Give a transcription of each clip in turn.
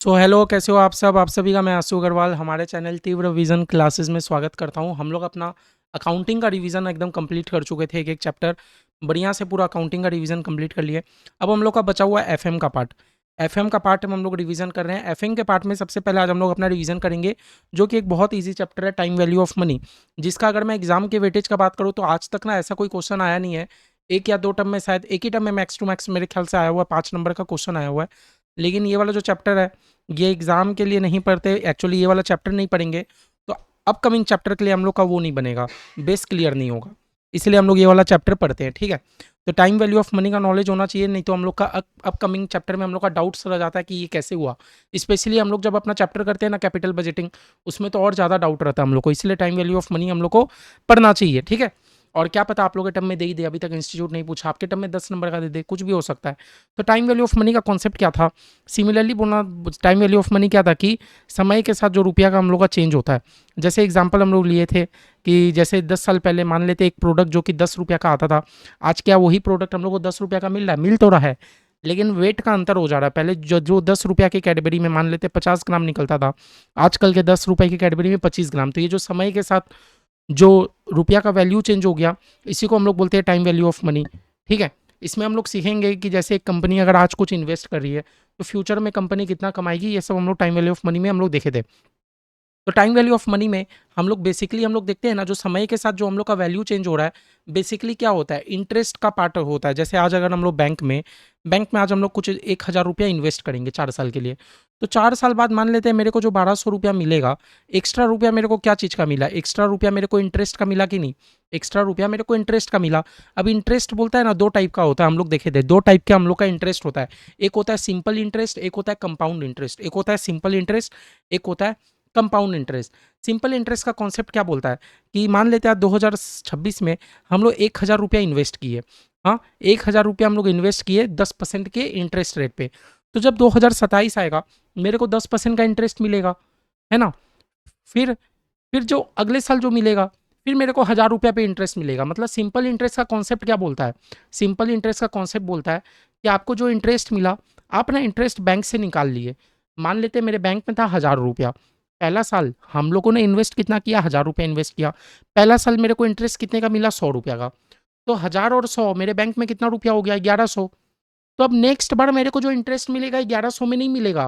So hello, कैसे हो आप सब? आप सभी का मैं आशु अग्रवाल हमारे चैनल तीव्र विज़न क्लासेस में स्वागत करता हूं। हम लोग अपना अकाउंटिंग का रिवीजन एकदम कंप्लीट कर चुके थे। एक चैप्टर बढ़िया से पूरा अकाउंटिंग का रिवीजन कंप्लीट कर लिए। अब हम लोग का बचा हुआ एफएम का पार्ट। एफएम का पार्ट हम लोग रिवीजन कर रहे हैं। एफएम के पार्ट में सबसे पहले आज हम लोग अपना रिवीजन करेंगे, जो कि एक बहुत ईजी चैप्टर है, टाइम वैल्यू ऑफ मनी, जिसका अगर मैं एग्जाम के वेटेज का बात करूँ तो आज तक ना ऐसा कोई क्वेश्चन आया नहीं है। एक या दो टर्म में, शायद एक ही टर्म में मैक्स टू मैक्स मेरे ख्याल से आया हुआ है, 5 नंबर का क्वेश्चन आया हुआ है। लेकिन ये वाला जो चैप्टर है, ये एग्ज़ाम के लिए नहीं पढ़ते एक्चुअली, ये वाला चैप्टर नहीं पढ़ेंगे तो अपकमिंग चैप्टर के लिए हम लोग का वो नहीं बनेगा, बेस क्लियर नहीं होगा। इसलिए हम लोग ये वाला चैप्टर पढ़ते हैं, ठीक है। तो टाइम वैल्यू ऑफ मनी का नॉलेज होना चाहिए, नहीं तो हम लोग का अपकमिंग चैप्टर में हम लोग का डाउट्स रह जाता है कि ये कैसे हुआ। स्पेशली हम लोग जब अपना चैप्टर करते हैं ना, कैपिटल बजटिंग, उसमें तो और ज़्यादा डाउट रहता है हम लोग को। इसलिए टाइम वैल्यू ऑफ मनी हम लोग को पढ़ना चाहिए, ठीक है। और क्या पता आप लोग के टर्म में दे ही दे, अभी तक इंस्टीट्यूट नहीं पूछा, आपके टर्म में 10 नंबर का दे दे, कुछ भी हो सकता है। तो टाइम वैल्यू ऑफ मनी का कॉन्सेप्ट क्या था? सिमिलरली बोलना, टाइम वैल्यू ऑफ मनी क्या था कि समय के साथ जो रुपया का हम लोग का चेंज होता है। जैसे एग्जांपल हम लोग लिए थे कि जैसे 10 साल पहले मान लेते एक प्रोडक्ट जो कि 10 रुपया का आता था, आज क्या वही प्रोडक्ट हम लोग को 10 रुपया का मिल रहा है? मिल तो रहा है, लेकिन वेट का अंतर हो जा रहा है। पहले जो जो 10 रुपया की कैटेगरी में मान लेते 50 ग्राम निकलता था, आजकल के 10 रुपये की कैटेगरी में 25 ग्राम। तो ये जो समय के साथ जो रुपया का वैल्यू चेंज हो गया, इसी को हम लोग बोलते हैं टाइम वैल्यू ऑफ मनी, ठीक है। इसमें हम लोग सीखेंगे कि जैसे एक कंपनी अगर आज कुछ इन्वेस्ट कर रही है तो फ्यूचर में कंपनी कितना कमाएगी, ये सब हम लोग टाइम वैल्यू ऑफ मनी में हम लोग देखे थे। तो टाइम वैल्यू ऑफ मनी में हम लोग बेसिकली हम लोग देखते हैं ना, जो समय के साथ जो हम लोग का वैल्यू चेंज हो रहा है, बेसिकली क्या होता है, इंटरेस्ट का पार्ट होता है। जैसे आज अगर हम लोग बैंक में आज हम लोग कुछ 1,000 रुपया इन्वेस्ट करेंगे 4 साल के लिए, तो 4 साल बाद मान लेते हैं मेरे को जो 1,200 रुपया मिलेगा, एक्स्ट्रा रुपया मेरे को क्या चीज़ का मिला? एक्स्ट्रा रुपया मेरे को इंटरेस्ट का मिला कि नहीं? एक्स्ट्रा रुपया मेरे को इंटरेस्ट का मिला। अब इंटरेस्ट बोलता है ना, दो टाइप का होता है, हम लोग देखे थे 2 टाइप के हम लोग का इंटरेस्ट होता है। एक होता है सिंपल इंटरेस्ट, एक होता है कंपाउंड इंटरेस्ट। एक होता है सिंपल इंटरेस्ट, एक होता है कंपाउंड इंटरेस्ट। सिंपल इंटरेस्ट का कॉन्सेप्ट क्या बोलता है कि मान लेते हैं 2026 में हम लोग 1,000 रुपया इन्वेस्ट किए। हाँ, 1,000 रुपया हम लोग इन्वेस्ट किए 10% के इंटरेस्ट रेट पे। तो जब 2027 आएगा, मेरे को 10% का इंटरेस्ट मिलेगा, है ना। फिर फिर जो अगले साल जो मिलेगा, फिर मेरे को 1,000 रुपया पे इंटरेस्ट मिलेगा। मतलब सिंपल इंटरेस्ट का कॉन्सेप्ट क्या बोलता है? सिंपल इंटरेस्ट का कॉन्सेप्ट बोलता है कि आपको जो इंटरेस्ट मिला, आप ना इंटरेस्ट बैंक से निकाल लिए। मान लेते मेरे बैंक में था 1,000 रुपया, पहला साल हम लोगों ने इन्वेस्ट कितना किया? 1,000 रुपया इन्वेस्ट किया। पहला साल मेरे को इंटरेस्ट कितने का मिला? 100 रुपया का। तो 1,000 और 100 मेरे बैंक में कितना रुपया हो गया? 1,100। तो अब नेक्स्ट बार मेरे को जो इंटरेस्ट मिलेगा 1,100 में नहीं मिलेगा,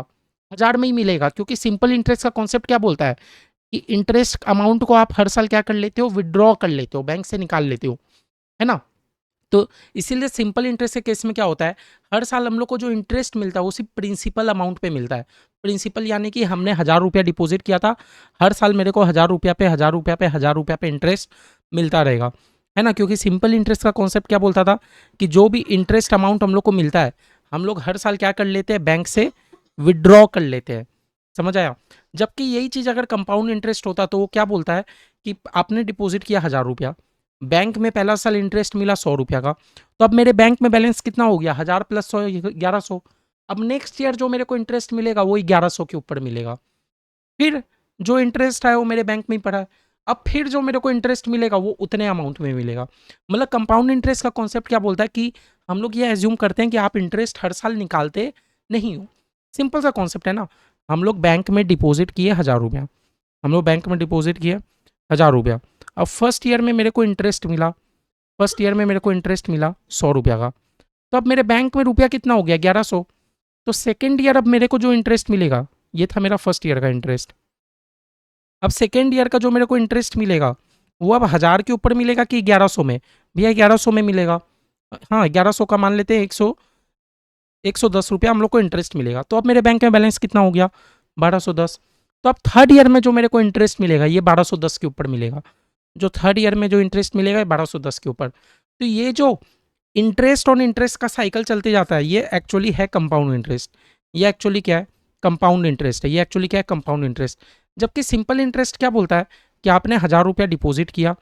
1,000 में ही मिलेगा। क्योंकि सिंपल इंटरेस्ट का कॉन्सेप्ट क्या बोलता है कि इंटरेस्ट अमाउंट को आप हर साल क्या कर लेते हो? विड्रॉ कर लेते हो, बैंक से निकाल लेते हो, है ना। तो इसीलिए सिंपल इंटरेस्ट के केस में क्या होता है, हर साल हम लोग को जो इंटरेस्ट मिलता है वो सिर्फ प्रिंसिपल अमाउंट पे मिलता है। प्रिंसिपल यानी कि हमने 1,000 रुपया डिपॉजिट किया था, हर साल मेरे को 1,000 रुपया पे 1,000 रुपया पे 1,000 रुपया पे इंटरेस्ट मिलता रहेगा, है ना। क्योंकि सिंपल इंटरेस्ट का कॉन्सेप्ट क्या बोलता था कि जो भी इंटरेस्ट अमाउंट हम लोग को मिलता है, हम लोग हर साल क्या कर लेते हैं? बैंक से विड्रॉ कर लेते हैं। समझ आया? जबकि यही चीज़ अगर कंपाउंड इंटरेस्ट होता तो वो क्या बोलता है कि आपने डिपॉजिट किया 1,000 रुपया, बैंक में पहला साल इंटरेस्ट मिला 100 रुपया का, तो अब मेरे बैंक में बैलेंस कितना हो गया? 1,000 प्लस 100 1,100। अब नेक्स्ट ईयर जो मेरे को इंटरेस्ट मिलेगा वो 1,100 के ऊपर मिलेगा। फिर जो इंटरेस्ट है वो मेरे बैंक में ही पड़ा है, अब फिर जो मेरे को इंटरेस्ट मिलेगा वो उतने अमाउंट में मिलेगा। मतलब कंपाउंड इंटरेस्ट का कॉन्सेप्ट क्या बोलता है कि हम लोग ये एज्यूम करते हैं कि आप इंटरेस्ट हर साल निकालते नहीं हो। सिंपल सा कॉन्सेप्ट है ना। हम लोग बैंक में डिपॉजिट किए 1,000 रुपया, हम लोग बैंक में डिपॉजिट किए 1,000 रुपया। अब फर्स्ट ईयर में मेरे को इंटरेस्ट मिला, फर्स्ट ईयर में मेरे को इंटरेस्ट मिला 100 रुपया का। तो अब मेरे बैंक में रुपया कितना हो गया? 1,100। तो सेकेंड ईयर अब मेरे को जो इंटरेस्ट मिलेगा, ये था मेरा फर्स्ट ईयर का इंटरेस्ट। अब सेकेंड ईयर का जो मेरे को इंटरेस्ट मिलेगा वो अब 1,000 के ऊपर मिलेगा कि 1,100 में? भैया 1,100 में मिलेगा। हाँ, 1,100 का मान लेते हैं 110 रुपया हम लोग को इंटरेस्ट मिलेगा। तो अब मेरे बैंक में बैलेंस कितना हो गया? 1,210। तो अब थर्ड ईयर में जो मेरे को इंटरेस्ट मिलेगा ये 1,210 के ऊपर मिलेगा। जो थर्ड ईयर में जो इंटरेस्ट मिलेगा ये 1,210 के ऊपर। तो ये जो इंटरेस्ट ऑन इंटरेस्ट का साइकिल चलते जाता है, ये एक्चुअली है कंपाउंड इंटरेस्ट। ये एक्चुअली क्या है? कंपाउंड इंटरेस्ट है। ये एक्चुअली क्या है? Compound interest. जबकि सिंपल इंटरेस्ट क्या बोलता है कि आपने 1,000 रुपया डिपॉजिट किया,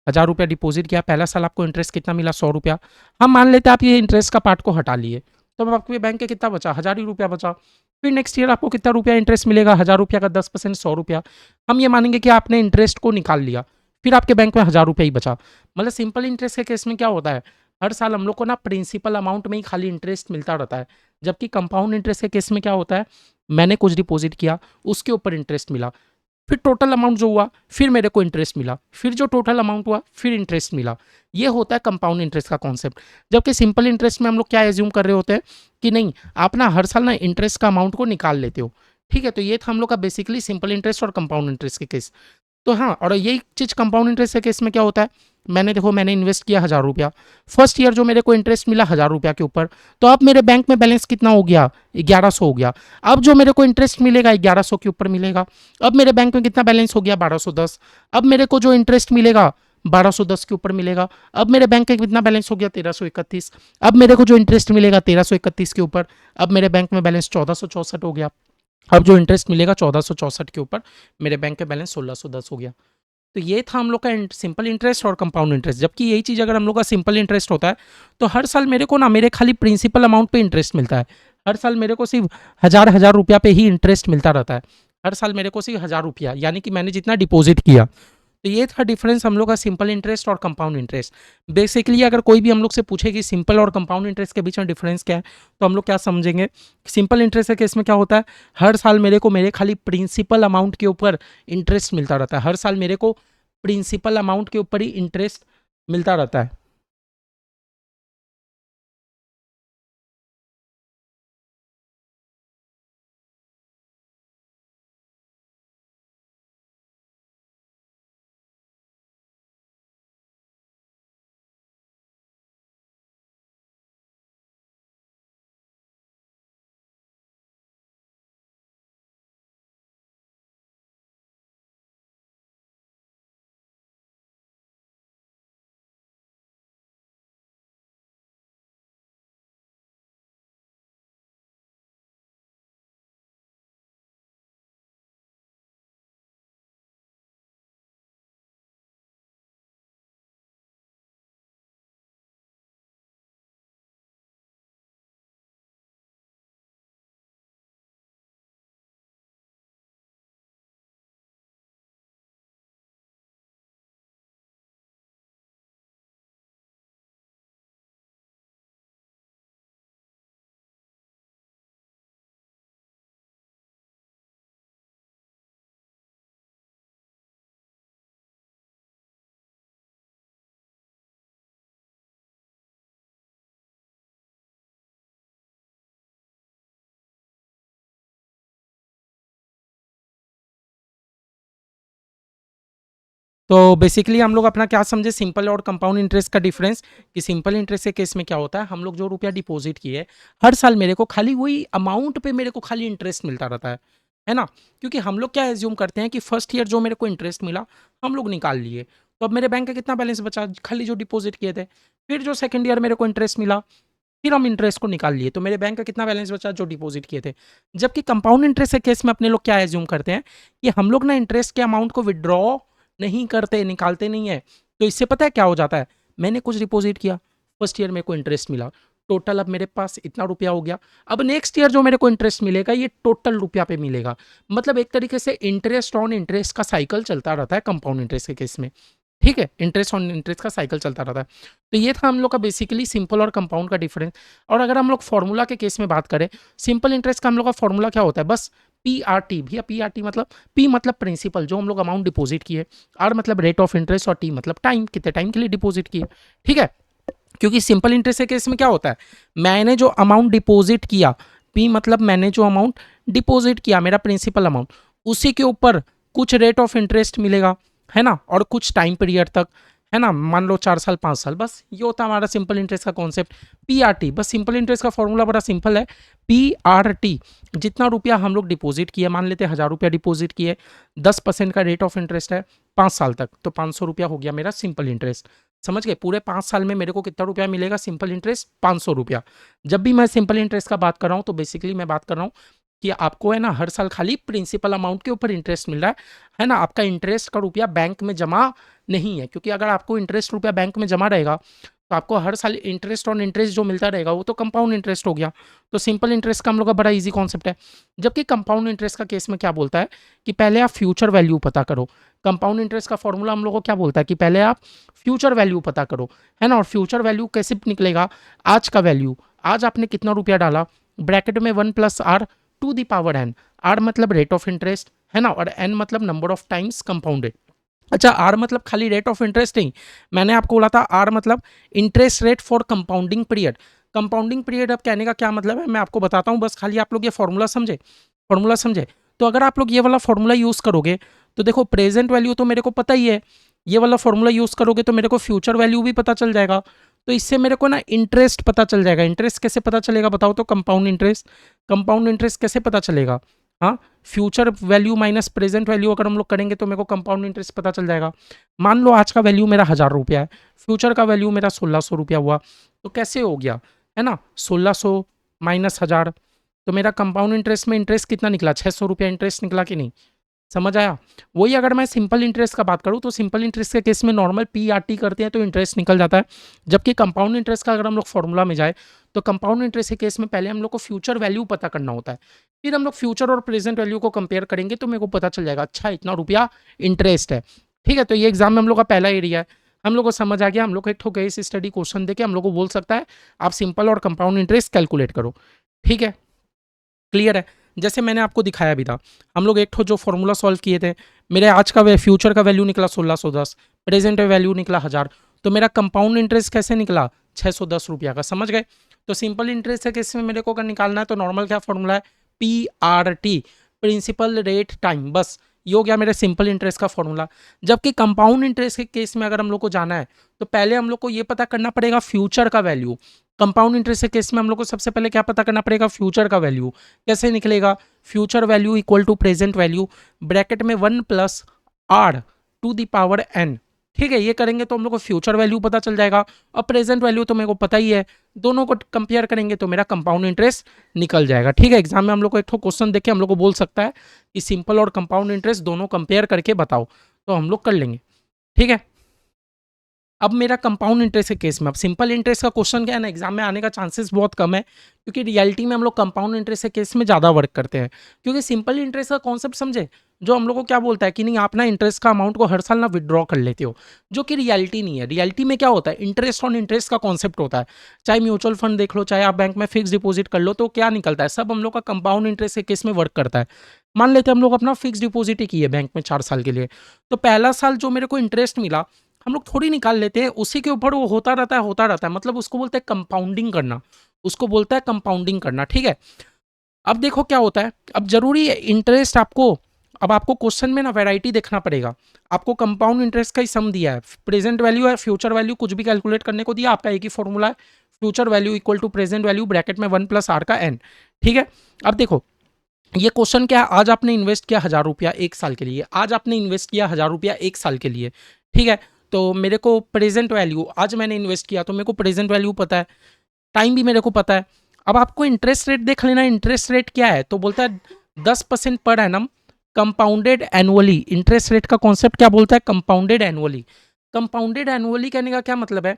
1,000 रुपया डिपॉजिट किया, पहला साल आपको इंटरेस्ट कितना मिला? 100 रुपया। हम मान लेते हैं आप ये इंटरेस्ट का पार्ट को हटा लिए, तो अब आपके बैंक के कितना बचा? 1,000 ही रुपया बचा। फिर नेक्स्ट ईयर आपको कितना रुपया इंटरेस्ट मिलेगा? 1,000 रुपया का 10% 100 रुपया। हम ये मानेंगे कि आपने इंटरेस्ट को निकाल लिया, फिर आपके बैंक में 1,000 रुपया ही बचा। मतलब सिंपल इंटरेस्ट के केस में क्या होता है, हर साल हम लोग को ना प्रिंसिपल अमाउंट में ही खाली इंटरेस्ट मिलता रहता है। जबकि कंपाउंड इंटरेस्ट के केस में क्या होता है, मैंने कुछ डिपॉजिट किया, उसके ऊपर इंटरेस्ट मिला, फिर टोटल अमाउंट जो हुआ, फिर मेरे को इंटरेस्ट मिला, फिर जो टोटल अमाउंट हुआ, फिर इंटरेस्ट मिला। ये होता है कंपाउंड इंटरेस्ट का कॉन्सेप्ट। जबकि सिंपल इंटरेस्ट में हम लोग क्या एज्यूम कर रहे होते हैं कि नहीं, आप ना हर साल ना इंटरेस्ट का अमाउंट को निकाल लेते हो। ठीक है, तो ये था हम लोग का बेसिकली सिंपल इंटरेस्ट और कंपाउंड इंटरेस्ट के केस। तो हाँ, और यही चीज़ कंपाउंड इंटरेस्ट के केस में क्या होता है, मैंने इन्वेस्ट किया 1,000 रुपया, फर्स्ट ईयर जो मेरे को इंटरेस्ट मिला 1,000 रुपया के ऊपर, तो अब मेरे बैंक में बैलेंस कितना हो गया, 1,100 हो गया। अब जो मेरे को इंटरेस्ट मिलेगा 1,100 के ऊपर मिलेगा। अब मेरे बैंक में कितना बैलेंस हो गया, 1,210। अब मेरे को जो इंटरेस्ट मिलेगा 1,210 के ऊपर मिलेगा। अब मेरे बैंक में कितना बैलेंस हो गया, 1,331। अब मेरे को जो इंटरेस्ट मिलेगा 1,331 के ऊपर, अब मेरे बैंक में बैलेंस 1,464 हो गया। अब जो इंटरेस्ट मिलेगा 1,464 के ऊपर, मेरे बैंक का बैलेंस 1,610 हो गया। तो ये था हम लोग का सिंपल इंटरेस्ट और कंपाउंड इंटरेस्ट। जबकि यही चीज़ अगर हम लोग का सिंपल इंटरेस्ट होता है तो हर साल मेरे को ना मेरे खाली प्रिंसिपल अमाउंट पे इंटरेस्ट मिलता है। हर साल मेरे को सिर्फ 1,000 रुपया पे ही इंटरेस्ट मिलता रहता है। हर साल मेरे को सिर्फ 1,000 रुपया, यानी कि मैंने जितना डिपॉजिट किया। तो ये था डिफरेंस हम लोग का सिंपल इंटरेस्ट और कंपाउंड इंटरेस्ट। बेसिकली अगर कोई भी हम लोग से पूछे कि सिंपल और कंपाउंड इंटरेस्ट के बीच में डिफरेंस क्या है, तो हम लोग क्या समझेंगे, सिंपल इंटरेस्ट के केस में क्या होता है, हर साल मेरे खाली प्रिंसिपल अमाउंट के ऊपर इंटरेस्ट मिलता रहता है। हर साल मेरे को प्रिंसिपल अमाउंट के ऊपर ही इंटरेस्ट मिलता रहता है। तो बेसिकली हम लोग अपना क्या समझे, सिंपल और कंपाउंड इंटरेस्ट का डिफरेंस, कि सिंपल इंटरेस्ट के केस में क्या होता है, हम लोग जो रुपया डिपॉजिट किए, हर साल मेरे को खाली वही अमाउंट पे मेरे को खाली इंटरेस्ट मिलता रहता है ना। क्योंकि हम लोग क्या एज्यूम करते हैं कि फर्स्ट ईयर जो मेरे को इंटरेस्ट मिला हम लोग निकाल लिए, तो अब मेरे बैंक का कितना बैलेंस बचा, खाली जो डिपॉजिट किए थे। फिर जो सेकेंड ईयर मेरे को इंटरेस्ट मिला, फिर हम इंटरेस्ट को निकाल लिए, तो मेरे बैंक का कितना बैलेंस बचा, जो डिपॉजिट किए थे। जबकि कंपाउंड इंटरेस्ट के केस में अपने लोग क्या एज्यूम करते हैं कि हम लोग ना इंटरेस्ट के अमाउंट को विड्रॉ नहीं करते, निकालते नहीं है। तो इससे पता है क्या हो जाता है, मैंने कुछ डिपॉजिट किया, फर्स्ट ईयर मेरे को इंटरेस्ट मिला, टोटल अब मेरे पास इतना रुपया हो गया। अब नेक्स्ट ईयर जो मेरे को इंटरेस्ट मिलेगा ये टोटल रुपया पे मिलेगा। मतलब एक तरीके से इंटरेस्ट ऑन इंटरेस्ट का साइकिल चलता रहता है कंपाउंड इंटरेस्ट के केस में। ठीक है, इंटरेस्ट ऑन इंटरेस्ट का साइकिल चलता रहता है। तो ये था हम लोग का बेसिकली सिंपल और कंपाउंड का डिफरेंस। और अगर हम लोग फॉर्मूला के केस में बात करें, सिंपल इंटरेस्ट का हम लोग का फॉर्मूला क्या होता है, बस PRT। भैया PRT मतलब, P मतलब प्रिंसिपल जो हम लोग अमाउंट डिपॉजिट किए, R मतलब रेट ऑफ इंटरेस्ट, और T मतलब टाइम, कितने टाइम के लिए डिपॉजिट किए। ठीक है, क्योंकि सिंपल इंटरेस्ट के केस में क्या होता है, मैंने जो अमाउंट डिपॉजिट किया, P मतलब मैंने जो अमाउंट डिपॉजिट किया, मेरा प्रिंसिपल अमाउंट, उसी के ऊपर कुछ रेट ऑफ इंटरेस्ट मिलेगा, है ना, और कुछ टाइम पीरियड तक, है ना, मान लो 4 साल 5 साल, बस ये होता है हमारा सिंपल इंटरेस्ट का कॉन्सेप्ट। PRT, बस सिंपल इंटरेस्ट का फॉर्मूला बड़ा सिंपल है, PRT। जितना रुपया हम लोग डिपॉजिट किए, मान लेते हैं 1,000 रुपया डिपॉजिट किए, 10% का रेट ऑफ इंटरेस्ट है 5 साल तक, तो 500 रुपया हो गया मेरा सिंपल इंटरेस्ट। समझ गए, पूरे 5 साल में मेरे को कितना रुपया मिलेगा, सिंपल इंटरेस्ट 500 रुपया। जब भी मैं सिंपल इंटरेस्ट का बात कर रहा हूँ तो बेसिकली मैं बात कर रहा हूँ कि आपको है ना हर साल खाली प्रिंसिपल अमाउंट के ऊपर इंटरेस्ट मिल रहा है ना, आपका इंटरेस्ट का रुपया बैंक में जमा नहीं है। क्योंकि अगर आपको इंटरेस्ट रुपया बैंक में जमा रहेगा तो आपको हर साल इंटरेस्ट ऑन इंटरेस्ट जो मिलता रहेगा वो तो कंपाउंड इंटरेस्ट हो गया। तो सिंपल इंटरेस्ट का हम लोग का बड़ा इजी कॉन्सेप्ट है। जबकि कंपाउंड इंटरेस्ट का केस में क्या बोलता है कि पहले आप फ्यूचर वैल्यू पता करो। कंपाउंड इंटरेस्ट का फॉर्मूला हम लोग को क्या बोलता है कि पहले आप फ्यूचर वैल्यू पता करो, है ना। और फ्यूचर वैल्यू कैसे निकलेगा, आज का वैल्यू, आज आपने कितना रुपया डाला, ब्रैकेट में 1 + R to the power N. R मतलब रेट ऑफ इंटरेस्ट है ना, और एन मतलब नंबर ऑफ टाइम्स कंपाउंडेड। अच्छा, आर मतलब खाली रेट ऑफ इंटरेस्ट नहीं, मैंने आपको बोला था आर मतलब interest rate for compounding period. Compounding period अब कहने का क्या मतलब है मैं आपको बताता हूँ, बस खाली आप लोग ये फॉर्मूला समझे, फॉर्मूला समझे। तो अगर आप लोग ये वाला फॉर्मूला यूज़ करोगे तो देखो प्रेजेंट वैल्यू तो मेरे को पता ही है, ये वाला फॉर्मूला यूज़ करोगे तो मेरे को फ्यूचर वैल्यू भी पता चल जाएगा। तो इससे मेरे को ना इंटरेस्ट पता चल जाएगा। इंटरेस्ट कैसे पता चलेगा बताओ तो? Compound interest. कंपाउंड इंटरेस्ट कैसे पता चलेगा? हाँ, future value minus present value अगर हम लोग करेंगे तो मेरे को कंपाउंड इंटरेस्ट पता चल जाएगा। मान लो आज का वैल्यू मेरा 1000 रुपया है, फ्यूचर का वैल्यू मेरा 1600 रुपया हुआ, तो कैसे हो गया है ना, 1600 माइनस 1000, तो मेरा कंपाउंड इंटरेस्ट में इंटरेस्ट कितना निकला? 600 रुपया इंटरेस्ट निकला कि नहीं? समझ आया? वही अगर मैं सिंपल इंटरेस्ट का बात करूं तो सिंपल इंटरेस्ट के केस में नॉर्मल पी आर टी करते हैं तो इंटरेस्ट निकल जाता है। जबकि कंपाउंड इंटरेस्ट का अगर हम लोग फॉर्मूला में जाए तो कंपाउंड इंटरेस्ट के केस में पहले हम लोग को फ्यूचर वैल्यू पता करना होता है, फिर हम लोग फ्यूचर और प्रेजेंट वैल्यू को कंपेयर करेंगे तो मेरे को पता चल जाएगा अच्छा इतना रुपया इंटरेस्ट है। ठीक है, तो ये एग्जाम में हम लोग का पहला एरिया है, हम लोग को समझ आ गया। हम लोग एक केस स्टडी क्वेश्चन देके हम लोग को बोल सकता है आप सिंपल और कंपाउंड इंटरेस्ट कैलकुलेट करो। ठीक है, क्लियर है? जैसे मैंने आपको दिखाया भी था, हम लोग एक ठो जो फॉर्मूला सॉल्व किए थे, मेरे आज का फ्यूचर का वैल्यू निकला 1610, प्रेजेंट वैल्यू निकला 1000, तो मेरा कंपाउंड इंटरेस्ट कैसे निकला? 610 रुपया का। समझ गए? तो सिंपल इंटरेस्ट है कि इसमें मेरे को अगर निकालना है तो नॉर्मल क्या फॉर्मूला है? P R T, principal rate time, बस ये हो गया मेरे सिंपल इंटरेस्ट का फॉर्मूला। जबकि कंपाउंड इंटरेस्ट के केस में अगर हम लोग को जाना है तो पहले हम लोग को ये पता करना पड़ेगा फ्यूचर का वैल्यू। कंपाउंड इंटरेस्ट के केस में हम लोग को सबसे पहले क्या पता करना पड़ेगा? फ्यूचर का वैल्यू। कैसे निकलेगा? Future value equal to present value, bracket में 1 plus R to the power N. ठीक है, ये करेंगे तो हम लोग को फ्यूचर वैल्यू पता चल जाएगा, और प्रेजेंट वैल्यू तो मेरे को पता ही है, दोनों को कंपेयर करेंगे तो मेरा कंपाउंड इंटरेस्ट निकल जाएगा। ठीक है, एग्जाम में हम लोग को एक तो क्वेश्चन देख के हम लोग को बोल सकता है कि सिंपल और कंपाउंड इंटरेस्ट दोनों कंपेयर करके बताओ, तो हम लोग कर लेंगे। ठीक है, अब मेरा कंपाउंड इंटरेस्ट के केस में, अब सिंपल इंटरेस्ट का क्वेश्चन क्या है ना, एग्जाम में आने का चांसेस बहुत कम है, क्योंकि रियलिटी में हम लोग कंपाउंड इंटरेस्ट के केस में ज़्यादा वर्क करते हैं। क्योंकि सिंपल इंटरेस्ट का कॉन्सेप्ट समझे, जो हम लोग को क्या बोलता है कि नहीं आप ना इंटरेस्ट का अमाउंट को हर साल ना विड्रॉ कर लेते हो, जो कि रियलिटी नहीं है। रियलिटी में क्या होता है? इंटरेस्ट ऑन इंटरेस्ट का कॉन्सेप्ट होता है। चाहे म्यूचुअल फंड देख लो, चाहे आप बैंक में फिक्स डिपॉजिट कर लो, तो क्या निकलता है? सब हम लोग का कंपाउंड इंटरेस्ट के केस में वर्क करता है। मान लेते हैं हम लोग अपना फिक्स डिपॉजिट ही किए बैंक में 4 साल के लिए, तो पहला साल जो मेरे को इंटरेस्ट मिला हम लोग थोड़ी निकाल लेते हैं, उसी के ऊपर वो होता रहता है, होता रहता है। मतलब उसको बोलते हैं कंपाउंडिंग करना, उसको बोलता है कंपाउंडिंग करना। ठीक है, अब देखो क्या होता है, अब जरूरी है इंटरेस्ट आपको, अब आपको क्वेश्चन में ना वैरायटी देखना पड़ेगा। आपको कंपाउंड इंटरेस्ट का ही सम दिया है, प्रेजेंट वैल्यू है, फ्यूचर वैल्यू कुछ भी कैलकुलेट करने को दिया, आपका एक ही फॉर्मूला है, future value equal to present value bracket में 1 प्लस आर का एन। ठीक है, अब देखो ये क्वेश्चन क्या है, आज आपने इन्वेस्ट किया 1000 रुपया 1 साल के लिए, आज आपने इन्वेस्ट किया 1000 रुपया 1 साल के लिए। ठीक है, तो मेरे को प्रेजेंट वैल्यू, आज मैंने इन्वेस्ट किया तो मेरे को प्रेजेंट वैल्यू पता है, टाइम भी मेरे को पता है। अब आपको इंटरेस्ट रेट देख लेना, इंटरेस्ट रेट क्या है, तो बोलता है 10% per annum compounded annually. Interest rate का कॉन्सेप्ट क्या बोलता है? Compounded annually. कंपाउंडेड एनुअली कहने का क्या मतलब है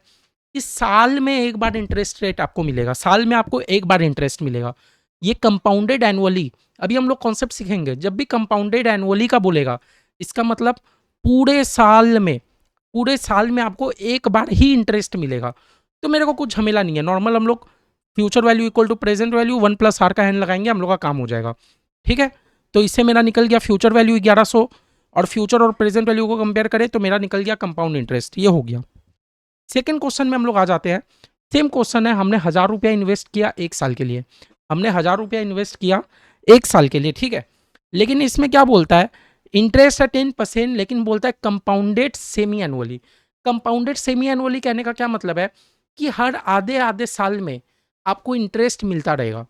कि साल में एक बार इंटरेस्ट रेट आपको मिलेगा, साल में आपको एक बार इंटरेस्ट मिलेगा, ये कंपाउंडेड एनुअली। अभी हम लोग कॉन्सेप्ट सीखेंगे, जब भी कंपाउंडेड एनुअली का बोलेगा इसका मतलब पूरे साल में आपको एक बार ही इंटरेस्ट मिलेगा। तो मेरे को कुछ झमेला नहीं है, नॉर्मल हम लोग future value equal to present value 1 plus R का एन लगाएंगे, हम लोग का काम हो जाएगा। ठीक है, तो इससे मेरा निकल गया फ्यूचर वैल्यू 1100, और फ्यूचर और प्रेजेंट वैल्यू को कंपेयर करें तो मेरा निकल गया कंपाउंड इंटरेस्ट, ये हो गया। सेकेंड क्वेश्चन में हम लोग आ जाते हैं, सेम क्वेश्चन है, हमने 1000 रुपया इन्वेस्ट किया 1 साल के लिए, हमने 1000 रुपया इन्वेस्ट किया 1 साल के लिए। ठीक है, लेकिन इसमें क्या बोलता है, इंटरेस्ट है 10%, लेकिन बोलता है compounded semi annually. Compounded semi annually कहने का क्या मतलब है कि हर आधे आधे साल में आपको इंटरेस्ट मिलता रहेगा,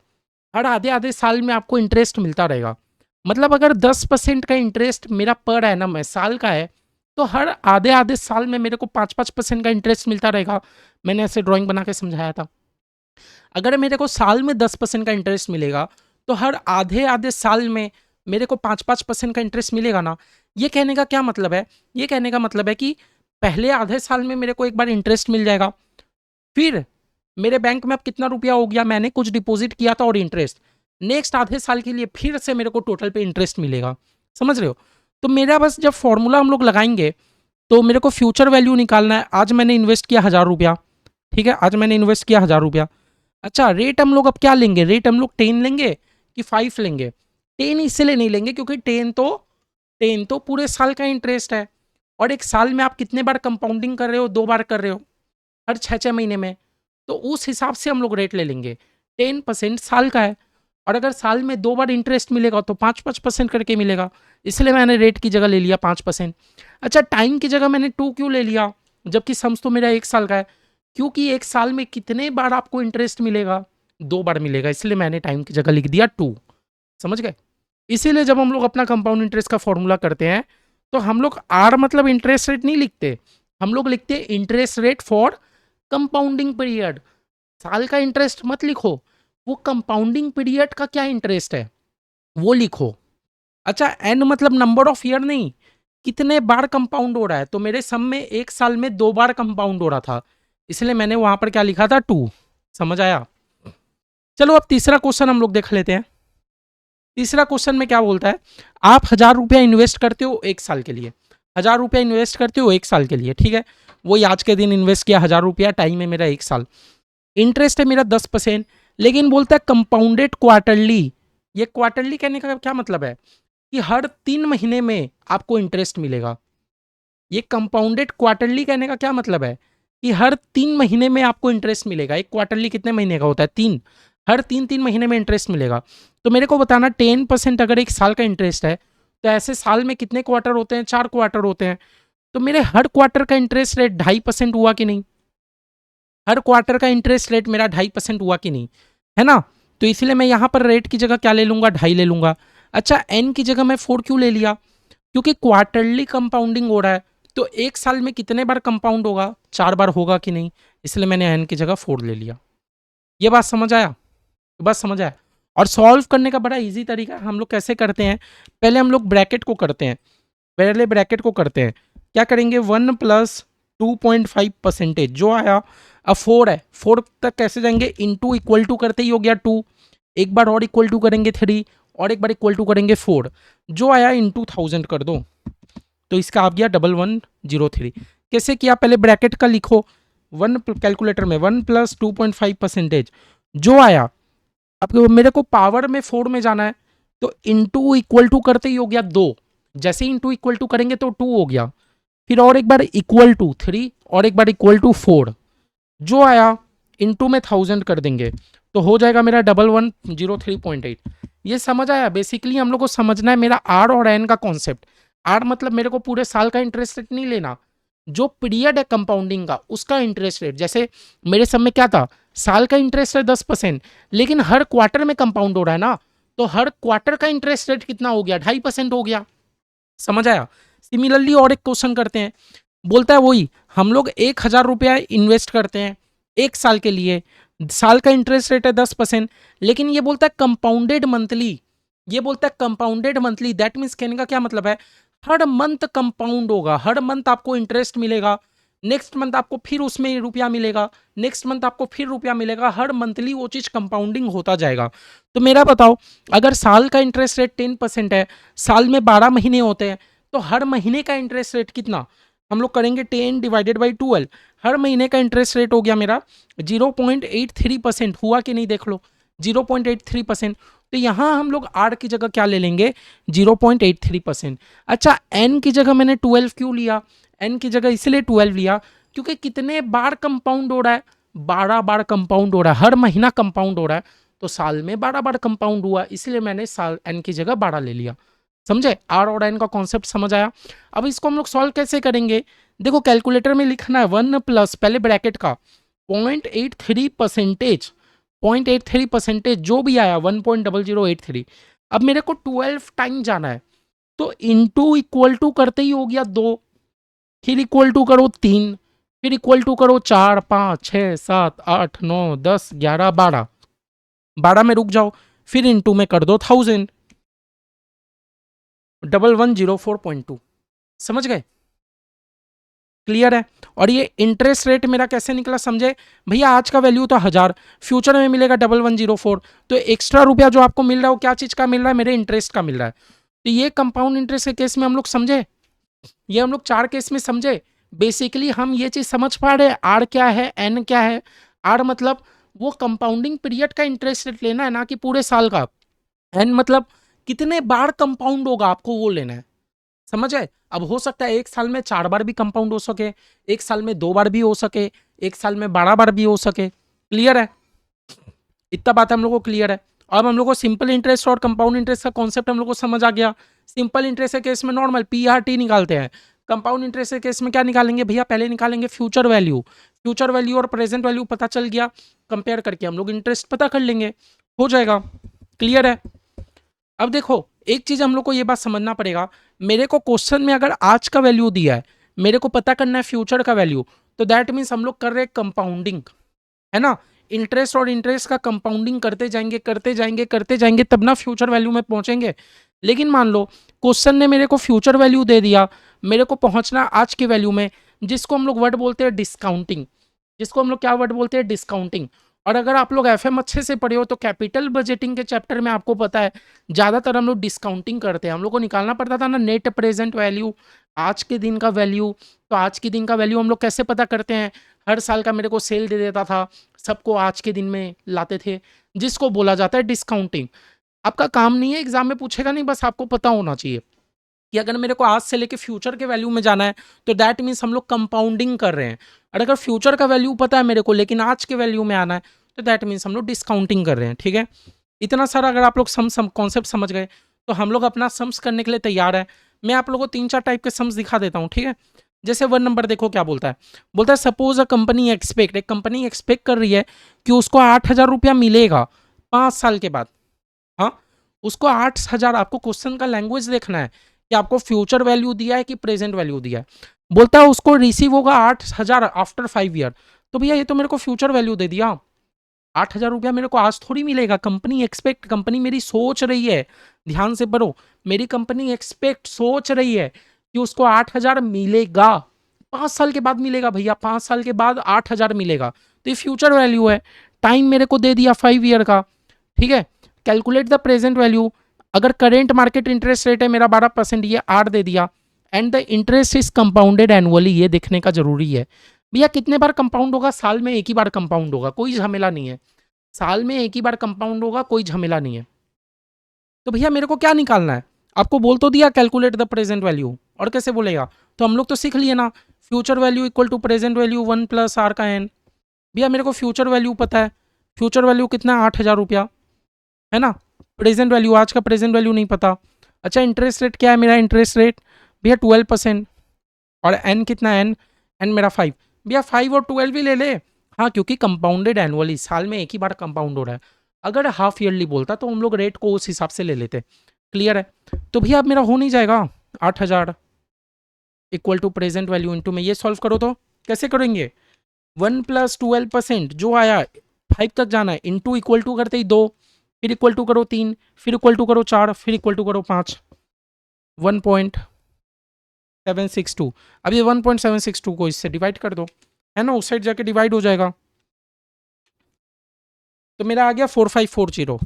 हर आधे आधे साल में आपको इंटरेस्ट मिलता रहेगा। मतलब अगर 10% का इंटरेस्ट मेरा पर एनम है, साल का है, तो हर आधे आधे साल में मेरे को 5-5% का इंटरेस्ट मिलता रहेगा। मैंने ऐसे ड्राइंग बना के समझाया था। अगर मेरे को साल में 10% का इंटरेस्ट मिलेगा तो हर आधे आधे साल में मेरे को 5-5% का इंटरेस्ट मिलेगा ना। ये कहने का क्या मतलब है, ये कहने का मतलब है कि पहले आधे साल में मेरे को एक बार इंटरेस्ट मिल जाएगा, फिर मेरे बैंक में अब कितना रुपया हो गया, मैंने कुछ डिपॉजिट किया था और इंटरेस्ट, नेक्स्ट आधे साल के लिए फिर से मेरे को टोटल पे इंटरेस्ट मिलेगा। समझ रहे हो? तो मेरा बस जब फॉर्मूला हम लोग लगाएंगे तो मेरे को फ्यूचर वैल्यू निकालना है। आज मैंने इन्वेस्ट किया 1000 रुपया, ठीक है, आज मैंने इन्वेस्ट किया 1000 रुपया। अच्छा, रेट हम लोग अब क्या लेंगे, रेट हम लोग 10 लेंगे कि 5 लेंगे। 10 इसलिए नहीं लेंगे क्योंकि 10 तो पूरे साल का इंटरेस्ट है, और एक साल में आप कितने बार कंपाउंडिंग कर रहे हो, 2 बार कर रहे हो, हर 6-6 महीने में। तो उस हिसाब से हम लोग रेट ले लेंगे। 10% साल का है, और अगर साल में 2 बार इंटरेस्ट मिलेगा तो 5-5% करके मिलेगा, इसलिए मैंने रेट की जगह ले लिया 5%। अच्छा, टाइम की जगह मैंने 2 क्यों ले लिया, जबकि सम्स तो मेरा 1 साल का है? क्योंकि एक साल में कितने बार आपको इंटरेस्ट मिलेगा, 2 बार मिलेगा, इसलिए मैंने टाइम की जगह लिख दिया 2। समझ गए? इसीलिए जब हम लोग अपना कंपाउंड इंटरेस्ट का फॉर्मूला करते हैं तो हम लोग आर मतलब इंटरेस्ट रेट नहीं लिखते, हम लोग लिखते हैं interest rate for compounding period. साल का इंटरेस्ट मत लिखो, वो कंपाउंडिंग पीरियड का क्या इंटरेस्ट है वो लिखो। अच्छा, एन मतलब नंबर ऑफ ईयर नहीं, कितने बार कंपाउंड हो रहा है। तो मेरे सम में एक साल में 2 बार कंपाउंड हो रहा था, इसलिए मैंने वहां पर क्या लिखा था, 2। समझ आया? चलो अब तीसरा क्वेश्चन हम लोग देख लेते हैं। तीसरा क्वेश्चन में क्या बोलता है, आप 1000 रुपया इन्वेस्ट करते हो 1 साल के लिए। 1000 रुपया इन्वेस्ट करते हो 1 साल के लिए, ठीक है। वही आज के दिन इन्वेस्ट किया 1000 रुपया, टाइम है मेरा 1 साल, इंटरेस्ट है मेरा 10%, लेकिन बोलता है कंपाउंडेड क्वार्टरली। ये क्वार्टरली कहने का क्या मतलब है कि हर 3 महीने में आपको इंटरेस्ट मिलेगा। ये कंपाउंडेड क्वार्टरली कहने का क्या मतलब है कि हर 3 महीने में आपको इंटरेस्ट मिलेगा। एक क्वार्टरली कितने महीने का होता है, 3, हर 3-3 महीने में इंटरेस्ट मिलेगा। तो मेरे को बताना 10% अगर एक साल का इंटरेस्ट है तो ऐसे साल में कितने क्वार्टर होते हैं, 4 क्वार्टर होते हैं। तो मेरे हर क्वार्टर का इंटरेस्ट रेट 2.5% हुआ कि नहीं, हर क्वार्टर का इंटरेस्ट रेट मेरा 2.5% हुआ कि नहीं, है ना। तो इसलिए मैं यहाँ पर रेट की जगह क्या ले लूंगा, 2.5 ले लूंगा। अच्छा, एन की जगह मैं 4 क्यों ले लिया, क्योंकि क्वार्टरली कंपाउंडिंग हो रहा है, तो एक साल में कितने बार कंपाउंड होगा, 4 बार होगा कि नहीं, इसलिए मैंने एन की जगह 4 ले लिया। ये बात समझ आया? तो बस समझ आया। और सॉल्व करने का बड़ा इजी तरीका हम लोग कैसे करते हैं, पहले हम लोग ब्रैकेट को करते हैं, पहले ब्रैकेट को करते हैं। क्या करेंगे, 1 + 2.5% जो आया, अब 4 है, 4 तक कैसे जाएंगे, इंटू इक्वल टू करते ही हो गया 2, एक बार और इक्वल टू करेंगे 3, और एक बार इक्वल टू करेंगे 4, जो आया इंटू 1000 कर दो, तो इसका आ गया 1103। कैसे किया, पहले ब्रैकेट का लिखो, 1 कैलकुलेटर में 1 + 2.5% जो आया, अब मेरे को पावर में 4 में जाना है, तो इंटू इक्वल टू करते ही हो गया 2, जैसे ही इंटू इक्वल टू करेंगे तो 2 हो गया, फिर और एक बार इक्वल टू 3, और एक बार इक्वल टू 4, जो आया इंटू में 1000 कर देंगे, तो हो जाएगा मेरा 1103.8। ये समझ आया? बेसिकली हम लोग को समझना है मेरा आर और एन का कॉन्सेप्ट। आर मतलब मेरे को पूरे साल का इंटरेस्ट रेट नहीं लेना, जो पीरियड है कंपाउंडिंग का उसका इंटरेस्ट रेट। जैसे मेरे सब में क्या था, साल का इंटरेस्ट है 10%, लेकिन हर क्वार्टर में कंपाउंड हो रहा है ना, तो हर क्वार्टर का इंटरेस्ट रेट कितना हो गया, 2.5% हो गया। समझ आया? सिमिलरली और एक क्वेश्चन करते हैं, बोलता है वही, हम लोग 1000 रुपया इन्वेस्ट करते हैं 1 साल के लिए, साल का इंटरेस्ट रेट है 10%, लेकिन ये बोलता है कंपाउंडेड मंथली, ये बोलता है कंपाउंडेड मंथली। दैट मीन्स कहने का क्या मतलब है, हर मंथ कंपाउंड होगा, हर मंथ आपको इंटरेस्ट मिलेगा, नेक्स्ट मंथ आपको फिर उसमें रुपया मिलेगा, नेक्स्ट मंथ आपको फिर रुपया मिलेगा, हर मंथली वो चीज़ कंपाउंडिंग होता जाएगा। तो मेरा बताओ, अगर साल का इंटरेस्ट रेट 10% है, साल में 12 महीने होते हैं, तो हर महीने का इंटरेस्ट रेट कितना, हम लोग करेंगे 10 / 12, हर महीने का इंटरेस्ट रेट हो गया मेरा 0.83%, हुआ कि नहीं देख लो, 0.83%। तो यहाँ हम लोग आर की जगह क्या ले लेंगे, 0.83%। अच्छा, एन की जगह मैंने 12 क्यों लिया, एन की जगह इसलिए 12 लिया क्योंकि कितने बार कंपाउंड हो रहा है, 12 बार कंपाउंड हो रहा है, हर महीना कंपाउंड हो रहा है, तो साल में 12 बार कंपाउंड हुआ, इसलिए मैंने साल एन की जगह 12 ले लिया। समझे? आर और एन का कॉन्सेप्ट समझ आया? अब इसको हम लोग सॉल्व कैसे करेंगे, देखो कैलकुलेटर में लिखना है 1 + पहले ब्रैकेट का 0.83%, 0.83% जो भी आया 1.0083। अब मेरे को 12 टाइम जाना है, तो इंटू इक्वल टू करते ही हो गया 2, फिर इक्वल टू करो 3, फिर इक्वल टू करो 4, 5, 6, 7, 8, 9, 10, 11, 12, 12 में रुक जाओ, फिर इंटू में कर दो 1000, 1104.2। समझ गए? क्लियर है? और ये इंटरेस्ट रेट मेरा कैसे निकला, समझे भैया? आज का वैल्यू तो 1000, फ्यूचर में मिलेगा 1104, तो एक्स्ट्रा रुपया जो आपको मिल रहा है वो क्या चीज़ का मिल रहा है, मेरे इंटरेस्ट का मिल रहा है। तो ये कंपाउंड इंटरेस्ट के केस में हम लोग समझे, ये हम लोग 4 केस में समझे। बेसिकली हम ये चीज़ समझ पा रहे हैं, आर क्या है, एन क्या है। आर मतलब वो कंपाउंडिंग पीरियड का इंटरेस्ट रेट लेना है, ना कि पूरे साल का। एन मतलब कितने बार कंपाउंड होगा आपको वो लेना है, समझ आए। अब हो सकता है एक साल में 4 बार भी कंपाउंड हो सके, एक साल में 2 बार भी हो सके, एक साल में 12 बार भी हो सके। क्लियर है, इतना बात हम लोग को क्लियर है। अब हम लोग को सिंपल इंटरेस्ट और कंपाउंड इंटरेस्ट का कॉन्सेप्ट हम लोग को समझ आ गया। सिंपल इंटरेस्ट के केस में नॉर्मल पीआरटी निकालते हैं, कंपाउंड इंटरेस्ट के केस में क्या निकालेंगे भैया, पहले निकालेंगे फ्यूचर वैल्यू, फ्यूचर वैल्यू और प्रेजेंट वैल्यू पता चल गया, कंपेयर करके हम लोग इंटरेस्ट पता कर लेंगे, हो जाएगा। क्लियर है। अब देखो एक चीज हम लोग को ये बात समझना पड़ेगा, मेरे को क्वेश्चन में अगर आज का वैल्यू दिया है, मेरे को पता करना है फ्यूचर का वैल्यू, तो दैट मीन्स हम लोग कर रहे हैं कंपाउंडिंग, है ना। इंटरेस्ट और इंटरेस्ट का कंपाउंडिंग करते जाएंगे करते जाएंगे करते जाएंगे, तब ना फ्यूचर वैल्यू में पहुंचेंगे। लेकिन मान लो क्वेश्चन ने मेरे को फ्यूचर वैल्यू दे दिया, मेरे को पहुंचना आज की वैल्यू में, जिसको हम लोग वर्ड बोलते हैं डिस्काउंटिंग, जिसको हम लोग क्या वर्ड बोलते हैं, डिस्काउंटिंग। और अगर आप लोग एफएम अच्छे से पढ़े हो तो कैपिटल बजटिंग के चैप्टर में आपको पता है ज़्यादातर हम लोग डिस्काउंटिंग करते हैं। हम लोग को निकालना पड़ता था ना नेट प्रेजेंट वैल्यू, आज के दिन का वैल्यू। तो आज के दिन का वैल्यू हम लोग कैसे पता करते हैं, हर साल का मेरे को सेल दे देता था, सबको आज के दिन में लाते थे, जिसको बोला जाता है डिस्काउंटिंग। आपका काम नहीं है, एग्जाम में पूछेगा नहीं, बस आपको पता होना चाहिए कि अगर मेरे को आज से लेके फ्यूचर के वैल्यू में जाना है तो दैट मीन्स हम लोग कंपाउंडिंग कर रहे हैं। और अगर फ्यूचर का वैल्यू पता है मेरे को लेकिन आज के वैल्यू में आना है तो दैट मीन्स हम लोग डिस्काउंटिंग कर रहे हैं। ठीक है, इतना सारा अगर आप लोग सम कॉन्सेप्ट समझ गए तो हम लोग अपना सम्स करने के लिए तैयार है। मैं आप लोगों को 3-4 टाइप के सम्स दिखा देता हूँ। ठीक है, जैसे 1 नंबर देखो क्या बोलता है, बोलता है सपोज अ कंपनी एक्सपेक्ट, एक कंपनी एक्सपेक्ट कर रही है कि उसको 8,000 रुपया मिलेगा 5 साल के बाद। हाँ, उसको 8,000, आपको क्वेश्चन का लैंग्वेज देखना है कि आपको फ्यूचर वैल्यू दिया है कि प्रेजेंट वैल्यू दिया है। बोलता है उसको रिसीव होगा 8,000 आफ्टर 5 ईयर। तो भैया ये तो मेरे को फ्यूचर वैल्यू दे दिया, 8,000 रुपया मेरे को आज थोड़ी मिलेगा। कंपनी एक्सपेक्ट, कंपनी मेरी सोच रही है, ध्यान से पढ़ो, मेरी कंपनी एक्सपेक्ट सोच रही है कि उसको 8,000 मिलेगा, 5 साल के बाद मिलेगा भैया, 5 साल के बाद 8,000 मिलेगा। तो ये फ्यूचर वैल्यू है। टाइम मेरे को दे दिया 5 ईयर का। ठीक है, कैलकुलेट द प्रेजेंट वैल्यू, अगर करेंट मार्केट इंटरेस्ट रेट है मेरा 12%, ये 8 दे दिया, and the interest is compounded annually, ये देखने का जरूरी है भैया कितने बार कंपाउंड होगा, साल में एक ही बार कंपाउंड होगा, कोई झमेला नहीं है, साल में एक ही बार कंपाउंड होगा, कोई झमेला नहीं है। तो भैया मेरे को क्या निकालना है, आपको बोल तो दिया कैलकुलेट द प्रेजेंट वैल्यू, और कैसे बोलेगा, तो हम लोग तो सीख लिए ना, future value equal to present value 1 + r का n। भैया मेरे को फ्यूचर वैल्यू पता है, फ्यूचर वैल्यू कितना, 8,000 रुपया, है ना। प्रेजेंट वैल्यू, आज का प्रेजेंट वैल्यू नहीं पता। अच्छा इंटरेस्ट रेट क्या है मेरा, इंटरेस्ट रेट भैया 12%, और एन कितना, एन मेरा 5। भैया 5 और 12 भी ले ले, हाँ क्योंकि कंपाउंडेड एनुअली, साल में एक ही बार कंपाउंड हो रहा है। अगर हाफ ईयरली बोलता तो हम लोग रेट को उस हिसाब से ले लेते। क्लियर है, तो भैया अब मेरा हो नहीं जाएगा 8,000 equal to present value into में, ये सॉल्व करो तो कैसे करेंगे, 1 + 12% जो आया 5 तक जाना है, इंटू इक्वल टू करते ही 2, फिर इक्वल टू करो 3, फिर इक्वल टू करो 4, फिर इक्वल टू करो 5, 1.762। अब ये 1.762 को इससे डिवाइड कर दो, है ना, उस साइड जाके डिवाइड हो जाएगा, तो मेरा आ गया 4540,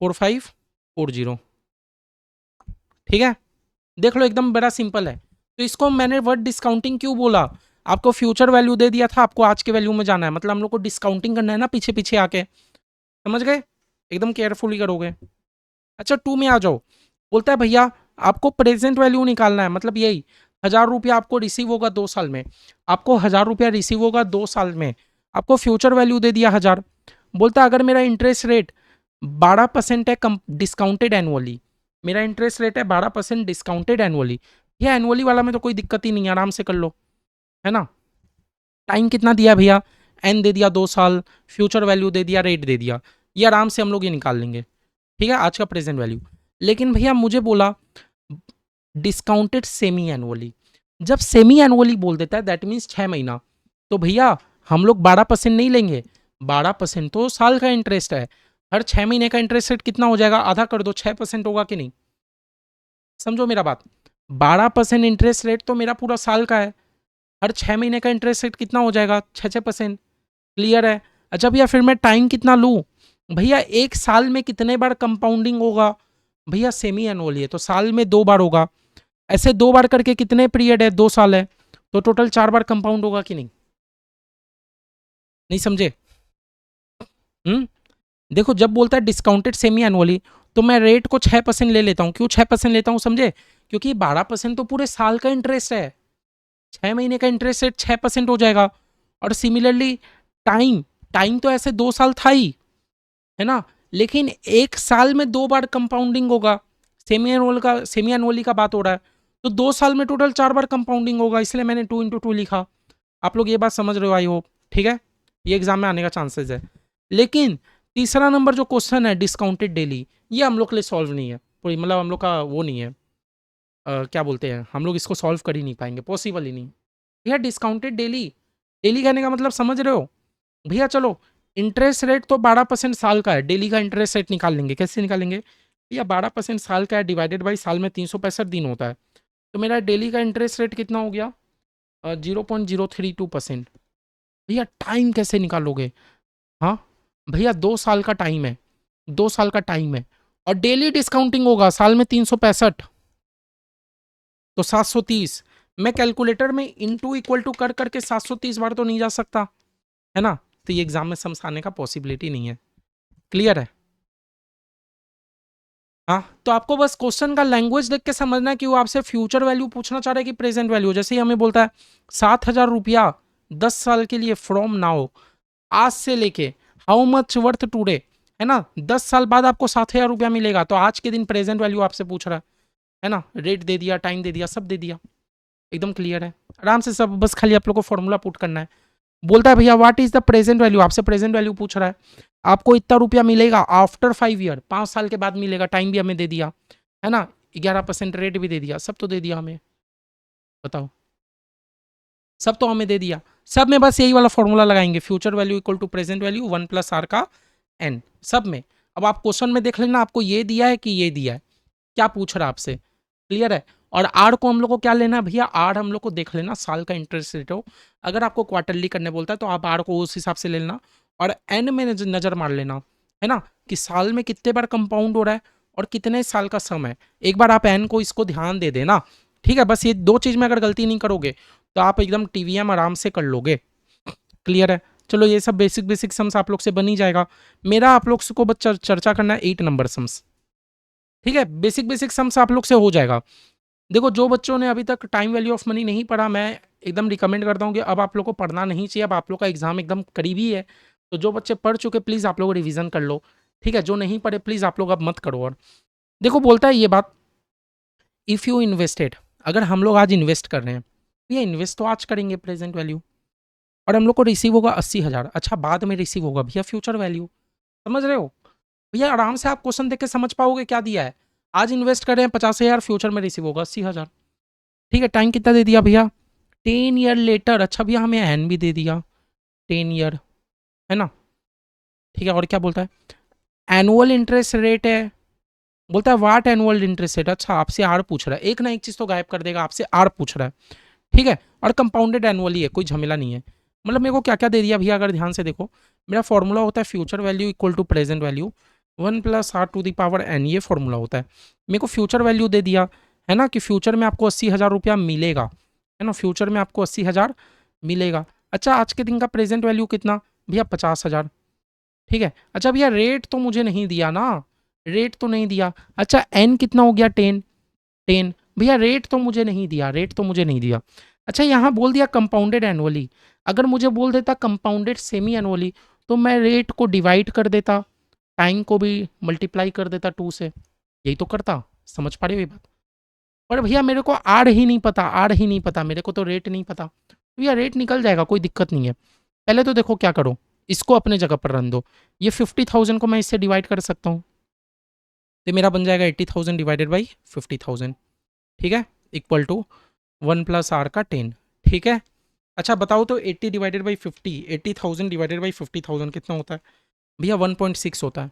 4540। ठीक है, देख लो एकदम बड़ा सिंपल है। तो इसको मैंने वर्ड डिस्काउंटिंग क्यों बोला, आपको फ्यूचर वैल्यू दे दिया था, आपको आज के वैल्यू में जाना है, मतलब हम लोग को डिस्काउंटिंग करना है ना पीछे पीछे आके, समझ गए, एकदम केयरफुली करोगे। अच्छा 2 में आ जाओ, बोलता है भैया आपको प्रेजेंट वैल्यू निकालना है, मतलब यही 1,000 रुपया आपको रिसीव होगा 2 साल में, आपको 1,000 रुपया रिसीव होगा 2 साल में, आपको फ्यूचर वैल्यू दे दिया 1,000। बोलता है अगर मेरा इंटरेस्ट रेट 12% है डिस्काउंटेड एनुअली, मेरा इंटरेस्ट रेट है 12% डिस्काउंटेड एनुअली, ये एनुअली वाला में तो कोई दिक्कत ही नहीं है, आराम से कर लो, है ना। टाइम कितना दिया भैया, एन दे दिया 2 साल, फ्यूचर वैल्यू दे दिया, रेट दे दिया, ये आराम से हम लोग ये निकाल लेंगे। ठीक है, आज का प्रेजेंट वैल्यू। लेकिन भैया मुझे बोला डिस्काउंटेड सेमी एनुअली, जब सेमी एनुअली बोल देता है दैट मीन्स 6 महीना, तो भैया हम लोग 12% नहीं लेंगे, 12% तो साल का इंटरेस्ट है, हर 6 महीने का इंटरेस्ट रेट कितना हो जाएगा, आधा कर दो, 6% होगा कि नहीं, समझो मेरा बात, 12% इंटरेस्ट रेट तो मेरा पूरा साल का है, हर 6 महीने का इंटरेस्ट रेट कितना हो जाएगा, 6%। क्लियर है। अच्छा भैया फिर मैं टाइम कितना लूँ, भैया एक साल में कितने बार कंपाउंडिंग होगा, भैया सेमी एनुअली है तो साल में 2 बार होगा, ऐसे 2 बार करके कितने पीरियड है, 2 साल है, तो टोटल 4 बार कंपाउंड होगा कि नहीं, नहीं समझे। देखो जब बोलता है डिस्काउंटेड सेमी एनुअली तो मैं रेट को 6% ले लेता हूँ। क्यों 6% लेता हूँ समझे? क्योंकि 12% तो पूरे साल का इंटरेस्ट है, 6 महीने का इंटरेस्ट रेट 6% हो जाएगा। और सिमिलरली टाइम, टाइम तो ऐसे 2 साल था ही, है ना, लेकिन 1 साल में 2 बार कंपाउंडिंग होगा। सेमी एनुअली का बात हो रहा है, तो 2 साल में टोटल 4 बार कंपाउंडिंग होगा, इसलिए मैंने 2 × 2 लिखा। आप लोग ये बात समझ रहे हो आई होप, ठीक है, ये एग्जाम में आने का चांसेस है। लेकिन तीसरा नंबर जो क्वेश्चन है डिस्काउंटेड डेली, ये हम लोग के लिए सॉल्व नहीं है, मतलब हम लोग का वो नहीं है, क्या बोलते हैं, हम लोग इसको सॉल्व कर ही नहीं पाएंगे, पॉसिबल ही नहीं। भैया डिस्काउंटेड डेली, डेली कहने का मतलब समझ रहे हो भैया? चलो इंटरेस्ट रेट तो 12% साल का है, डेली का इंटरेस्ट रेट निकाल लेंगे। कैसे निकालेंगे भैया? 12% साल का है डिवाइडेड बाई साल में 365 दिन होता है, तो मेरा डेली का इंटरेस्ट रेट कितना हो गया? 0.032%। भैया टाइम कैसे निकालोगे? हाँ भैया 2 साल का टाइम है, 2 साल का टाइम है, और डेली डिस्काउंटिंग होगा, साल में 365, तो 730। मैं कैलकुलेटर में इनटू इक्वल टू कर करके 730 बार तो नहीं जा सकता, है ना, तो ये एग्जाम में सम्स आने का पॉसिबिलिटी नहीं है। क्लियर है? हाँ, तो आपको बस क्वेश्चन का लैंग्वेज देख के समझना है कि वो आपसे फ्यूचर वैल्यू पूछना चाह रहा है कि प्रेजेंट वैल्यू। जैसे ही हमें बोलता है 7,000 रुपया 10 साल के लिए फ्रॉम नाउ, आज से लेके हाउ मच वर्थ टूडे, है ना, 10 साल बाद आपको 7,000 रुपया मिलेगा, तो आज के दिन प्रेजेंट वैल्यू आपसे पूछ रहा है ना, रेट दे दिया, टाइम दे दिया, सब दे दिया, एकदम क्लियर है, आराम से सब, बस खाली आप लोग को फॉर्मूला पुट करना है। बोलता है भैया what is the present value, आपसे प्रेजेंट वैल्यू पूछ रहा है, आपको इतना रुपया मिलेगा आफ्टर 5 ईयर, 5 साल के बाद मिलेगा, टाइम भी हमें दे दिया, है ना, 11% रेट भी दे दिया, सब तो दे दिया हमें, बताओ, सब तो हमें दे दिया। सब में बस यही वाला फॉर्मूला लगाएंगे, future value equal to present value 1 + r का n, सब में। अब आप क्वेश्चन में देख लेना, आपको ये दिया है कि ये दिया है, क्या पूछ रहा है आपसे, क्लियर है? और आर को हम लोग को क्या लेना है भैया? आर हम लोग को देख लेना साल का इंटरेस्ट रेट हो, अगर आपको क्वार्टरली करने बोलता है तो आप आर को उस हिसाब से ले लेना, और एन में नजर मार लेना, है ना, कि साल में कितने बार कंपाउंड हो रहा है और कितने साल का सम है। एक बार आप एन को इसको ध्यान दे देना, ठीक है, बस ये 2 चीज में अगर गलती नहीं करोगे तो आप एकदम टीवीएम आराम से कर लोगे। क्लियर है? चलो ये सब बेसिक बेसिक सम्स आप लोग से बन ही जाएगा। मेरा आप लोग को बस चर्चा करना है 8 नंबर सम्स, ठीक है, बेसिक बेसिक सम्स आप लोग से हो जाएगा। देखो जो बच्चों ने अभी तक टाइम वैल्यू ऑफ मनी नहीं पढ़ा, मैं एकदम रिकमेंड करता हूँ कि अब आप लोग को पढ़ना नहीं चाहिए, अब आप लोग का एग्जाम एकदम करीबी है, तो जो बच्चे पढ़ चुके प्लीज़ आप लोग रिवीजन कर लो, ठीक है, जो नहीं पढ़े प्लीज़ आप लोग अब मत करो। और देखो बोलता है ये बात, इफ़ यू इन्वेस्टेड, अगर हम लोग आज इन्वेस्ट कर रहे हैं, ये इन्वेस्ट तो आज करेंगे प्रेजेंट वैल्यू, और हम लोग को रिसीव होगा 80,000, अच्छा बाद में रिसीव होगा भैया फ्यूचर वैल्यू, समझ रहे हो भैया? आराम से आप क्वेश्चन देख के समझ पाओगे क्या दिया है। आज इन्वेस्ट कर रहे हैं 50,000, फ्यूचर में रिसीव होगा 80,000, ठीक है, टाइम कितना दे दिया भैया? 10 ईयर लेटर, अच्छा भैया हमें एन भी दे दिया 10 ईयर, है ना, ठीक है, और क्या बोलता है? एनुअल इंटरेस्ट रेट है, बोलता है वाट एनुअल इंटरेस्ट रेट, अच्छा आपसे आर पूछ रहा है, एक ना एक चीज़ तो गायब कर देगा, आपसे आर पूछ रहा है, ठीक है, और कंपाउंडेड एनुअली है, कोई झमेला नहीं है। मतलब मेरे को क्या क्या दे दिया भैया, अगर ध्यान से देखो, मेरा फॉर्मूला होता है future value equal to present value 1 + r⁴ n, ये फॉर्मूला होता है। मेरे को फ्यूचर वैल्यू दे दिया, है ना, कि फ्यूचर में आपको 80,000 रुपया मिलेगा, है ना, फ्यूचर में आपको 80,000 मिलेगा। अच्छा आज के दिन का प्रेजेंट वैल्यू कितना भैया? 50,000, ठीक है। अच्छा भैया रेट तो मुझे नहीं दिया ना, रेट तो नहीं दिया। अच्छा एन कितना हो गया? 10 भैया रेट तो मुझे नहीं दिया, रेट तो मुझे नहीं दिया। अच्छा यहाँ बोल दिया कंपाउंडेड एनुअली, अगर मुझे बोल देता कंपाउंडेड सेमी एनुअली तो मैं रेट को डिवाइड कर देता, टाइम को भी मल्टीप्लाई कर देता 2 से, यही तो करता। समझ पा रहे हो ये बात? पर भैया मेरे को आर ही नहीं पता, आर ही नहीं पता, मेरे को तो रेट नहीं पता। तो भैया रेट निकल जाएगा, कोई दिक्कत नहीं है। पहले तो देखो क्या करो, इसको अपने जगह पर रन दो, ये 50,000 को मैं इससे डिवाइड कर सकता हूँ, तो मेरा बन जाएगा 80,000 डिवाइडेड बाई 50,000, ठीक है, इक्वल टू 1 + r⁴ ठीक है। अच्छा बताओ तो 80 डिवाइडेड बाई 50, 80,000 डिवाइडेड बाई 50,000 कितना होता है भैया? 1.6 होता है,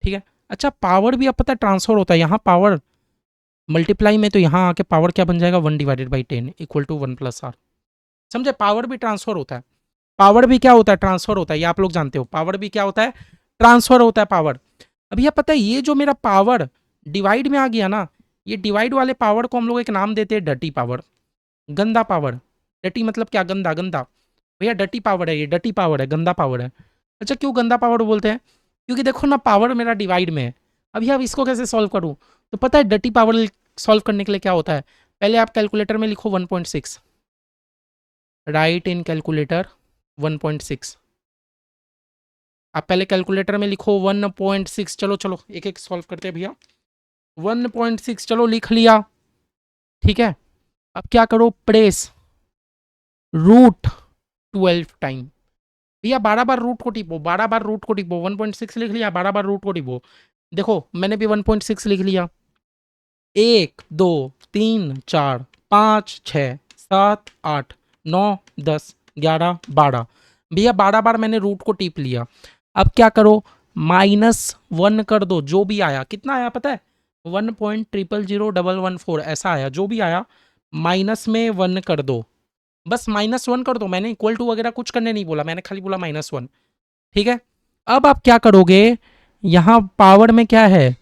ठीक है। अच्छा पावर भी अब पता है ट्रांसफर होता है, यहाँ पावर मल्टीप्लाई में, तो यहाँ आके पावर क्या बन जाएगा? 1/10 इक्वल टू 1 + r, समझे? पावर भी ट्रांसफर होता है, पावर भी क्या होता है? ट्रांसफर होता है, ये आप लोग जानते हो, पावर भी क्या होता है? ट्रांसफर होता है पावर। अब यह पता है ये जो मेरा पावर डिवाइड में आ गया ना, ये डिवाइड वाले पावर को हम लोग एक नाम देते हैं डटी पावर, गंदा पावर। डटी मतलब क्या? गंदा, गंदा भैया डटी पावर है, ये डटी पावर है, गंदा पावर है। अच्छा क्यों गंदा पावर बोलते हैं? क्योंकि देखो ना पावर मेरा डिवाइड में है। अभी अब इसको कैसे सॉल्व करूँ? तो पता है डर्टी पावर सॉल्व करने के लिए क्या होता है? पहले आप कैलकुलेटर में लिखो 1.6, राइट इन कैलकुलेटर 1.6। आप पहले कैलकुलेटर में लिखो 1.6। चलो चलो एक एक सॉल्व करते हैं भैया। 1.6 चलो लिख लिया, ठीक है। अब क्या करो, प्रेस रूट 12 टाइम। भैया 12 बार रूट को टिपो, 12 बार रूट को टिपो। 1.6 लिख लिया, 12 बार रूट को टिपो। देखो मैंने भी 1.6 लिख लिया। 1 2 3 4 5 6 7 8 9 10 11 12। भैया 12 बार मैंने रूट को टिप लिया। अब क्या करो, -1 कर दो, जो भी आया। कितना आया पता है? 1.000114 ऐसा आया। जो भी आया माइनस में 1 कर दो, बस -1 कर दो। मैंने इक्वल टू वगैरह कुछ करने नहीं बोला, मैंने खाली बोला -1, ठीक है। अब आप क्या करोगे, यहाँ पावर में क्या है,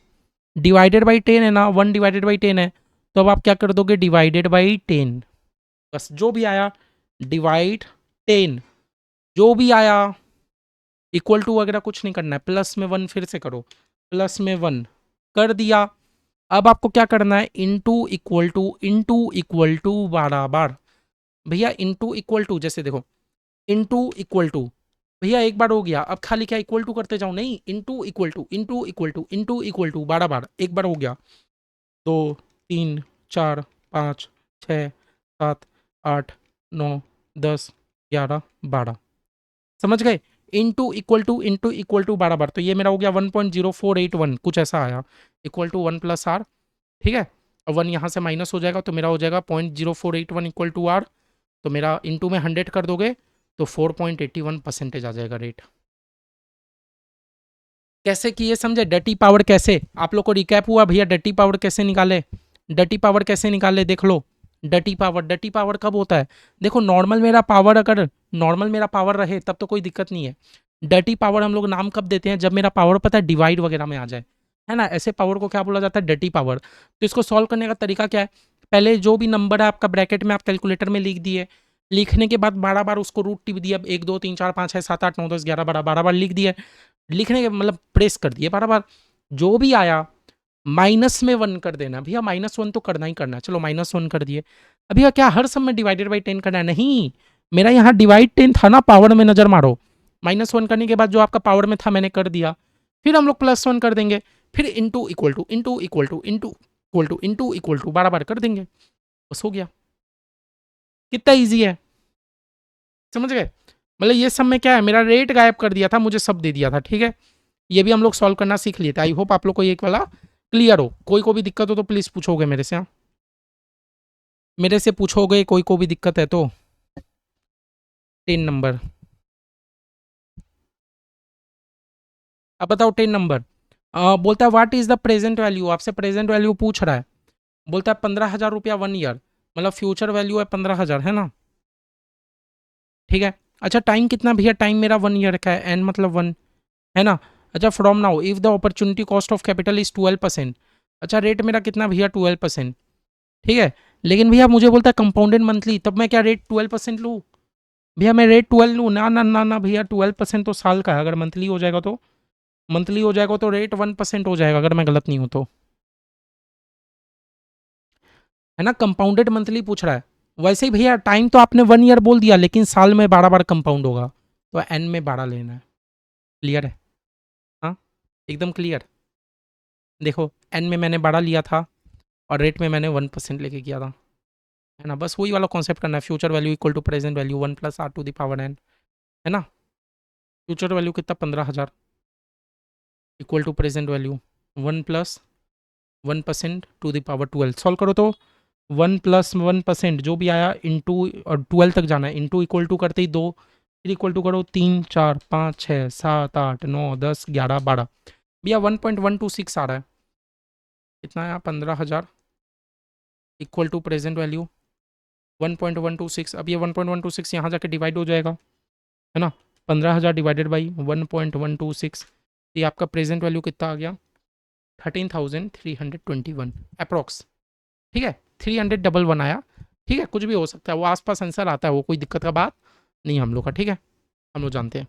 डिवाइडेड बाई 10 है ना, 1 डिवाइडेड बाई 10 है। तो अब आप क्या कर दोगे, डिवाइडेड बाई 10। बस जो भी आया डिवाइड 10, जो भी आया इक्वल टू वगैरह कुछ नहीं करना है। प्लस में 1 फिर से करो, प्लस में 1 कर दिया। अब आपको क्या करना है, इनटू इक्वल टू 12 बार। भैया इनटू इक्वल टू, जैसे देखो इनटू इक्वल टू, भैया एक बार हो गया। अब खाली क्या इक्वल टू करते जाओ, नहीं, इनटू इक्वल टू 12 बार, एक बार हो गया। 2 3 4 5 6 7 8 9 10 11 12, समझ गए? इक्वल टू 12 बार। तो ये मेरा हो गया 1.0481 कुछ ऐसा आया, इक्वल टू 1 प्लस आर, ठीक है। और 1 यहाँ से माइनस हो जाएगा तो मेरा हो जाएगा 0.0481 इक्वल टू आर। तो मेरा इंटू में 100 कर दोगे तो 4.81% आ जाएगा रेट। कैसे किए समझे? डर्टी पावर कैसे, आप लोग को रिकैप हुआ भैया? डर्टी पावर कैसे निकाले, डर्टी पावर कैसे निकाले, देख लो। डर्टी पावर कब होता है? देखो नॉर्मल मेरा पावर, अगर नॉर्मल मेरा पावर रहे तब तो कोई दिक्कत नहीं है। डर्टी पावर हम लोग नाम कब देते हैं, जब मेरा पावर पता है डिवाइड वगैरह में आ जाए, है ना। ऐसे पावर को क्या बोला जाता है, डर्टी पावर। तो इसको सॉल्व करने का तरीका क्या है, पहले जो भी नंबर है आपका ब्रैकेट में आप कैलकुलेटर में लिख दिए। लिखने के बाद 12 बार उसको रूट टिप दिया, 1 2 3 4 5 6 7 8 9 10 11 12, 12 बार लिख दिया। लिखने के मतलब प्रेस कर दिए 12 बार। जो भी आया माइनस में 1 कर देना। भैया -1 तो करना ही करना है, चलो -1 कर दिए। अभी क्या हर सम में डिवाइडेड बाई 10 करना है? नहीं, मेरा यहाँ डिवाइड 10 था ना, पावर में नजर मारो। -1 करने के बाद जो आपका पावर में था मैंने कर दिया। फिर हम लोग +1 कर देंगे, फिर इंटू इक्वल टू 12 बार कर देंगे, बस हो गया। कितना ईजी है, समझ गए? मतलब ये सब में क्या है, मेरा रेट गायब कर दिया था, मुझे सब दे दिया था, ठीक है। ये भी हम लोग सॉल्व करना सीख लिए थे। आई होप आप लोग को ये वाला क्लियर हो। कोई को भी दिक्कत हो तो प्लीज पूछोगे मेरे से, हाँ मेरे से पूछोगे, कोई को भी दिक्कत है तो। 10 नंबर, अब बताओ 10 नंबर। बोलता है what is the present value, आपसे प्रेजेंट वैल्यू पूछ रहा है। बोलता है 15,000 रुपया 1 ईयर, मतलब फ्यूचर वैल्यू है 15,000, है ना, ठीक है। अच्छा टाइम कितना भैया, टाइम मेरा 1 ईयर का है, एन मतलब 1, है ना। अच्छा from now if the opportunity cost of capital is 12%। अच्छा रेट मेरा कितना भैया, 12%, ठीक है। लेकिन भैया मुझे बोलता है कंपाउंडेड मंथली, तब मैं क्या रेट 12% लूँ? भैया मैं रेट 12 लूँ ना, ना ना ना भैया, 12% तो साल का है। अगर मंथली हो जाएगा तो, मंथली हो जाएगा तो रेट 1% हो जाएगा, अगर मैं गलत नहीं हूँ तो, है ना। कंपाउंडेड मंथली पूछ रहा है। वैसे ही भैया टाइम तो आपने 1 ईयर बोल दिया, लेकिन साल में 12 बार कंपाउंड होगा, तो एन में 12 लेना है। क्लियर है, हाँ एकदम क्लियर। देखो एन में मैंने 12 लिया था और रेट में मैंने 1% लेके किया था, है ना। बस वही वाला कॉन्सेप्ट करना है, future value equal to present value 1 plus R to the power N, है ना। फ्यूचर वैल्यू कितना, 15,000 equal to present value 1 plus 1% to the power 12। Solve करो तो 1 प्लस 1% जो भी आया इंटू, और 12 तक जाना है, इंटू इक्वल टू करते ही 2, फिर इक्वल टू करो 3 4 5 6 7 8 9 10 11 12। भैया 1.126 आ रहा है। कितना आया, 15,000 इक्वल टू प्रेजेंट वैल्यू 1.126। अब ये 1.126 यहाँ जाके डिवाइड हो जाएगा, है ना। 15,000 डिवाइडेड बाई 1.126, ये आपका प्रेजेंट वैल्यू कितना आ गया, 13,321 अप्रॉक्स, ठीक है। 311 आया, ठीक है। कुछ भी हो सकता है, वो आसपास आंसर आता है, वो कोई दिक्कत का बात नहीं हम लोग का, ठीक है। हम लोग जानते हैं,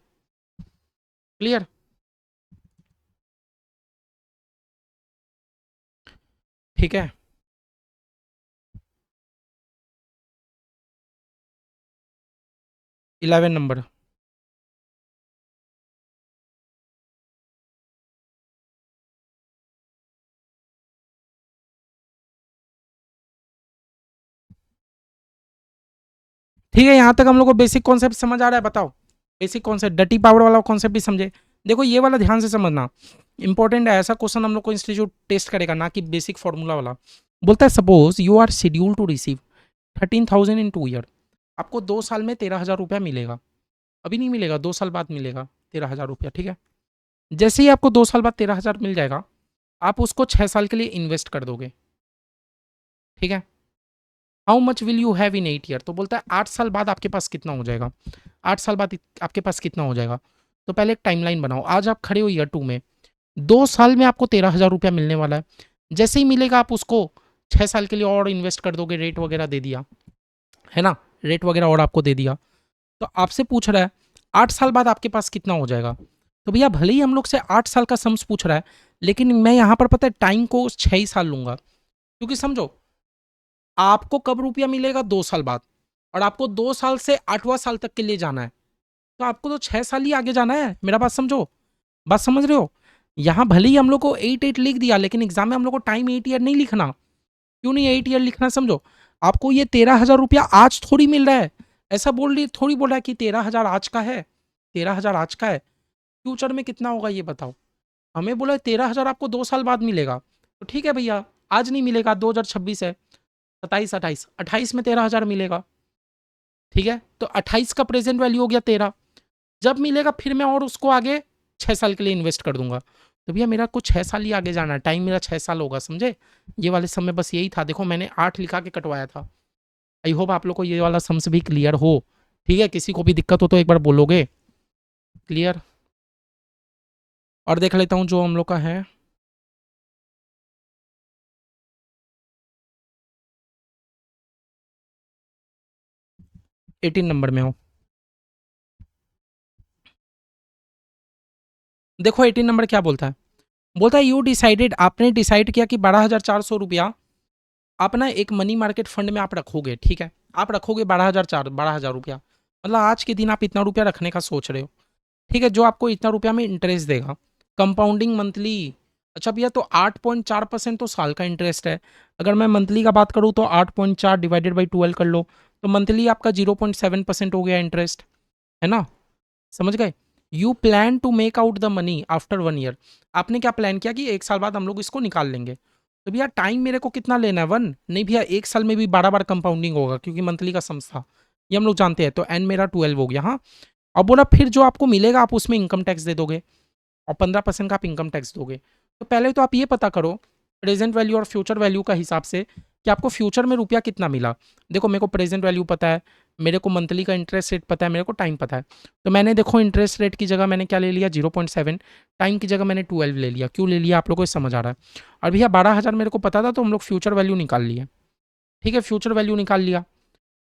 क्लियर। ठीक है। Eleven number. ठीक है, यहाँ तक हम लोग को बेसिक कॉन्सेप्ट समझ आ रहा है, बताओ। बेसिक कॉन्सेप्ट, डटी पावर वाला कॉन्सेप्ट भी समझे। देखो ये वाला ध्यान से समझना, इंपॉर्टेंट है। ऐसा क्वेश्चन हम लोग को इंस्टीट्यूट टेस्ट करेगा, ना कि बेसिक फॉर्मूला वाला। बोलता है suppose you are schedule to receive 13,000 in 2 year. आपको 2 साल में 13,000 रुपया मिलेगा। अभी नहीं मिलेगा, 2 साल बाद मिलेगा 13,000 रुपया, ठीक है। जैसे ही आपको 2 साल बाद 13,000 मिल जाएगा, आप उसको 6 साल के लिए इन्वेस्ट कर दोगे, ठीक है। How much will you have in 8 year. तो बोलता है 8 साल बाद आपके पास कितना हो जाएगा, 8 साल बाद आपके पास कितना हो जाएगा। तो पहले एक टाइमलाइन बनाओ। आज आप खड़े हो ईयर 2 में, 2 साल में आपको 13,000 रुपया मिलने वाला है। जैसे ही मिलेगा आप उसको 6 साल के लिए और इन्वेस्ट कर दोगे, रेट वगैरह दे दिया है ना, रेट वगैरह और आपको दे दिया। तो आपसे पूछ रहा है 8 साल बाद आपके पास कितना हो जाएगा। तो भैया भले ही हम लोग से 8 साल का सम्स पूछ रहा है, लेकिन मैं यहाँ पर पता है टाइम को 6 ही साल लूंगा। क्योंकि समझो, आपको कब रुपया मिलेगा, 2 साल बाद, और आपको 2 साल से 8वां साल तक के लिए जाना है। तो आपको तो 6 साल ही आगे जाना है। मेरा बात समझो, बात समझ रहे हो। यहाँ भले ही हम लोग को 8 लिख दिया, लेकिन एग्जाम में हम लोग को टाइम 8 ईयर नहीं लिखना। क्यों नहीं 8 ईयर लिखना, समझो। आपको ये 13,000 रुपया आज थोड़ी मिल रहा है। ऐसा थोड़ी बोल रहा है कि 13,000 आज का है, 13,000 आज का है। फ्यूचर में कितना होगा ये बताओ। हमें बोला 13,000 आपको 2 साल बाद मिलेगा। तो ठीक है भैया, आज नहीं मिलेगा, 2026 है, 27, 28, 28 में 13,000 मिलेगा, ठीक है। तो 28 का प्रेजेंट वैल्यू हो गया 13। जब मिलेगा फिर मैं और उसको आगे 6 साल के लिए इन्वेस्ट कर दूंगा। तो भैया मेरा कुछ 6 साल ही आगे जाना है, टाइम मेरा 6 साल होगा, समझे। ये वाले सम में बस यही था। देखो मैंने 8 लिखा के कटवाया था। आई होप आप लोग को ये वाला सम्स भी क्लियर हो, ठीक है। किसी को भी दिक्कत हो तो एक बार बोलोगे। क्लियर। और देख लेता हूँ जो हम लोग का है। 18 नंबर में हो। देखो 18 नंबर क्या बोलता है। बोलता है यू डिसाइडेड, आपने डिसाइड किया कि 12,400 रुपया अपना एक मनी मार्केट फंड में आप रखोगे, ठीक है। आप रखोगे 12,000 रुपया, मतलब आज के दिन आप इतना रुपया रखने का सोच रहे हो, ठीक है। जो आपको इतना रुपया में इंटरेस्ट देगा, कंपाउंडिंग मंथली। अच्छा भैया, तो 8.4% तो साल का इंटरेस्ट है। अगर मैं मंथली का बात करूँ तो 8.4 डिवाइडेड बाई 12 कर लो, तो मंथली आपका 0.7% हो गया इंटरेस्ट, है ना। समझ गए। You plan to make out the money after 1 year. आपने क्या प्लान किया कि 1 साल बाद हम लोग इसको निकाल लेंगे। तो भैया टाइम मेरे को कितना लेना है, 1 नहीं भैया, 1 साल में भी 12 बार कंपाउंडिंग होगा, क्योंकि मंथली का सम था, ये हम लोग जानते हैं। तो एन मेरा 12 हो गया, हाँ। अब बोला फिर जो आपको मिलेगा आप उसमें इनकम टैक्स दे दोगे, और 15% का आप इनकम टैक्स दोगे। तो पहले तो आप ये पता करो प्रेजेंट वैल्यू और फ्यूचर वैल्यू का हिसाब से कि आपको फ्यूचर में रुपया कितना मिला। देखो मेरे को प्रेजेंट वैल्यू पता है, मेरे को मंथली का इंटरेस्ट रेट पता है, मेरे को टाइम पता है। तो मैंने देखो इंटरेस्ट रेट की जगह मैंने क्या ले लिया, 0.7। टाइम की जगह मैंने 12 ले लिया। क्यों ले लिया आप लोगों को समझ आ रहा है। और भैया 12,000 मेरे को पता था, तो हम लोग फ्यूचर वैल्यू निकाल लिए, ठीक है। फ्यूचर वैल्यू निकाल लिया।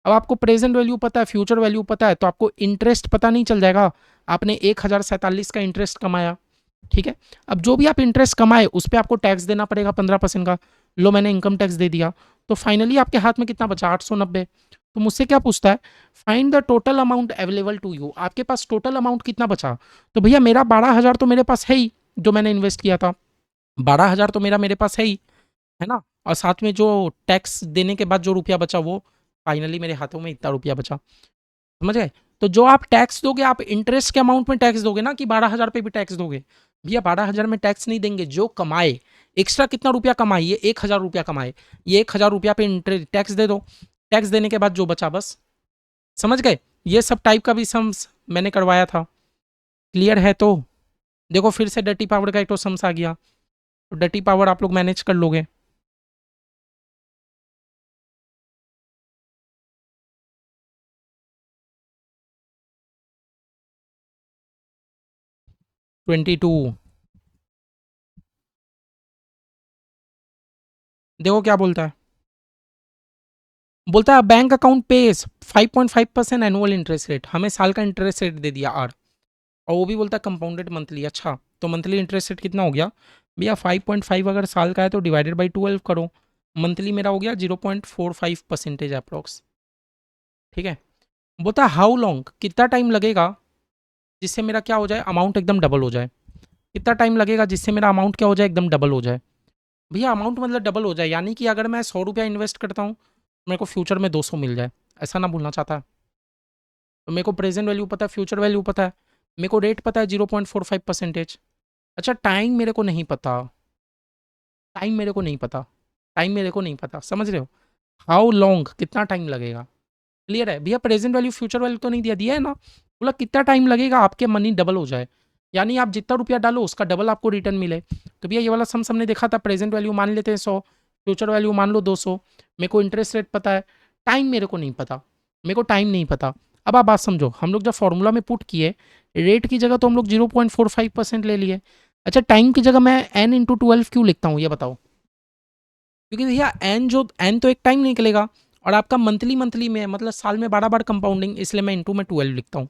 अब आपको प्रेजेंट वैल्यू पता है, फ्यूचर वैल्यू पता है, तो आपको इंटरेस्ट पता नहीं चल जाएगा। आपने 1,047 का इंटरेस्ट कमाया, ठीक है। अब जो भी आप इंटरेस्ट कमाए उस पर आपको टैक्स देना पड़ेगा 15% का। लो मैंने इनकम टैक्स दे दिया। तो फाइनली आपके हाथ में कितना बचा, 890। तो मुझसे क्या पूछता है, find the total amount available to you. आपके पास टोटल अमाउंट कितना बचा। तो भैया मेरा 12,000 तो मेरे पास है ही, जो मैंने इन्वेस्ट किया था। 12,000 तो मेरे पास है ही, है ना। और साथ में जो टैक्स देने के बाद जो रुपया बचा, वो फाइनली मेरे हाथों में इतना रुपया बचा, समझ गए। तो जो आप टैक्स दोगे, आप इंटरेस्ट के अमाउंट में टैक्स दोगे ना, कि 12,000 पे भी टैक्स दोगे। भैया 12,000 में टैक्स नहीं देंगे। जो कमाए, एक्स्ट्रा कितना रुपया कमाए, ये 1,000 रुपया कमाए, ये 1,000 रुपया पे इंटरेस्ट टैक्स दे दो। टैक्स देने के बाद जो बचा बस, समझ गए। ये सब टाइप का भी सम्स मैंने करवाया था। क्लियर है। तो देखो फिर से डटी पावर का एक तो सम्स आ गया, तो डटी पावर आप लोग मैनेज कर लोगे। 22। देखो क्या बोलता है। बोलता है bank account page 5.5% annual interest rate. हमें साल का इंटरेस्ट रेट दे दिया आर, और वो भी बोलता है कंपाउंडेड मंथली। अच्छा, तो मंथली इंटरेस्ट रेट कितना हो गया, भैया 5.5 अगर साल का है तो डिवाइडेड बाई 12 करो, मंथली मेरा हो गया 0.45% अप्रॉक्स। ठीक है, बोलता हाउ लॉन्ग, कितना टाइम लगेगा जिससे मेरा क्या हो जाए, अमाउंट एकदम डबल हो जाए। कितना टाइम लगेगा जिससे मेरा अमाउंट क्या हो जाए, एकदम डबल हो जाए। भैया अमाउंट मतलब डबल हो जाए, यानी कि अगर मैं 100 रुपया इन्वेस्ट करता हूँ, मेरे को फ्यूचर में 200 मिल जाए, ऐसा ना भूलना चाहता है। तो मेरे को प्रेजेंट वैल्यू पता है, फ्यूचर वैल्यू पता है, मेरे को रेट पता है 0.45%। अच्छा टाइम मेरे को नहीं पता, टाइम मेरे को नहीं पता, टाइम मेरे को नहीं पता, समझ रहे हो? हाउ लॉन्ग, कितना टाइम लगेगा। क्लियर है भैया, प्रेजेंट वैल्यू फ्यूचर वैल्यू तो नहीं दिया, दिया है ना, बोला कितना टाइम लगेगा आपके मनी डबल हो जाए, यानी आप जितना रुपया डालो उसका डबल आपको रिटर्न मिले। तो भैया ये वाला सम हमने देखा था, प्रेजेंट वैल्यू मान लेते हैं 100, फ्यूचर वैल्यू मान लो 200, मेरे को इंटरेस्ट रेट पता है, टाइम मेरे को नहीं पता, मेरे को टाइम नहीं पता। अब आप बात समझो, हम लोग जब फॉर्मूला में पुट किए, रेट की जगह तो हम लोग 0.45% ले लिए। अच्छा टाइम की जगह मैं n इंटू 12 क्यों लिखता हूँ ये बताओ? क्योंकि भैया एन जो एन तो एक टाइम निकलेगा, और आपका मंथली मंथली में मतलब साल में 12 बार कंपाउंडिंग, इसलिए मैं इंटू में 12 लिखता हूँ।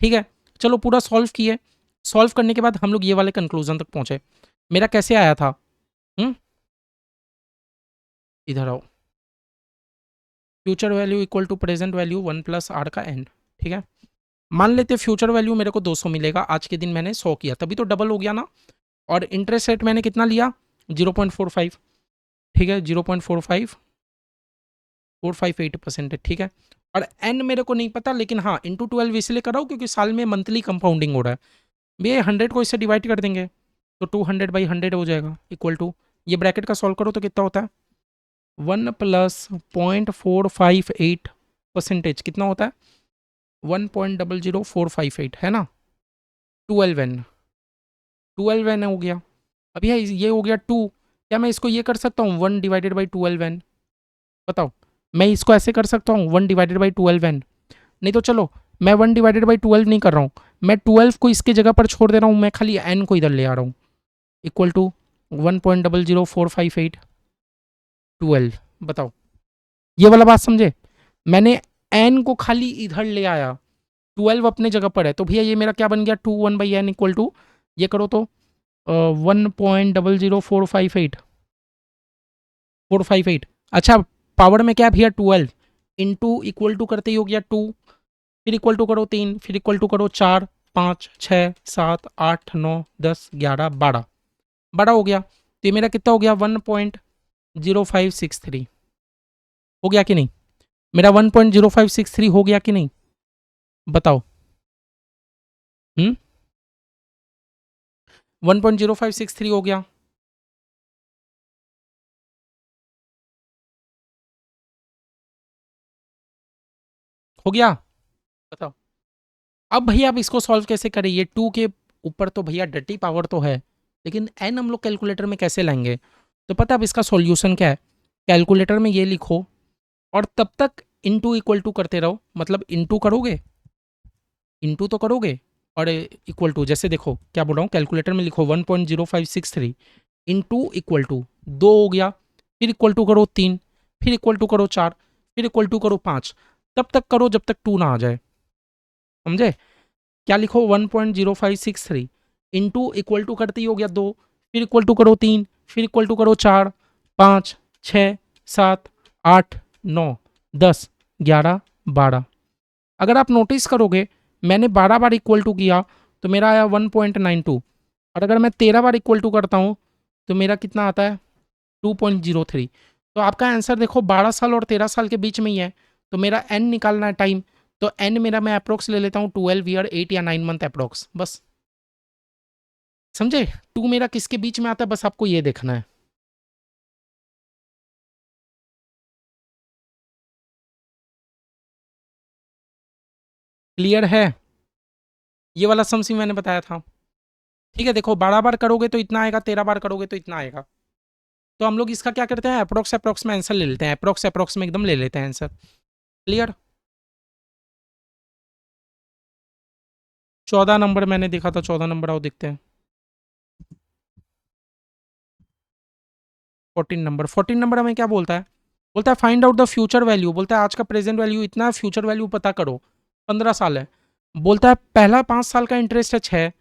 ठीक है, चलो पूरा सॉल्व किए, सॉल्व करने के बाद हम लोग ये वाले कंक्लूजन तक पहुंचे। मेरा कैसे आया था, हम्म, इधर आओ, future value equal to present value 1 + r का n। ठीक है, मान लेते फ्यूचर वैल्यू मेरे को 200 मिलेगा, आज के दिन मैंने 100 किया, तभी तो डबल हो गया ना। और इंटरेस्ट रेट मैंने कितना लिया, 0.45। ठीक है, 0.458% है। ठीक है, और एन मेरे को नहीं पता, लेकिन हाँ इंटू 12 इसलिए कर रहा हूँ क्योंकि साल में मंथली कंपाउंडिंग हो रहा है। भैया 100 को इससे डिवाइड कर देंगे तो 200/100 हो जाएगा, इक्वल टू, ये ब्रैकेट का सॉल्व करो तो कितना होता है, 1 + 0.458% कितना होता है, 1.00458 है ना, 12n, 12n हो गया। अब ये हो गया 2, क्या मैं इसको ये कर सकता हूँ 1/12n? बताओ, मैं इसको ऐसे कर सकता हूँ 1/12n? नहीं तो चलो, मैं 1/12 नहीं कर रहा हूँ, मैं 12 को इसके जगह पर छोड़ दे रहा हूँ, मैं खाली n को इधर ले आ रहा हूँ, इक्वल टू 1.00458 12। बताओ, ये वाला बात समझे, मैंने n को खाली इधर ले आया, 12 अपने जगह पर है, तो भैया ये मेरा क्या बन गया, 2 1/n इक्वल टू, ये करो तो 1.00458। अच्छा पावर में क्या है भैया, 12 इंटू इक्वल टू करते ही हो गया 2, फिर इक्वल टू करो 3, फिर इक्वल टू करो 4, 5, 6, 7, 8, 9, 10, 11, 12, 12 हो गया। तो ये मेरा कितना हो गया, 1.0563 हो गया कि नहीं, मेरा 1.0563 हो गया कि नहीं, बताओ। 1.0563 हो गया। हो गया, बताओ। अब भैया आप इसको सॉल्व कैसे करें, ये 2 के ऊपर तो भैया डटी पावर तो है, लेकिन n हम लोग कैलकुलेटर में कैसे लाएंगे? तो पता है अब इसका सॉल्यूशन क्या है, कैलकुलेटर में ये लिखो और तब तक इनटू इक्वल टू करते रहो, मतलब इनटू करोगे, इनटू तो करोगे, और इक्वल टू, जैसे देखो क्या बोल रहा हूँ, कैलकुलेटर में लिखो 1.0563 इंटू इक्वल टू 2 हो गया, फिर इक्वल टू करो 3, फिर इक्वल टू करो 4, फिर इक्वल टू करो 5, तब तक करो जब तक 2 ना आ जाए, समझे? क्या लिखो 1.0563 इंटू इक्वल टू करते ही हो गया 2, फिर इक्वल टू करो 3, फिर इक्वल टू करो 4, 5, 6, 7, 8, 9, 10, 11, 12। अगर आप नोटिस करोगे मैंने 12 बार इक्वल टू किया तो मेरा आया 1.92, और अगर मैं 13 बार इक्वल टू करता हूँ तो मेरा कितना आता है, 2.03। तो आपका आंसर देखो 12 साल और 13 साल के बीच में ही है, तो मेरा एन निकालना है टाइम, तो एन मेरा मैं अप्रोक्स ले लेता हूँ 12 ईयर 8 या 9 मंथ अप्रोक्स, बस समझे? 2 मेरा किसके बीच में आता है, बस आपको ये देखना है। क्लियर है? ये वाला सम सी मैंने बताया था। ठीक है, देखो 12 बार करोगे तो इतना आएगा, 13 बार करोगे तो इतना आएगा। तो हम लोग इसका क्या करते हैं, अप्रोक्स अप्रोक्स में आंसर ले लेते हैं, अप्रोक्स अप्रोक्स में एकदम ले लेते हैं आंसर। क्लियर? 14 नंबर मैंने देखा था, 14 नंबर आओ देखते हैं। 14 नंबर हमें क्या बोलता है, बोलता है find out the future value, बोलता है आज का प्रेजेंट वैल्यू इतना है, फ्यूचर वैल्यू पता करो, 15 साल है। बोलता है पहला 5 साल का इंटरेस्ट है 6,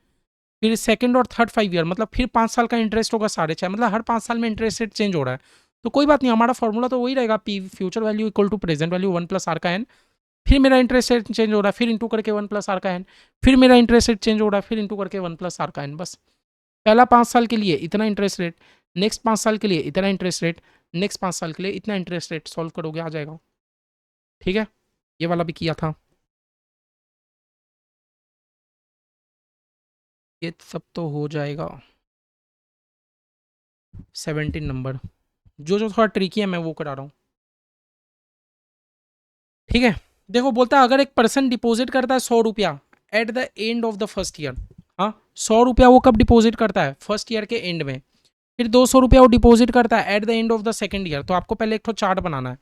फिर सेकंड और थर्ड 5 ईयर, मतलब फिर 5 साल का इंटरेस्ट होगा 6.5, मतलब हर 5 साल में इंटरेस्ट रेट चेंज हो रहा है। तो कोई बात नहीं, हमारा फॉर्मूला तो वही रहेगा, P future value equal to present value 1 plus R का एन। फिर मेरा इंटरेस्ट रेट चेंज हो रहा है, फिर इंटू करके 1 प्लस आर का एन। फिर मेरा इंटरेस्ट रेट चेंज हो रहा है, फिर इंटू करके 1 प्लस आर का एन। बस पहला 5 साल के लिए इतना इंटरेस्ट रेट, नेक्स्ट 5 साल के लिए इतना इंटरेस्ट रेट, नेक्स्ट 5 साल के लिए इतना इंटरेस्ट रेट, सॉल्व करोगे आ जाएगा। ठीक है, ये वाला भी किया था, ये सब तो हो जाएगा। 17 नंबर, जो जो थोड़ा ट्रिकी है मैं वो करा रहा हूँ। ठीक है, देखो बोलता है अगर एक पर्सन डिपॉजिट करता है 100 रुपया at the end of the first year. हाँ, 100 रुपया वो कब डिपॉजिट करता है? फर्स्ट ईयर के एंड में। फिर 200 रुपया वो डिपॉजिट करता है at the end of the second year. तो आपको पहले एक तो चार्ट बनाना है।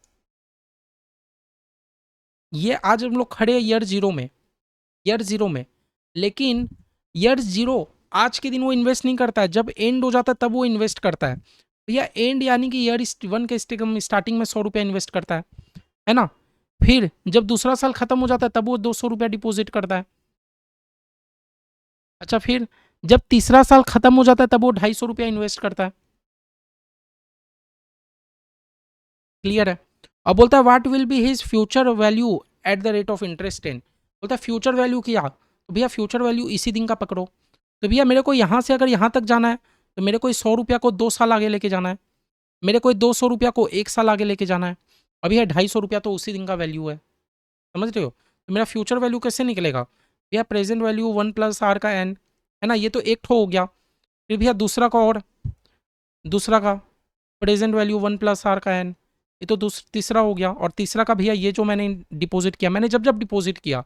ये आज हम लोग खड़े हैं ईयर जीरो में, ईयर जीरो में, लेकिन ईयर जीरो आज के दिन वो इन्वेस्ट नहीं करता है, जब एंड हो जाता है तब वो इन्वेस्ट करता है। भैया एंड यानी कि ईयर वन के स्टार्टिंग में 100 रुपया इन्वेस्ट करता है ना। फिर जब दूसरा साल खत्म हो जाता है तब वो 200 रुपया डिपॉजिट करता है। अच्छा, फिर जब तीसरा साल खत्म हो जाता है तब वो 250 रुपया इन्वेस्ट करता है। क्लियर है? अब बोलता है what will be his future value at the rate of interest 10। बोलता है फ्यूचर वैल्यू क्या? तो भैया फ्यूचर वैल्यू इसी दिन का पकड़ो। तो भैया मेरे को यहाँ से अगर यहाँ तक जाना है तो मेरे को 100 रुपया को 2 साल आगे लेके जाना है, मेरे को 200 रुपया को 1 साल आगे लेके जाना है। अभी है 250 रुपया तो उसी दिन का वैल्यू है, समझ रहे हो? तो मेरा फ्यूचर वैल्यू कैसे निकलेगा? भैया प्रेजेंट वैल्यू 1 प्लस आर का एन, है ना, ये तो एक ठो हो गया। फिर भैया दूसरा का, और दूसरा का प्रेजेंट वैल्यू 1 प्लस आर का एन, ये तो तीसरा हो गया। और तीसरा का भैया ये जो मैंने डिपॉजिट किया, मैंने जब जब डिपॉजिट किया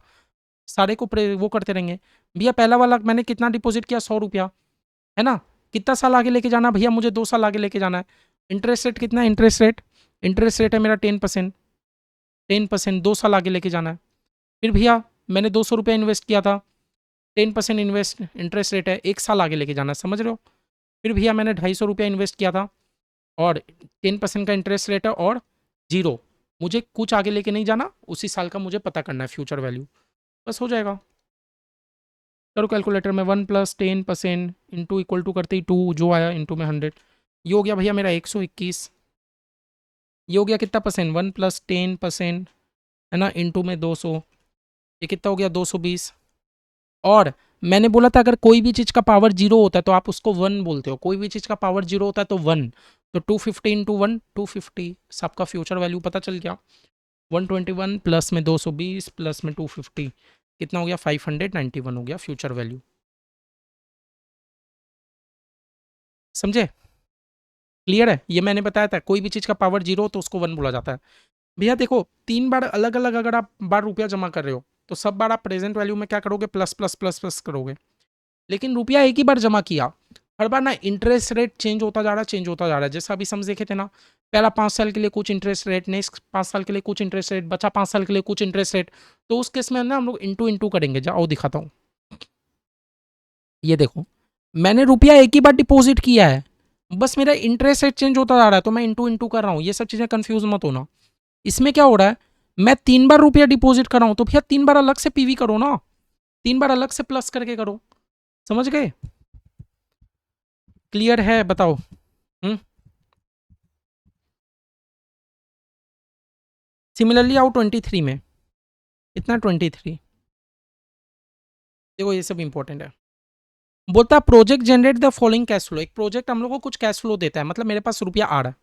सारे को वो करते रहेंगे। भैया पहला वाला मैंने कितना डिपॉजिट किया? 100 रुपया, है ना। कितना साल आगे लेके जाना भैया? मुझे 2 साल आगे लेके जाना है। इंटरेस्ट रेट कितना है? इंटरेस्ट रेट है मेरा 10%। 10% 2 साल आगे लेके जाना है। फिर भैया मैंने 200 रुपया इन्वेस्ट किया था, 10% इन्वेस्ट इंटरेस्ट रेट है, 1 साल आगे लेके जाना है, समझ रहे हो? फिर भैया मैंने 250 रुपया इन्वेस्ट किया था और 10% का इंटरेस्ट रेट है और जीरो, मुझे कुछ आगे लेके नहीं जाना, उसी साल का मुझे पता करना है फ्यूचर वैल्यू। बस हो जाएगा। करो कैलकुलेटर में 1 + 10% इंटू इक्वल टू करते ही 2 जो आया इंटू में 100, ये हो गया भैया मेरा 121। ये हो गया कितना परसेंट? 1 + 10%, है ना, इंटू में 200, ये कितना हो गया? 220। और मैंने बोला था अगर कोई भी चीज़ का पावर जीरो होता है तो आप उसको वन बोलते हो, कोई भी चीज़ का पावर जीरो होता है तो वन। तो 250 इंटू वन 250, सबका फ्यूचर वैल्यू पता चल गया। 121 प्लस में 220 प्लस में 250, कितना हो गया? 591 हो गया फ्यूचर वैल्यू। समझे? क्लियर है? ये मैंने बताया था कोई भी चीज़ का पावर जीरो हो तो उसको वन बोला जाता है। भैया देखो 3 बार अलग अलग अगर आप बार रुपया जमा कर रहे हो तो सब बार आप प्रेजेंट वैल्यू में क्या करोगे? प्लस प्लस प्लस प्लस करोगे। लेकिन रुपया एक ही बार जमा किया, हर बार ना इंटरेस्ट रेट चेंज होता जा रहा है, चेंज होता जा रहा है। जैसा अभी समझ देखे थे ना, पहला 5 साल के लिए कुछ इंटरेस्ट रेट, नेक्स्ट 5 साल के लिए कुछ इंटरेस्ट रेट, बचा 5 साल के लिए कुछ इंटरेस्ट रेट। तो उस केस में ना हम लोग इंटू इंटू करेंगे। जाओ दिखाता हूँ। ये देखो, मैंने रुपया एक ही बार डिपॉजिट किया है, बस मेरा इंटरेस्ट रेट चेंज होता जा रहा है तो मैं इंटू इंटू कर रहा हूँ। ये सब चीज़ें कंफ्यूज मत होना। इसमें क्या हो रहा है, मैं 3 बार रुपया डिपॉजिट कर रहा हूँ तो भैया 3 बार अलग से पीवी करो ना, 3 बार अलग से प्लस करके करो। समझ गए? क्लियर है? बताओ। सिमिलरली आओ 23 में। कितना? 23। देखो ये सब इंपॉर्टेंट है। बोलता है project generate the following cash flow. एक प्रोजेक्ट हम लोग को कुछ कैश फ्लो देता है, मतलब मेरे पास रुपया आ रहा है।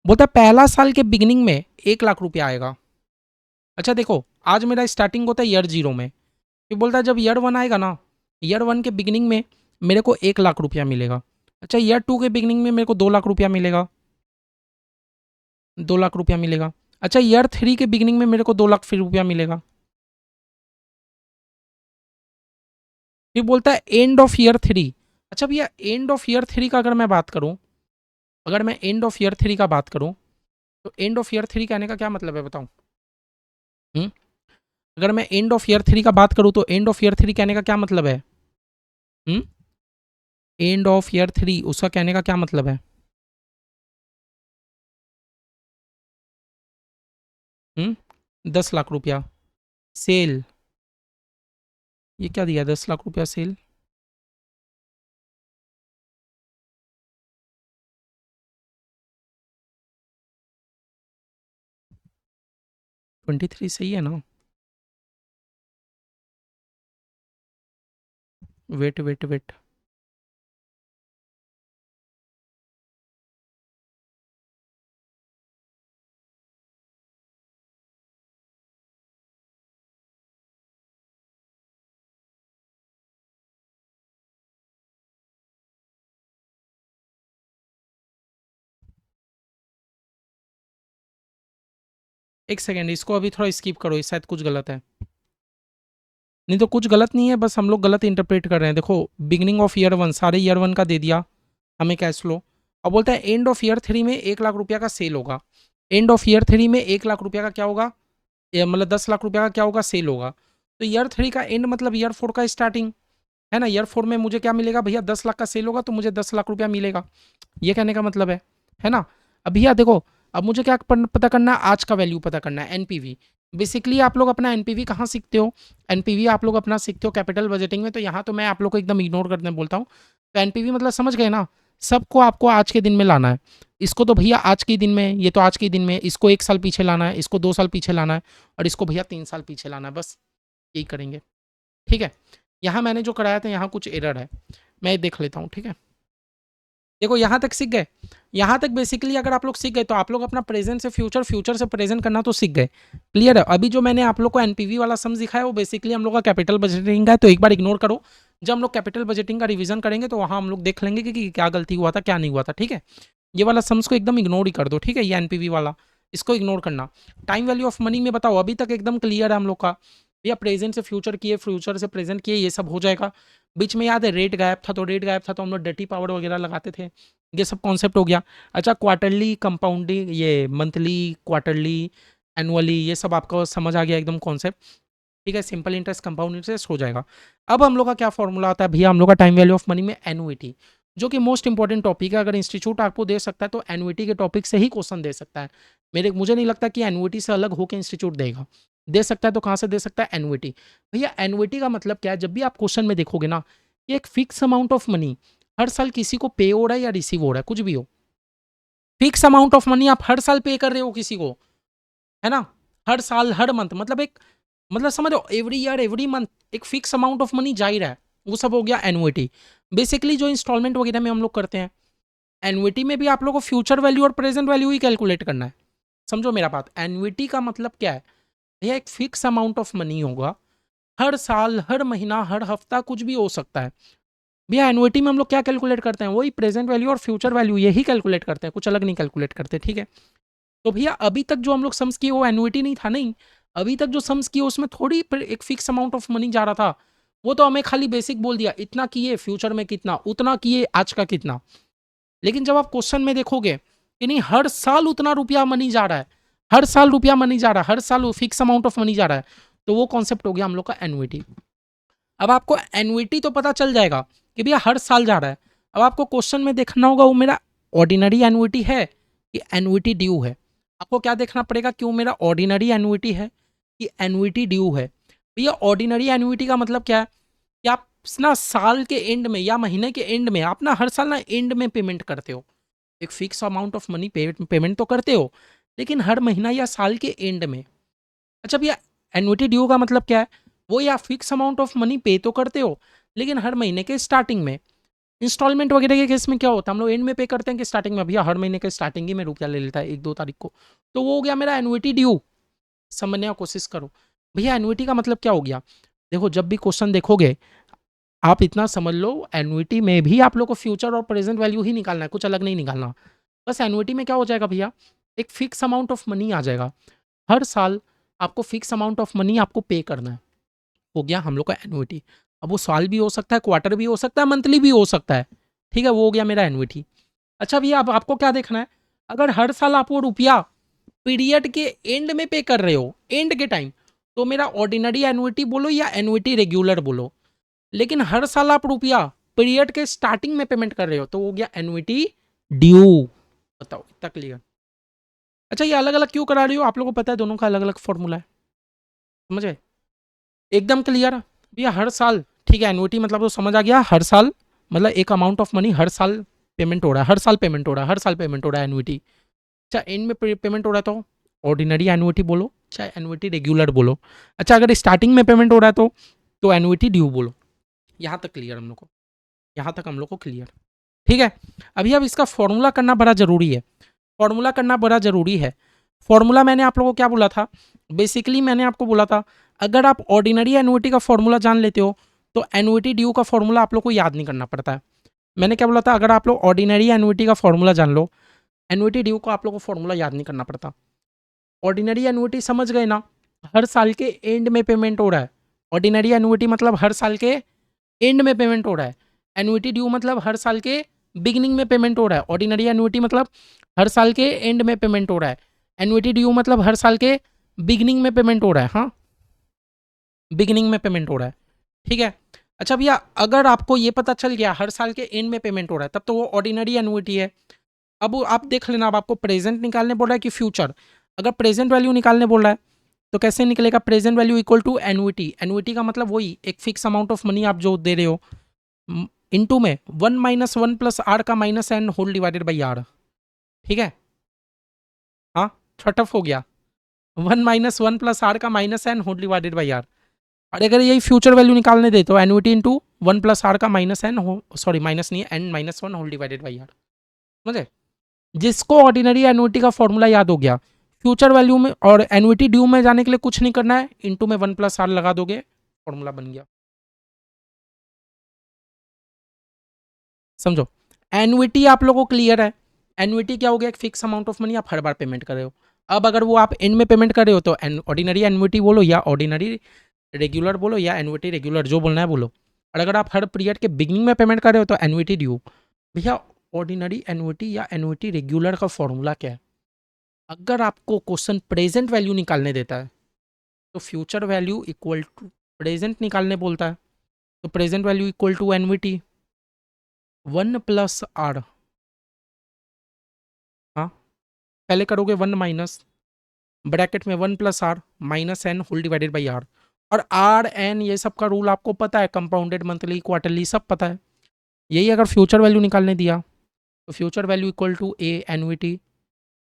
बोलता है पहला साल के बिगिनिंग में 1 लाख रुपया आएगा। अच्छा देखो, आज मेरा स्टार्टिंग होता है ईयर जीरो में, फिर बोलता है जब ईयर वन आएगा ना, ईयर वन के बिगिनिंग में मेरे को 1 लाख रुपया मिलेगा। अच्छा ईयर टू के बिगिनिंग में मेरे को 2 लाख रुपया मिलेगा, 2 लाख रुपया मिलेगा। अच्छा ईयर थ्री के बिगिनिंग में मेरे को 2 लाख फिर रुपया मिलेगा। फिर बोलता है एंड ऑफ ईयर थ्री। अच्छा भैया एंड ऑफ ईयर थ्री का अगर मैं बात करूं, अगर मैं एंड ऑफ ईयर थ्री का बात करूं तो एंड ऑफ ईयर थ्री कहने का क्या मतलब है बताऊं? हम्म? अगर मैं एंड ऑफ ईयर थ्री का बात करूं तो एंड ऑफ ईयर थ्री कहने का क्या मतलब है? हम्म? एंड ऑफ ईयर थ्री उसका कहने का क्या मतलब है? 10 लाख रुपया सेल। ये क्या दिया? 10 लाख रुपया सेल। 23 सही है ना? वेट वेट वेट, एक सेकेंड, इसको अभी थोड़ा स्किप करो, ये शायद कुछ गलत है। नहीं तो कुछ गलत नहीं है, बस हम लोग गलत इंटरप्रेट कर रहे हैं। देखो, बिगिनिंग ऑफ ईयर 1 सारे ईयर 1 का दे दिया हमें कैश फ्लो। अब बोलता है एंड ऑफ ईयर 3 में 1 लाख रुपया का सेल होगा। एंड ऑफ ईयर 3 में 1 लाख रुपया का क्या होगा, मतलब 10 लाख रुपया का क्या होगा, सेल होगा। तो ईयर 3 का एंड मतलब ईयर 4 का स्टार्टिंग है ना। ईयर 4 में मुझे क्या मिलेगा भैया, 10 लाख का सेल होगा तो मुझे 10 लाख रुपया मिलेगा, ये कहने का मतलब है ना। अब भैया देखो, अब मुझे क्या पता करना है, आज का वैल्यू पता करना है, एनपीवी। बेसिकली आप लोग अपना एनपीवी कहाँ सीखते हो, एनपीवी आप लोग अपना सीखते हो कैपिटल बजटिंग में। तो यहाँ तो मैं आप लोग को एकदम इग्नोर करने बोलता हूँ। तो एनपीवी मतलब समझ गए ना, सबको आपको आज के दिन में लाना है। इसको तो भैया आज के दिन में, ये तो आज के दिन में, इसको 1 साल पीछे लाना है, इसको 2 साल पीछे लाना है, और इसको भैया 3 साल पीछे लाना है, बस यही करेंगे। ठीक है, यहाँ मैंने जो कराया था यहाँ कुछ एरर है, मैं देख लेता हूँ। ठीक है, देखो यहाँ तक सीख गए। यहाँ तक बेसिकली अगर आप लोग सीख गए तो आप लोग अपना प्रेजेंट से फ्यूचर, फ्यूचर से प्रेजेंट करना तो सीख गए। क्लियर है। अभी जो मैंने आप लोग को एनपीवी वाला सम दिखाया वो बेसिकली हम लोग का कैपिटल बजटिंग का है, तो एक बार इग्नोर करो। जब हम लोग कैपिटल बजटिंग का रिवीजन करेंगे तो वहाँ हम लोग देख लेंगे कि क्या गलती हुआ था क्या नहीं हुआ था। ठीक है, ये वाला सम्स को एकदम इग्नोर ही कर दो। ठीक है, ये एनपीवी वाला इसको इग्नोर करना। टाइम वैल्यू ऑफ मनी में बताओ, अभी तक एकदम क्लियर है हम लोग का भैया, प्रेजेंट से फ्यूचर किए, फ्यूचर से प्रेजेंट किए, ये सब हो जाएगा। बीच में याद है रेट गायब था, तो रेट गायब था तो हम लोग डटी पावर वगैरह लगाते थे, ये सब कॉन्सेप्ट हो गया। अच्छा, क्वार्टरली कंपाउंडिंग, ये मंथली, क्वार्टरली, एनुअली, ये सब आपको समझ आ गया एकदम कॉन्सेप्ट। ठीक है, सिंपल इंटरेस्ट, कंपाउंड इंटरेस्ट हो जाएगा। अब हम लोग का क्या फॉर्मूला आता है भैया, हम लोग का टाइम वैल्यू ऑफ मनी में एनुइटी, जो कि मोस्ट इंपॉर्टेंट टॉपिक है। अगर इंस्टीट्यूट आपको दे सकता है तो एनुइटी के टॉपिक से ही क्वेश्चन दे सकता है। मुझे नहीं लगता कि एनुइटी से अलग होकर इंस्टीट्यूट देगा। दे सकता है तो कहाँ से दे सकता है, एनुइटी। भैया एनुइटी का मतलब क्या है, जब भी आप क्वेश्चन में देखोगे ना, कि एक फिक्स अमाउंट ऑफ मनी हर साल किसी को पे हो रहा है या रिसीव हो रहा है, कुछ भी हो, फिक्स अमाउंट ऑफ मनी आप हर साल पे कर रहे हो किसी को, है ना। हर साल, हर मंथ, मतलब एक, मतलब समझ लो एवरी ईयर, एवरी मंथ एक फिक्स अमाउंट ऑफ मनी जा ही रहा है, वो सब हो गया एनुइटी। बेसिकली जो इंस्टॉलमेंट वगैरह में हम लोग करते हैं, एनुइटी में भी आप लोग को फ्यूचर वैल्यू और प्रेजेंट वैल्यू ही कैलकुलेट करना है। समझो मेरा बात, एनुइटी का मतलब क्या है भैया, एक फिक्स अमाउंट ऑफ मनी होगा हर साल, हर महीना, हर हफ्ता, कुछ भी हो सकता है। भैया एनुइटी में हम लोग क्या कैलकुलेट करते हैं, वही प्रेजेंट वैल्यू और फ्यूचर वैल्यू, यही कैलकुलेट करते हैं, कुछ अलग नहीं कैलकुलेट करते। ठीक है, तो भैया अभी तक जो हम लोग सम्स किए वो एनुइटी नहीं था, नहीं। अभी तक जो सम्स किए उसमें थोड़ी एक फिक्स अमाउंट ऑफ मनी जा रहा था, वो तो हमें खाली बेसिक बोल दिया, इतना किए फ्यूचर में कितना, उतना किए आज का कितना। लेकिन जब आप क्वेश्चन में देखोगे कि नहीं, हर साल उतना रुपया मनी जा रहा है, हर साल रुपया मनी जा रहा है, हर साल फिक्स अमाउंट ऑफ मनी जा रहा है, तो वो कॉन्सेप्ट हो गया हम लोग का एनुइटी। अब आपको एनुइटी तो पता चल जाएगा कि भैया हर साल जा रहा है। अब आपको क्वेश्चन में देखना होगा वो मेरा ऑर्डिनरी एनुइटी है कि एनुइटी ड्यू है। आपको क्या देखना पड़ेगा, क्यों मेरा ऑर्डिनरी एनुइटी है कि एनुइटी ड्यू है। भैया ऑर्डिनरी एनुइटी का मतलब क्या है कि आप ना साल के एंड में या महीने के एंड में, आप ना हर साल ना एंड में पेमेंट करते हो, एक fix amount of money payment तो करते हो, लेकिन हर महीना या साल के एंड में। अच्छा भैया, एनुइटी ड्यू का मतलब क्या है, वो या फिक्स अमाउंट ऑफ मनी पे तो करते हो, लेकिन हर महीने के स्टार्टिंग में। इंस्टॉलमेंट वगैरह के केस में क्या होता है, हम लोग एंड में पे करते हैं कि स्टार्टिंग में, भैया हर महीने के स्टार्टिंग ही में रुपया ले लेता है 1-2 तारीख को, तो वो हो गया मेरा एनुइटी ड्यू। समझने की कोशिश करो, भैया एनुइटी का मतलब क्या हो गया। देखो जब भी क्वेश्चन देखोगे आप इतना समझ लो, एनुइटी में भी आप लोग को फ्यूचर और प्रेजेंट वैल्यू ही निकालना है, कुछ अलग नहीं निकालना। बस एनुइटी में क्या हो जाएगा भैया, एक फिक्स अमाउंट ऑफ मनी आ जाएगा, हर साल आपको फिक्स अमाउंट ऑफ मनी आपको पे करना है, हो गया हम लोग का एनुइटी। अब वो साल भी हो सकता है, क्वार्टर भी हो सकता है, मंथली भी हो सकता है। ठीक है, वो हो गया मेरा एनुइटी। अच्छा भैया अब आपको क्या देखना है, अगर हर साल आप वो रुपया पीरियड के एंड में पे कर रहे हो, एंड के टाइम, तो मेरा ऑर्डिनरी एनुइटी बोलो या एनुइटी रेगुलर बोलो, लेकिन हर साल आप रुपया पीरियड के स्टार्टिंग में पेमेंट कर रहे हो, तो हो गया एनुइटी ड्यू। बताओ इतना क्लियर। अच्छा ये अलग अलग क्यों करा रही हो, आप लोगों को पता है दोनों का अलग अलग फॉर्मूला है, समझे, एकदम क्लियर भैया। हर साल, ठीक है, एनुइटी मतलब तो समझ आ गया, हर साल मतलब एक अमाउंट ऑफ मनी हर साल पेमेंट हो रहा है, हर साल पेमेंट हो रहा है, हर साल पेमेंट हो रहा है एनुइटी। अच्छा एंड में पेमेंट हो रहा है तो ऑर्डिनरी एनुइटी बोलो, चाहे एनुइटी रेगुलर बोलो। अच्छा, अगर स्टार्टिंग में पेमेंट हो रहा है तो एनुइटी ड्यू बोलो। यहाँ तक क्लियर हम लोग को, यहाँ तक हम लोग को क्लियर। ठीक है, अभी अब इसका फॉर्मूला करना बड़ा जरूरी है। फॉर्मूला करना बड़ा जरूरी है। फॉर्मूला मैंने आप लोगों को क्या बोला था, बेसिकली मैंने आपको बोला था अगर आप ऑर्डिनरी एनुइटी का फॉर्मूला जान लेते हो तो एनुइटी ड्यू का फॉर्मूला आप लोग को याद नहीं करना पड़ता है। मैंने क्या बोला था, अगर आप लोग ऑर्डिनरी एनुइटी का फॉर्मूला जान लो, एनुइटी ड्यू को आप लोग को फॉर्मूला याद नहीं करना पड़ता। ऑर्डिनरी एनुइटी समझ गए ना, हर साल के एंड में पेमेंट हो रहा है। ऑर्डिनरी एनुइटी मतलब हर साल के एंड में पेमेंट हो रहा है। एनुइटी ड्यू मतलब हर साल के बिगिनिंग में पेमेंट हो रहा है। ऑर्डिनरी एनुइटी मतलब हर साल के एंड में पेमेंट हो रहा है। एनुइटी ड्यू मतलब हर साल के बिगिनिंग में पेमेंट हो रहा है। हाँ, बिगिनिंग में पेमेंट हो रहा है। ठीक है, अच्छा भैया, अगर आपको ये पता चल गया हर साल के एंड में पेमेंट हो रहा है तब तो वो ऑर्डिनरी एनुइटी है। अब आप देख लेना, अब आपको प्रेजेंट निकालने बोल रहा है कि फ्यूचर। अगर प्रेजेंट वैल्यू निकालने बोल रहा है तो कैसे निकलेगा, present value equal to annuity. Annuity का मतलब वही एक फिक्स अमाउंट ऑफ मनी आप जो दे रहे हो इनटू में 1 - 1 + r का -n whole divided by r। ठीक है, हाँ, थोड़ा टफ हो गया। 1 - 1 + r का -n whole divided by r। और अगर यही फ्यूचर वैल्यू निकालने दे तो एनुइटी इंटू 1 + r का -n हो, सॉरी माइनस नहीं है, n - 1 whole divided by r। समझे, जिसको ऑर्डिनरी एनुइटी का फॉर्मूला याद हो गया, फ्यूचर वैल्यू में और एनुइटी ड्यू में जाने के लिए कुछ नहीं करना है, इंटू में 1 + r लगा दोगे, फॉर्मूला बन गया। समझो, एनुइटी आप लोगों को क्लियर है। एनुइटी क्या हो गया, एक फिक्स अमाउंट ऑफ मनी आप हर बार पेमेंट कर रहे हो। अब अगर वो आप एंड में पेमेंट कर रहे हो तो ऑर्डिनरी एनुइटी बोलो या ऑर्डिनरी रेगुलर बोलो या एनुइटी रेगुलर, जो बोलना है बोलो। और अगर आप हर पीरियड के बिगिनिंग में पेमेंट कर रहे हो तो एनुइटी ड्यू। भैया, ऑर्डिनरी एनुइटी या एनुइटी रेगुलर का फॉर्मूला क्या है, अगर आपको क्वेश्चन प्रेजेंट वैल्यू निकालने देता है तो future value equal to present निकालने बोलता है तो present value equal to annuity 1 + r। हाँ, पहले करोगे 1 माइनस ब्रैकेट में 1 + r -n whole divided by r। और आर एन ये सब का रूल आपको पता है, कंपाउंडेड, मंथली, क्वार्टरली, सब पता है। यही अगर फ्यूचर वैल्यू निकालने दिया तो future value equal to a annuity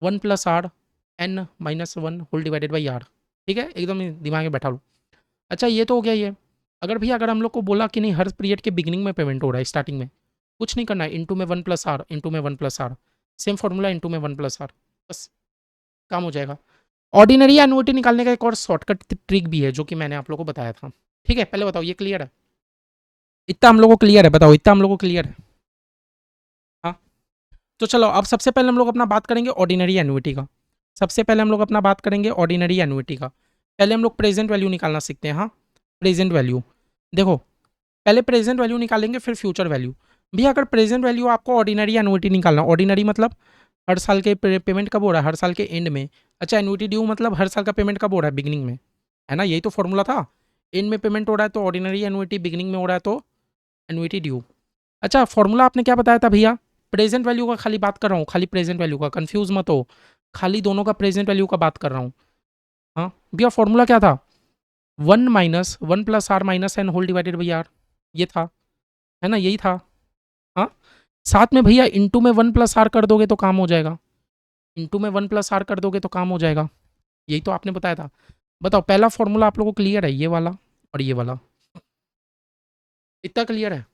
1 + r n - 1 whole divided by r। ठीक है, एकदम दिमाग में बैठा लो। अच्छा, ये तो हो गया ये। अगर भैया अगर हम लोग को बोला कि नहीं हर पीरियड के बिगिनिंग में पेमेंट हो रहा है, स्टार्टिंग में कुछ नहीं करना है, इंटू में 1 + r, इंटू में 1 + r, सेम फॉर्मूला, इंटू में 1 + r, बस काम हो जाएगा। ऑर्डिनरी एनुइटी निकालने का एक और शॉर्टकट ट्रिक भी है जो कि मैंने आप लोगों को बताया था। ठीक है, पहले बताओ ये क्लियर है, इतना हम लोग को क्लियर है, बताओ इतना हम लोग को क्लियर है। हाँ, तो चलो अब सबसे पहले हम लोग अपना बात करेंगे ऑर्डिनरी एनुइटी का। सबसे पहले हम लोग अपना बात करेंगे ऑर्डिनरी एनुइटी का। पहले हम लोग प्रेजेंट वैल्यू निकालना सीखते हैं। हाँ, प्रेजेंट वैल्यू देखो, पहले प्रेजेंट वैल्यू निकालेंगे फिर फ्यूचर वैल्यू। भैया अगर प्रेजेंट वैल्यू आपको ऑर्डिनरी एनुइटी निकालना, ऑर्डिनरी मतलब हर साल के पेमेंट कब हो रहा है, हर साल के एंड में। अच्छा, एनुइटी ड्यू मतलब हर साल का पेमेंट कब हो रहा है, बिगिनिंग में, है ना, यही तो फॉर्मूला था। एंड में पेमेंट हो रहा है तो ऑर्डिनरी एनुइटी, बिगिनिंग में हो रहा है तो एनुइटी ड्यू। अच्छा, फॉर्मूला आपने क्या बताया था भैया, प्रेजेंट वैल्यू का खाली बात कर रहा हूँ, खाली प्रेजेंट वैल्यू का, कंफ्यूज मत हो, खाली दोनों का प्रेजेंट वैल्यू का बात कर रहा हूँ। हाँ भैया, फॉर्मूला क्या था, 1 - 1 + r -n whole divided by r, ये था, है ना, यही था। हाँ, साथ में भैया इंटू में 1 + r कर दोगे तो काम हो जाएगा, इंटू में 1 + r कर दोगे तो काम हो जाएगा, यही तो आपने बताया था। बताओ, पहला फॉर्मूला आप लोगों को क्लियर है, ये वाला और ये वाला, इतना क्लियर है।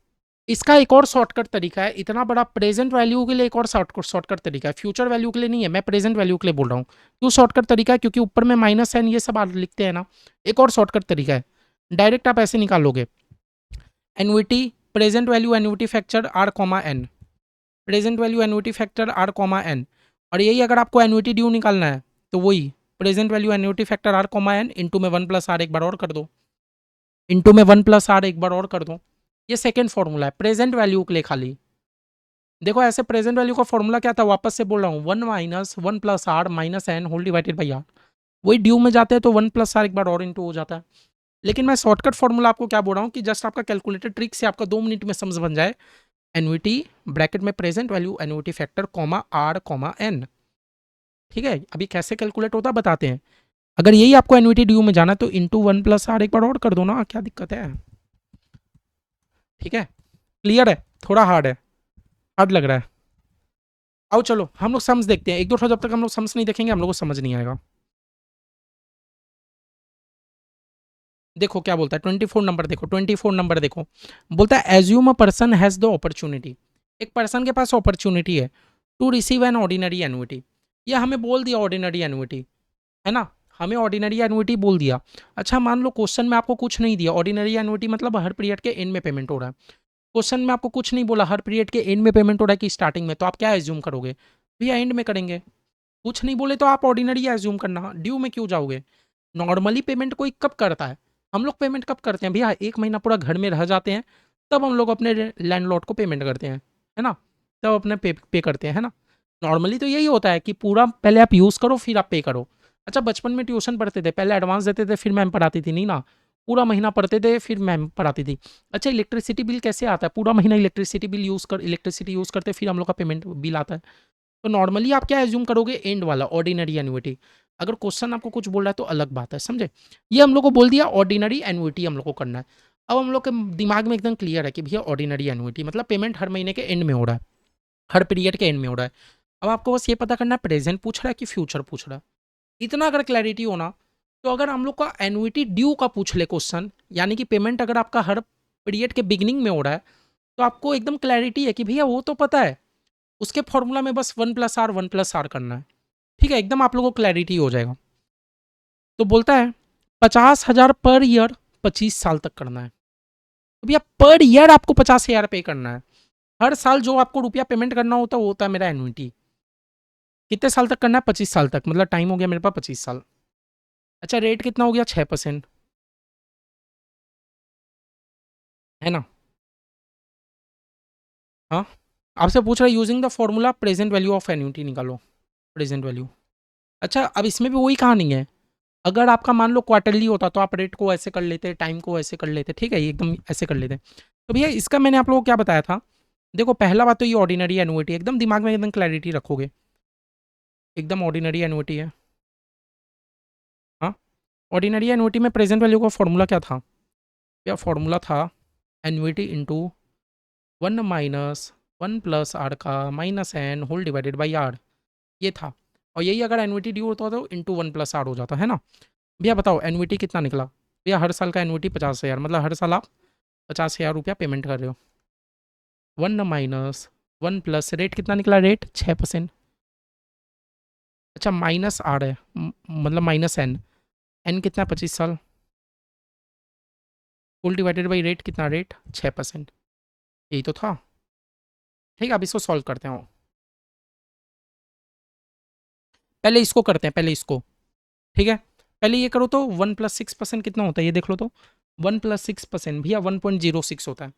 इसका एक और शॉर्टकट तरीका है, इतना बड़ा प्रेजेंट वैल्यू के लिए एक और शॉर्टकट तरीका है, फ्यूचर वैल्यू के लिए नहीं है, मैं प्रेजेंट वैल्यू के लिए बोल रहा हूँ। क्यों शॉर्टकट तरीका है, क्योंकि ऊपर में -n ये सब लिखते हैं ना। एक और शॉर्टकट तरीका है, डायरेक्ट आप ऐसे निकाल लोगे, annuity present value annuity factor r, n, present value annuity factor r, n। और यही अगर आपको एनुइटी ड्यू निकालना है तो वही present value annuity factor r, n into में 1 + r एक बार और कर दो, इंटू में 1 + r एक बार और कर दो। ये सेकेंड फॉर्मूला है प्रेजेंट वैल्यू के लिए खाली। देखो, ऐसे प्रेजेंट वैल्यू का फॉर्मूला क्या था, वापस से बोल रहा हूँ, 1 - 1 + r -n whole divided by r। वही ड्यू में जाते हैं तो 1 + r एक बार और इंटू हो जाता है। लेकिन मैं शॉर्टकट फॉर्मूला आपको क्या बोल रहा हूँ कि जस्ट आपका कैलकुलेटर ट्रिक से आपका 2 मिनट में समझ बन जाए, एनुइटी ब्रैकेट में present value annuity factor r, n। ठीक है, अभी कैसे कैलकुलेट होता बताते हैं। अगर यही आपको एनुइटी ड्यू में जाना तो इंटू 1 + r एक बार और कर दो ना, क्या दिक्कत है। ठीक है, क्लियर है, थोड़ा हार्ड है, हार्ड लग रहा है। आओ चलो हम लोग सम्स देखते हैं, एक दो जब तक हम लोग सम्स नहीं देखेंगे हम लोग को समझ नहीं आएगा। देखो क्या बोलता है 24 नंबर, देखो 24 नंबर देखो, बोलता है assume a person has the opportunity, एक पर्सन के पास अपॉर्चुनिटी है to receive an ordinary annuity, या हमें बोल दिया ऑर्डिनरी एन्युटी, है ना, हमें ऑर्डिनरी एन्युटी बोल दिया। अच्छा मान लो क्वेश्चन में आपको कुछ नहीं दिया, ऑर्डिनरी एन्युटी मतलब हर पीरियड के एंड में पेमेंट हो रहा है, क्वेश्चन में आपको कुछ नहीं बोला हर पीरियड के एंड में पेमेंट हो रहा है कि स्टार्टिंग में, तो आप क्या एज्यूम करोगे, भैया एंड में करेंगे। कुछ नहीं बोले तो आप ऑर्डिनरी एज्यूम करना, ड्यू में क्यों जाओगे। नॉर्मली पेमेंट कोई कब करता है, हम लोग पेमेंट कब करते हैं भैया, एक महीना पूरा घर में रह जाते हैं तब हम लोग अपने लैंडलॉर्ड को पेमेंट करते हैं, है ना, तब अपने पे करते हैं, है ना। नॉर्मली तो यही होता है कि पूरा पहले आप यूज़ करो फिर आप पे करो। अच्छा बचपन में ट्यूशन पढ़ते थे, पहले एडवांस देते थे फिर मैम पढ़ाती थी, नहीं ना, पूरा महीना पढ़ते थे फिर मैम पढ़ाती थी। अच्छा इलेक्ट्रिसिटी बिल कैसे आता है, पूरा महीना इलेक्ट्रिसिटी यूज़ करते फिर हम लोग का पेमेंट बिल आता है। तो नॉर्मली आप क्या एज्यूम करोगे, एंड वाला ऑर्डिनरी एन्युटी। अगर क्वेश्चन आपको कुछ बोल रहा है तो अलग बात है, समझे। ये हम लोग को बोल दिया ऑर्डिनरी एन्युटी हम लोग को करना है। अब हम लोग के दिमाग में एकदम क्लियर है कि भैया ऑर्डिनरी एन्युटी मतलब पेमेंट हर महीने के एंड में हो रहा है, हर पीरियड के एंड में हो रहा है। अब आपको बस ये पता करना है प्रेजेंट पूछ रहा है कि फ्यूचर पूछ रहा है, इतना अगर क्लैरिटी होना। तो अगर हम लोग का एन्युटी ड्यू का पूछ ले क्वेश्चन, यानी कि पेमेंट अगर आपका हर पीरियड के बिगिनिंग में हो रहा है, तो आपको एकदम क्लैरिटी है कि भैया वो तो पता है, उसके फॉर्मूला में बस 1+R करना है, ठीक है, एकदम आप लोगों को क्लैरिटी हो जाएगा। तो बोलता है 50,000 पर ईयर 25 साल तक करना है, तो भैया पर ईयर आपको 50,000 पे करना है, हर साल जो आपको रुपया पेमेंट करना होता है वो होता है मेरा एन्युटी। कितने साल तक करना है, 25 साल तक, मतलब टाइम हो गया मेरे पास 25 साल। अच्छा रेट कितना हो गया, 6%, है ना। हाँ आपसे पूछ रहा है using the formula present value of annuity निकालो, प्रेजेंट वैल्यू। अच्छा अब इसमें भी वही कहानी है, अगर आपका मान लो क्वार्टरली होता तो आप रेट को ऐसे कर लेते, टाइम को ऐसे कर लेते, ठीक है, ये एकदम ऐसे कर लेते। तो भैया इसका मैंने आप लोगों को क्या बताया था, देखो पहला बात तो ये ऑर्डिनरी एनुइटी, एकदम दिमाग में एकदम क्लैरिटी रखोगे, एकदम ऑर्डिनरी एनुइटी है। हाँ ऑर्डिनरी एनुइटी में प्रेजेंट वैल्यू का फॉर्मूला क्या था, क्या फॉर्मूला था, एनुइटी इंटू 1 - 1 + R का -N whole divided by R, ये था। और यही अगर एनुइटी ड्यू होता तो इंटू 1+R हो जाता, है ना। भैया बताओ एनुइटी कितना निकला, भैया हर साल का एनुइटी 50,000, मतलब हर साल आप 50,000 रुपया पेमेंट कर रहे हो। 1 - 1 + रेट कितना निकला, रेट 6%। अच्छा माइनस आर है, मतलब -N, एन कितना 25 साल, फुल डिवाइडेड बाई रेट कितना, रेट 6%, यही तो था। ठीक है अब इसको सॉल्व करते हैं, पहले इसको करते हैं, पहले इसको, ठीक है। पहले ये करो तो 1 + 6% कितना होता है ये देख लो तो, 1 + 6% भैया 1.06 होता है,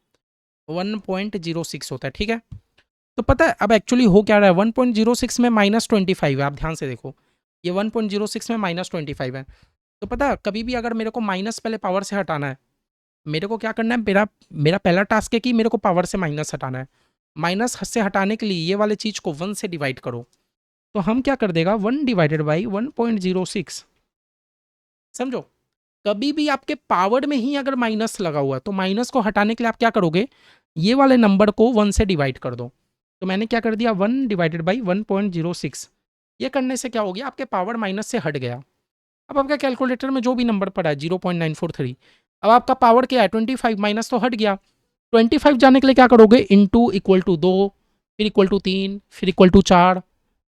1.06 होता है, ठीक है। तो पता है अब एक्चुअली हो क्या रहा है, 1.06 में -25 है, आप ध्यान से देखो, ये 1.06 में -25 है। तो पता है कभी भी अगर मेरे को माइनस पहले पावर से हटाना है, मेरे को क्या करना है, मेरा मेरा पहला टास्क है कि मेरे को पावर से माइनस हटाना है। माइनस से हटाने के लिए ये वाले चीज़ को 1 से डिवाइड करो, तो हम क्या कर देगा 1/1.06, समझो। कभी भी आपके पावर में ही अगर माइनस लगा हुआ है तो माइनस को हटाने के लिए आप क्या करोगे, ये वाले नंबर को 1 से डिवाइड कर दो। तो मैंने क्या कर दिया 1/1.06, ये करने से क्या हो गया, आपके पावर माइनस से हट गया। अब आपका कैलकुलेटर में जो भी नंबर पड़ा है 0.943, अब आपका पावर क्या है 25, माइनस तो हट गया। 25 जाने के लिए क्या करोगे, इंटू इक्वल टू 2, फिर इक्वल टू 3, फिर इक्वल टू 4,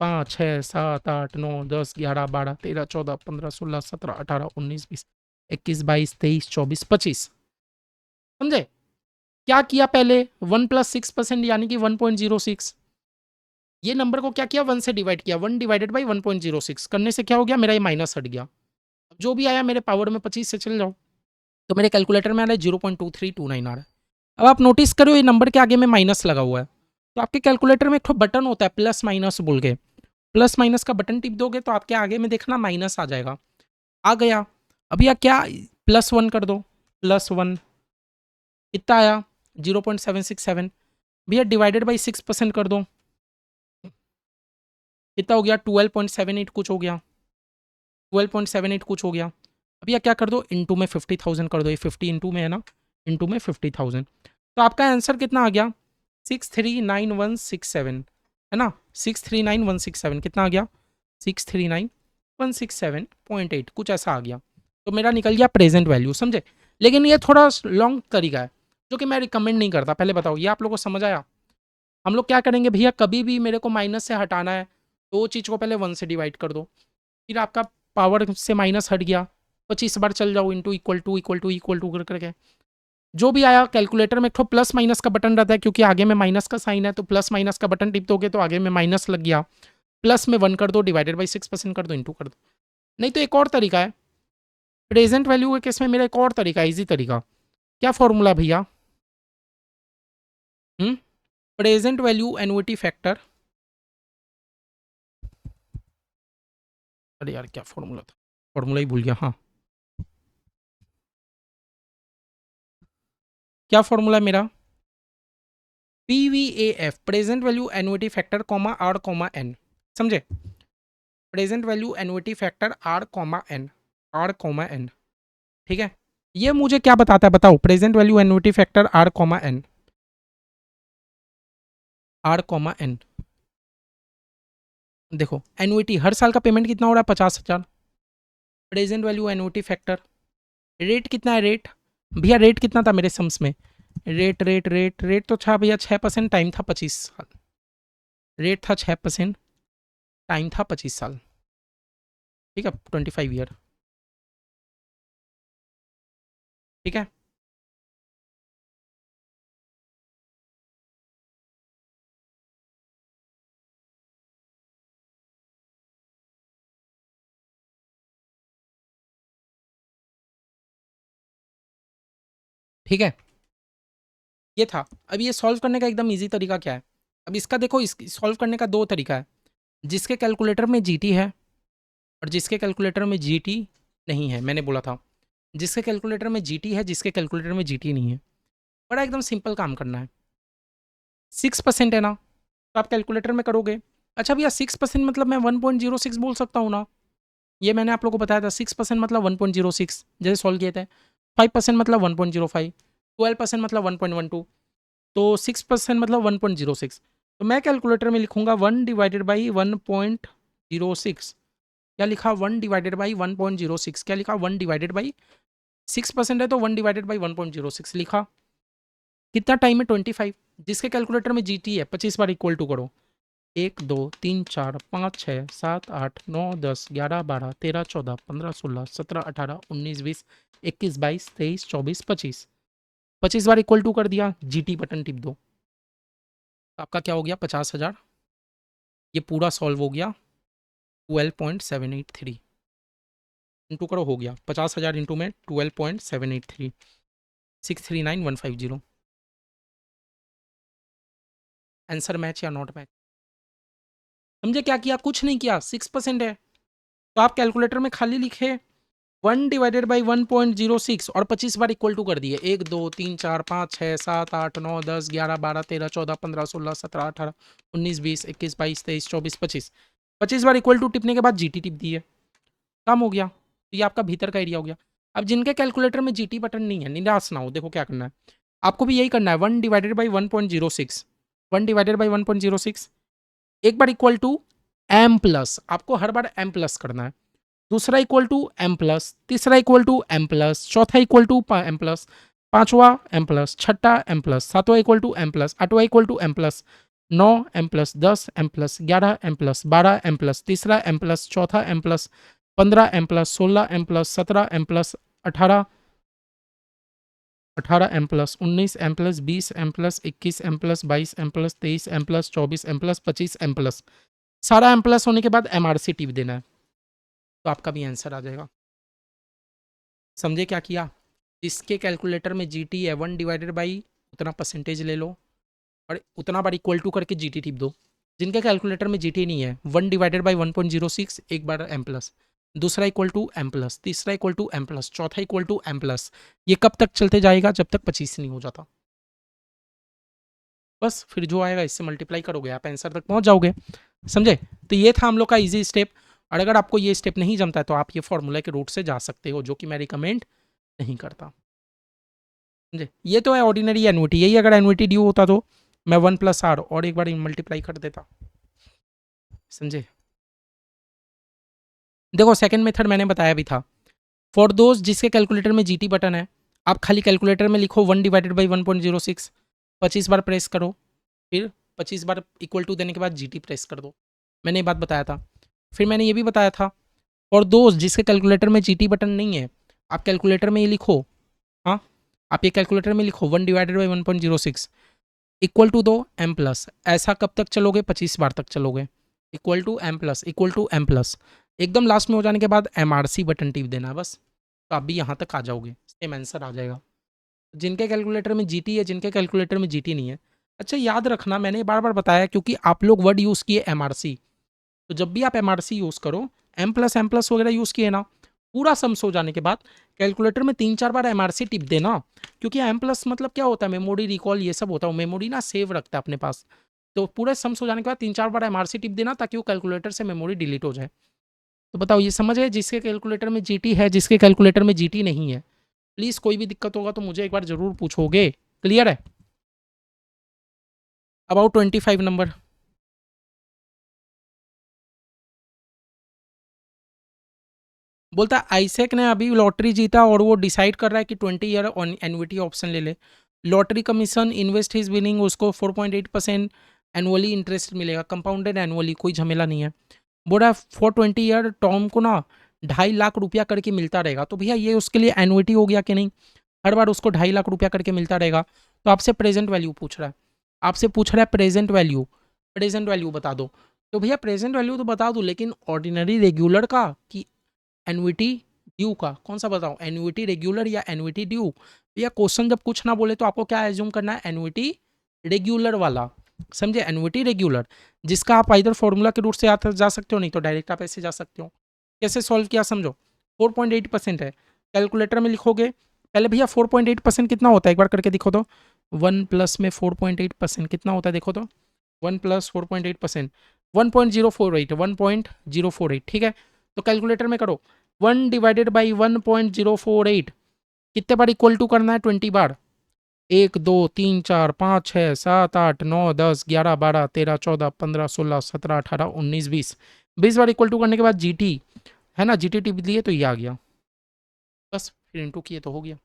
5, 6, 7, 8, 9, 10, 11, 12, 13, 14, 15, 16, 17, 18, 19, 20, 21, 22, 23, 24, 25, समझे। क्या किया पहले 1 + 6% यानी कि 1.06, ये नंबर को क्या किया 1 से डिवाइड किया, 1/1.06 करने से क्या हो गया, मेरा ये माइनस हट गया। अब जो भी आया मेरे पावर में 25 से चल जाओ, तो मेरे कैलकुलेटर में आ रहा है 0.2329 आ रहा है। अब आप नोटिस करो ये नंबर के आगे में माइनस लगा हुआ है, तो आपके कैलकुलेटर में एक बटन होता है प्लस माइनस बोल के, प्लस माइनस का बटन टिप दोगे तो आपके आगे में देखना माइनस आ जाएगा, आ गया। अभी या क्या +1 कर दो, +1 कितना आया 0.767, भैया डिवाइडेड बाई 6% कर दो, कितना हो गया 12.78 कुछ हो गया, 12.78 कुछ हो गया। अब यह क्या कर दो इंटू में 50,000 कर दो, ये 50 इंटू में है ना, इंटू में 50,000, तो आपका आंसर कितना आ गया 639,167, है ना, 639,167 कितना आ गया 639,167.8 कुछ ऐसा आ गया। तो मेरा निकल गया प्रेजेंट वैल्यू, समझे। लेकिन ये थोड़ा लॉन्ग तरीका है जो कि मैं रिकमेंड नहीं करता। पहले बताओ ये आप लोगों को समझ आया। हम लोग क्या करेंगे भैया, कभी भी मेरे को माइनस से हटाना है तो वो चीज़ को पहले 1 से डिवाइड कर दो, फिर आपका पावर से माइनस हट गया, 25 बार चल जाओ, into equal to equal to equal to कर करके जो भी आया। कैलकुलेटर में एक ठो प्लस माइनस का बटन रहता है, क्योंकि आगे में माइनस का साइन है, तो प्लस माइनस का बटन टिप दोगे तो आगे में माइनस लग गया, प्लस में 1 कर दो, डिवाइडेड बाई 6% कर दो, इंटू कर दो। नहीं तो एक और तरीका है प्रेजेंट वैल्यू के केस में, मेरा एक और तरीका है, इजी तरीका। क्या फॉर्मूला भैया, प्रेजेंट वैल्यू एनुइटी फैक्टर, अरे यार क्या फॉर्मूला था, फॉर्मूला ही भूल गया। हाँ, क्या फॉर्मूला है मेरा, P V A F, present value annuity factor comma R comma N, समझे। Present value annuity factor R comma N, R comma N, ठीक है। ये मुझे क्या बताता है बताओ, present value annuity factor R comma N, R comma N. देखो एनुइटी हर साल का पेमेंट कितना हो रहा है, 50,000। Present value annuity factor, rate कितना है, रेट भैया रेट कितना था मेरे सम्स में, रेट रेट रेट रेट तो था भैया 6%, टाइम था 25 साल, रेट था 6%, टाइम था 25 साल, ठीक है, 25 ईयर, ठीक है। ठीक है, ये था। अब ये सॉल्व करने का एकदम इजी तरीका क्या है, अब इसका देखो, इस सॉल्व करने का दो तरीका है, जिसके कैलकुलेटर में जीटी है और जिसके कैलकुलेटर में जीटी नहीं है। मैंने बोला था जिसके कैलकुलेटर में जीटी है, जिसके कैलकुलेटर में जीटी नहीं है। बड़ा एकदम सिंपल काम करना है, 6% है ना, तो आप कैलकुलेटर में करोगे। अच्छा भैया 6% मतलब मैं 1.06 बोल सकता हूँ ना, ये मैंने आप लोगों को बताया था। 6% मतलब 1.06 जैसे सॉल्व किए थे, 5% मतलब 1.05, 12% मतलब 1.12, तो 6% मतलब 1.06। तो मैं कैलकुलेटर में लिखूंगा 1/1.06। क्या लिखा, 1/1.06, क्या लिखा, 1/6% है तो 1/1.06 लिखा। कितना टाइम है, 25। जिसके कैलकुलेटर में जीटी है 25 बार इक्वल टू करो, 1 2 3 4 5 6 7 8 9 10 11 12 13 14 15 16 17 18 19 20 21 22 23 24 25, 25 बार इक्वल टू कर दिया, जीटी बटन टिप दो, तो आपका क्या हो गया, 50,000। ये पूरा सॉल्व हो गया, 12.783 इंटू करो, हो गया 50,000 इंटू में 12.783, 639,150। आंसर मैच या नॉट मैच, समझे क्या किया, कुछ नहीं किया, 6% है तो आप कैलकुलेटर में खाली लिखे 1/1.06 और 25 बार इक्वल टू कर दिए, 1 2 3 4 5 6 7 8 9 10 11 12 13 14 15 16 17 18 19 20 21 22 23 24 25, 25 बार इक्वल टू टिपने के बाद जीटी टिप दिए, कम हो गया। तो ये आपका भीतर का एरिया हो गया। अब जिनके कैलकुलेटर में जीटी बटन नहीं है, निराश ना हो, देखो क्या करना है, आपको भी यही करना है, 1/1.06, 1/1.06, एक बार इक्वल टू एम प्लस, आपको हर बार एम प्लस करना है, दूसरा इक्वल टू एम प्लस, तीसरा इक्वल टू एम प्लस, चौथा इक्वल टू एम प्लस, पांचवा एम प्लस, छठा एम प्लस, सातवां इक्वल टू एम प्लस, आठवां equal to M plus, 9 M plus, 10 M plus, 11 M plus, 12 M plus, तीसरा M plus, चौथा M plus, 15 M plus, 16 M plus, 17 M plus, 18 M plus, 19 M plus, 20 M plus, 21 M plus, 22 M plus, 23 M plus, 24 M plus, 25 M plus, सारा M plus होने के बाद MRC tip देना है, तो आपका भी आंसर आ जाएगा। समझे क्या किया, जिसके कैलकुलेटर में जीटी है 1/, उतना परसेंटेज ले लो और उतना बार इक्वल टू करके जीटी टिप दो। जिनके कैलकुलेटर में जीटी नहीं है, 1/1.06, एक बार एम प्लस, दूसरा इक्वल टू एम प्लस, तीसरा इक्वल टू एम प्लस, चौथा इक्वल टू एम प्लस। ये कब तक चलते जाएगा, जब तक 25 नहीं हो जाता। बस फिर जो आएगा इससे मल्टीप्लाई करोगे, आप आंसर तक पहुंच जाओगे। समझे, तो ये था हम लोग का इजी स्टेप। और अगर आपको ये स्टेप नहीं जमता है तो आप ये फॉर्मूला के रूट से जा सकते हो, जो कि मैं रिकमेंड नहीं करता। समझे, ये तो है ऑर्डिनरी एनुइटी, यही अगर एनुइटी ड्यू होता तो मैं 1+R और एक बार मल्टीप्लाई कर देता। समझे, देखो सेकंड मेथड मैंने बताया भी था, फॉर दोज जिसके कैलकुलेटर में जीटी बटन है, आप खाली कैलकुलेटर में लिखो 1/1.06, 25 बार प्रेस करो, फिर 25 बार इक्वल टू देने के बाद जीटी प्रेस कर दो। मैंने ये बात बताया था। फिर मैंने ये भी बताया था, और दोस्त जिसके कैलकुलेटर में जीटी बटन नहीं है, आप कैलकुलेटर में ये लिखो, हाँ, आप ये कैलकुलेटर में लिखो 1/1.06 इक्वल टू दो एम प्लस। ऐसा कब तक चलोगे? 25 बार तक चलोगे। Equal to M plus, equal to M plus, एकदम लास्ट में हो जाने के बाद एमआरसी बटन टिप देना है बस। तो आप भी यहाँ तक आ जाओगे, सेम आंसर आ जाएगा। जिनके कैलकुलेटर में जीटी है, जिनके कैलकुलेटर में जीटी नहीं है। अच्छा याद रखना, मैंने बार बार बताया क्योंकि आप लोग वर्ड यूज़ किए एमआरसी, तो जब भी आप एमआरसी यूज़ करो, एम प्लस वगैरह यूज़ किए ना, पूरा सम्स हो जाने के बाद कैलकुलेटर में 3-4 बार एमआरसी टिप देना, क्योंकि एम प्लस मतलब क्या होता है, मेमोरी रिकॉल ये सब होता है, मेमोरी ना सेव रखता है अपने पास। तो पूरे सम्स हो जाने के बाद 3-4 बार एमआरसी टिप देना, ताकि वो कैलकुलेटर से मेमोरी डिलीट हो जाए। तो बताओ ये समझ है, जिसके कैलकुलेटर में जीटी है, जिसके कैलकुलेटर में जीटी नहीं है। प्लीज़ कोई भी दिक्कत होगा तो मुझे एक बार ज़रूर पूछोगे। क्लियर है? About 25 number. बोलता है आइसेक ने अभी लॉटरी जीता और वो डिसाइड कर रहा है कि 20 ईयर एन्युटी ऑप्शन ले ले। Lottery commission invest his winning, उसको 4.8% एनुअली इंटरेस्ट मिलेगा, कंपाउंडेड एनुअली, कोई झमेला नहीं है। बोल रहा है फॉर 20 ईयर टॉम को ना 2.5 लाख रुपया करके मिलता रहेगा। तो भैया ये उसके लिए एनुइटी हो गया कि नहीं? हर बार उसको 2.5 लाख रुपया करके मिलता रहेगा। तो आपसे प्रेजेंट वैल्यू पूछ रहा है, आपसे पूछ रहा है प्रेजेंट वैल्यू, प्रेजेंट वैल्यू बता दो। तो भैया प्रेजेंट वैल्यू तो बता दूँ, लेकिन ऑर्डिनरी रेगुलर का कि एन्युटी ड्यू का, कौन सा बताऊं, एन्युटी रेगुलर या एन्युटी ड्यू? भैया क्वेश्चन जब कुछ ना बोले तो आपको क्या एज्यूम करना है? एन्युटी रेगुलर वाला, समझे? एन्युटी रेगुलर, जिसका आप इधर फॉर्मूला के रूट से जा सकते हो, नहीं तो डायरेक्ट आप ऐसे जा सकते हो। कैसे सॉल्व किया समझो। 4.8% है, कैलकुलेटर में लिखोगे पहले। भैया 4.8% कितना होता है, एक बार करके दिखो तो। 1 प्लस में 4.8% कितना होता है, देखो तो। 1 प्लस 4.8%, 1.048, 1.048, ठीक है। तो कैलकुलेटर में करो 1/1.048, कितने बार इक्वल टू करना है? 20 बार। 1 2 3 4 5 6 7 8 9 10 11 12 13 14 15 16 17 18 19 20, 20 बार इक्वल टू करने के बाद जीटी है ना, जीटी टिप दिए तो ये आ गया, बस फिर इंटू किए तो हो गया।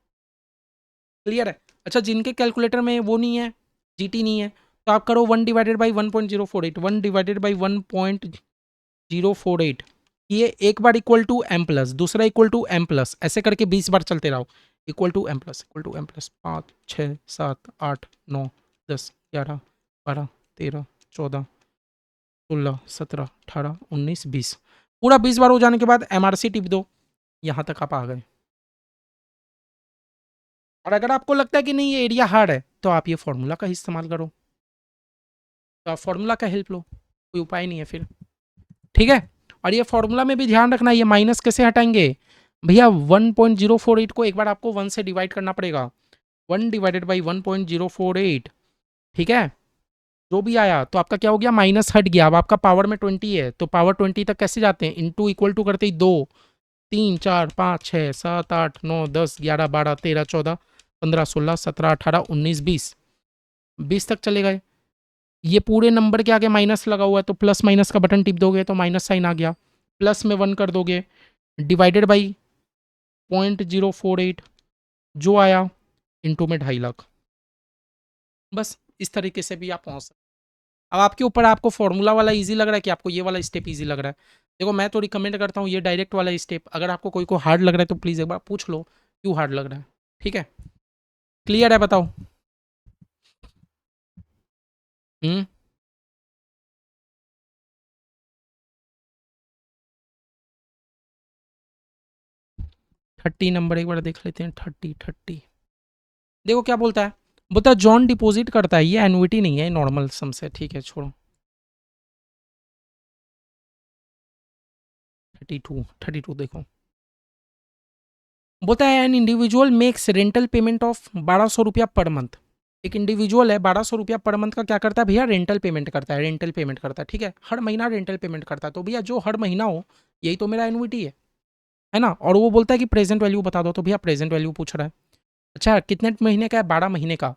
क्लियर है? अच्छा जिनके कैलकुलेटर में वो नहीं है, जीटी नहीं है, तो आप करो 1/1.048, 1/1.048, ये एक बार इक्वल टू एम प्लस, दूसरा इक्वल टू एम प्लस, ऐसे करके 20 बार चलते रहो। Equal to M plus, equal to M plus, 5 6 7 8 9 10 11 12 13 14 16 17 18 19 20, पूरा 20 बार हो जाने के बाद एमआरसी टिप दो, यहाँ तक आप आ गए। और अगर आपको लगता है कि नहीं ये एरिया हार्ड है, तो आप ये फॉर्मूला का इस्तेमाल करो, तो आप फॉर्मूला का हेल्प लो, कोई उपाय नहीं है फिर। ठीक है? और ये फॉर्मूला में भी ध्यान रखना, ये माइनस कैसे हटाएंगे भैया? 1.048 को एक बार आपको 1 से डिवाइड करना पड़ेगा, 1/1.048, ठीक है। जो भी आया तो आपका क्या हो गया, माइनस हट गया। अब आपका पावर में 20 है, तो पावर 20 तक कैसे जाते हैं? इंटू इक्वल टू करते ही 2 3 4 5 6 7 8 9 10 11 12 13 14 15 16 17 18 19 20, 20 तक चले गए। ये पूरे नंबर के आगे माइनस लगा हुआ है, तो प्लस माइनस का बटन टिप दोगे तो माइनस साइन आ गया, प्लस में 1 कर दोगे, डिवाइडेड बाई 0.048 जो आया, इंटू में 2.5 लाख। बस इस तरीके से भी आप पहुंच सकते। अब आपके ऊपर, आपको फॉर्मूला वाला इजी लग रहा है कि आपको ये वाला स्टेप इजी लग रहा है। देखो मैं तो रिकमेंड करता हूँ ये डायरेक्ट वाला स्टेप। अगर आपको कोई को हार्ड लग रहा है तो प्लीज़ एक बार पूछ लो क्यों हार्ड लग रहा है। ठीक है? क्लियर है? बताओ। 30 नंबर एक बार देख लेते हैं। 30 देखो क्या बोलता है, बोलता है जॉन डिपॉजिट करता है, ये एनुइटी नहीं है, नॉर्मल सम से। ठीक है छोड़ो। 32 देखो, बोलता है an individual makes rental payment of 1200 रुपया पर मंथ। एक इंडिविजुअल है, 1200 रुपया पर मंथ का क्या करता है भैया? रेंटल पेमेंट करता है, रेंटल पेमेंट करता है। ठीक है, हर महीना रेंटल पेमेंट करता है। तो भैया जो हर महीना हो, यही तो मेरा एनुइटी है ना। और वो बोलता है कि प्रेजेंट वैल्यू बता दो, तो भैया प्रेजेंट वैल्यू पूछ रहा है। अच्छा कितने महीने का है? 12 महीने का,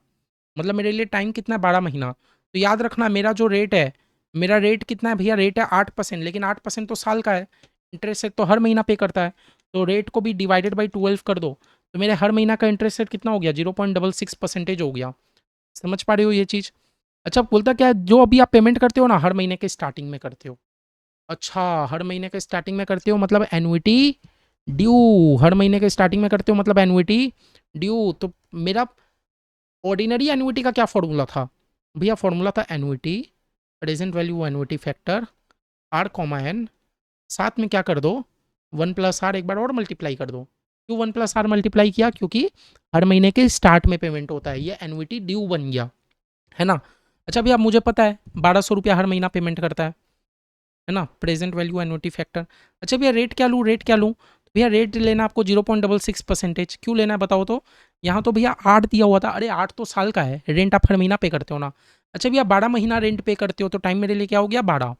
मतलब मेरे लिए टाइम कितना है? 12 महीना। तो याद रखना मेरा जो रेट है, मेरा रेट कितना है भैया? रेट है 8%, लेकिन 8% तो साल का है, इंटरेस्ट रेट तो हर महीना पे करता है। तो रेट को भी डिवाइडेड बाई 12 कर दो, तो मेरे हर महीना का इंटरेस्ट रेट कितना हो गया, 0.66% हो गया। समझ पा रहे हो ये चीज़? अच्छा, बोलता क्या है, जो अभी आप पेमेंट करते हो ना, हर महीने के स्टार्टिंग में करते हो। अच्छा, हर महीने के स्टार्टिंग में करते हो मतलब एन्युइटी ड्यू, हर महीने के स्टार्टिंग में करते हो मतलब एन्युइटी ड्यू। तो मेरा ऑर्डिनरी एन्युइटी का क्या फॉर्मूला था भैया? फॉर्मूला था annuity present value annuity factor R comma N, साथ में क्या कर दो, 1+r एक बार और मल्टीप्लाई कर दो। क्यों 1+r मल्टीप्लाई किया? क्योंकि हर महीने के स्टार्ट में पेमेंट होता है, ये एन्युइटी ड्यू बन गया, है ना। अच्छा भैया, मुझे पता है 1200 रुपया हर महीना पेमेंट करता है ना, प्रेजेंट वैल्यू एन्युइटी फैक्टर। अच्छा भैया, रेट क्या लूँ, रेट क्या लूँ? भैया रेट लेना आपको 0.66%। क्यों लेना है बताओ तो? यहाँ तो भैया 8 दिया हुआ था, अरे 8 तो साल का है, रेंट आप हर महीना पे करते हो ना। अच्छा भैया, 12 महीना रेंट पे करते हो तो टाइम मेरे लिए क्या हो गया, 12,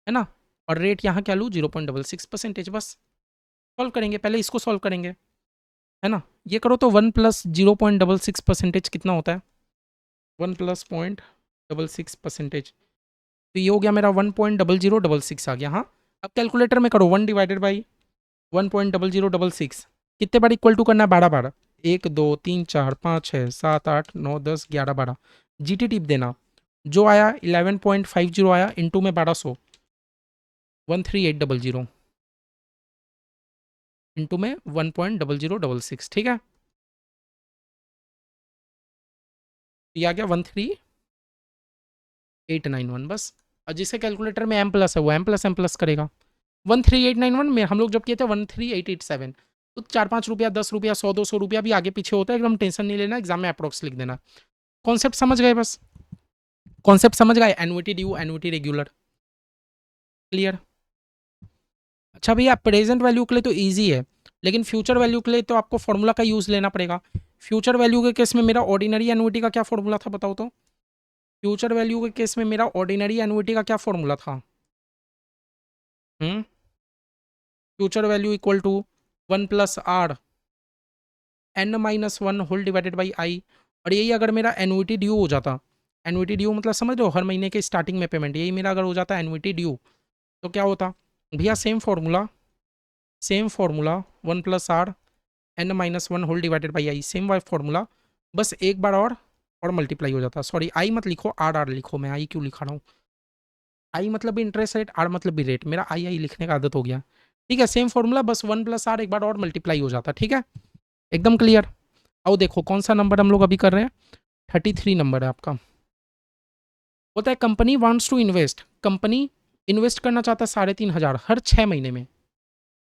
है ना। और रेट यहाँ क्या लूँ, 0.66%, बस। सॉल्व करेंगे, पहले इसको सॉल्व करेंगे, है ना। ये करो तो 1+0.66% कितना होता है, 1+0.66%, तो ये हो गया मेरा 1.0066 आ गया। हाँ, अब कैलकुलेटर में करो, 1/1.0066 कितने बार इक्वल टू करना है, 12 बार। 1 2 3 4 5 6 7 8 9 10 11 12, जीटी टिप देना, जो आया 11.50 आया, इंटू में 1200, 13800, इंटू में 1.0066, ठीक है। ये आ गया 13891, बस। और जिसे कैलकुलेटर में एम प्लस है वो एम प्लस करेगा। 13891 में हम लोग जब किए थे 13887, तो 4-5 रुपया, 10 रुपया, 100-200 रुपया भी आगे पीछे होता है, एकदम टेंशन नहीं लेना, एग्जाम में अप्रोक्स लिख देना। कॉन्सेप्ट समझ गए? बस कॉन्सेप्ट समझ गए, annuity due, annuity regular, clear. अच्छा भैया, प्रेजेंट वैल्यू के लिए तो ईजी है, लेकिन फ्यूचर वैल्यू के लिए तो आपको फॉर्मूला का यूज़ लेना पड़ेगा। फ्यूचर वैल्यू के केस में मेरा ऑर्डिनरी एन्युइटी का क्या फॉर्मूला था बताओ तो? फ्यूचर वैल्यू के केस में मेरा ऑर्डिनरी एन्युइटी का क्या फॉर्मूला था? Future value equal to 1+r n-1 whole divided by I. और यही अगर मेरा एन्युइटी ड्यू हो जाता, एन्युइटी ड्यू मतलब समझ लो हर महीने के स्टार्टिंग में पेमेंट, यही मेरा अगर हो जाता एन्युइटी ड्यू, तो क्या होता भैया? Same formula 1+r n-1 whole divided by I, same Y formula, बस एक बार और मल्टीप्लाई हो जाता। सॉरी, आई मत लिखो, आर आर लिखो, मैं आई क्यों लिखा रहा हूँ? आई मतलब भी इंटरेस्ट रेट, आर मतलब भी रेट, मेरा आई आई लिखने का आदत हो गया। ठीक है, सेम फार्मूला, बस 1+r एक बार और मल्टीप्लाई हो जाता, ठीक है, एकदम क्लियर। आओ देखो कौन सा नंबर हम लोग अभी कर रहे हैं, 33 नंबर है आपका। होता है company wants to invest, company invest करना चाहता है 3,500 हर 6 महीने में।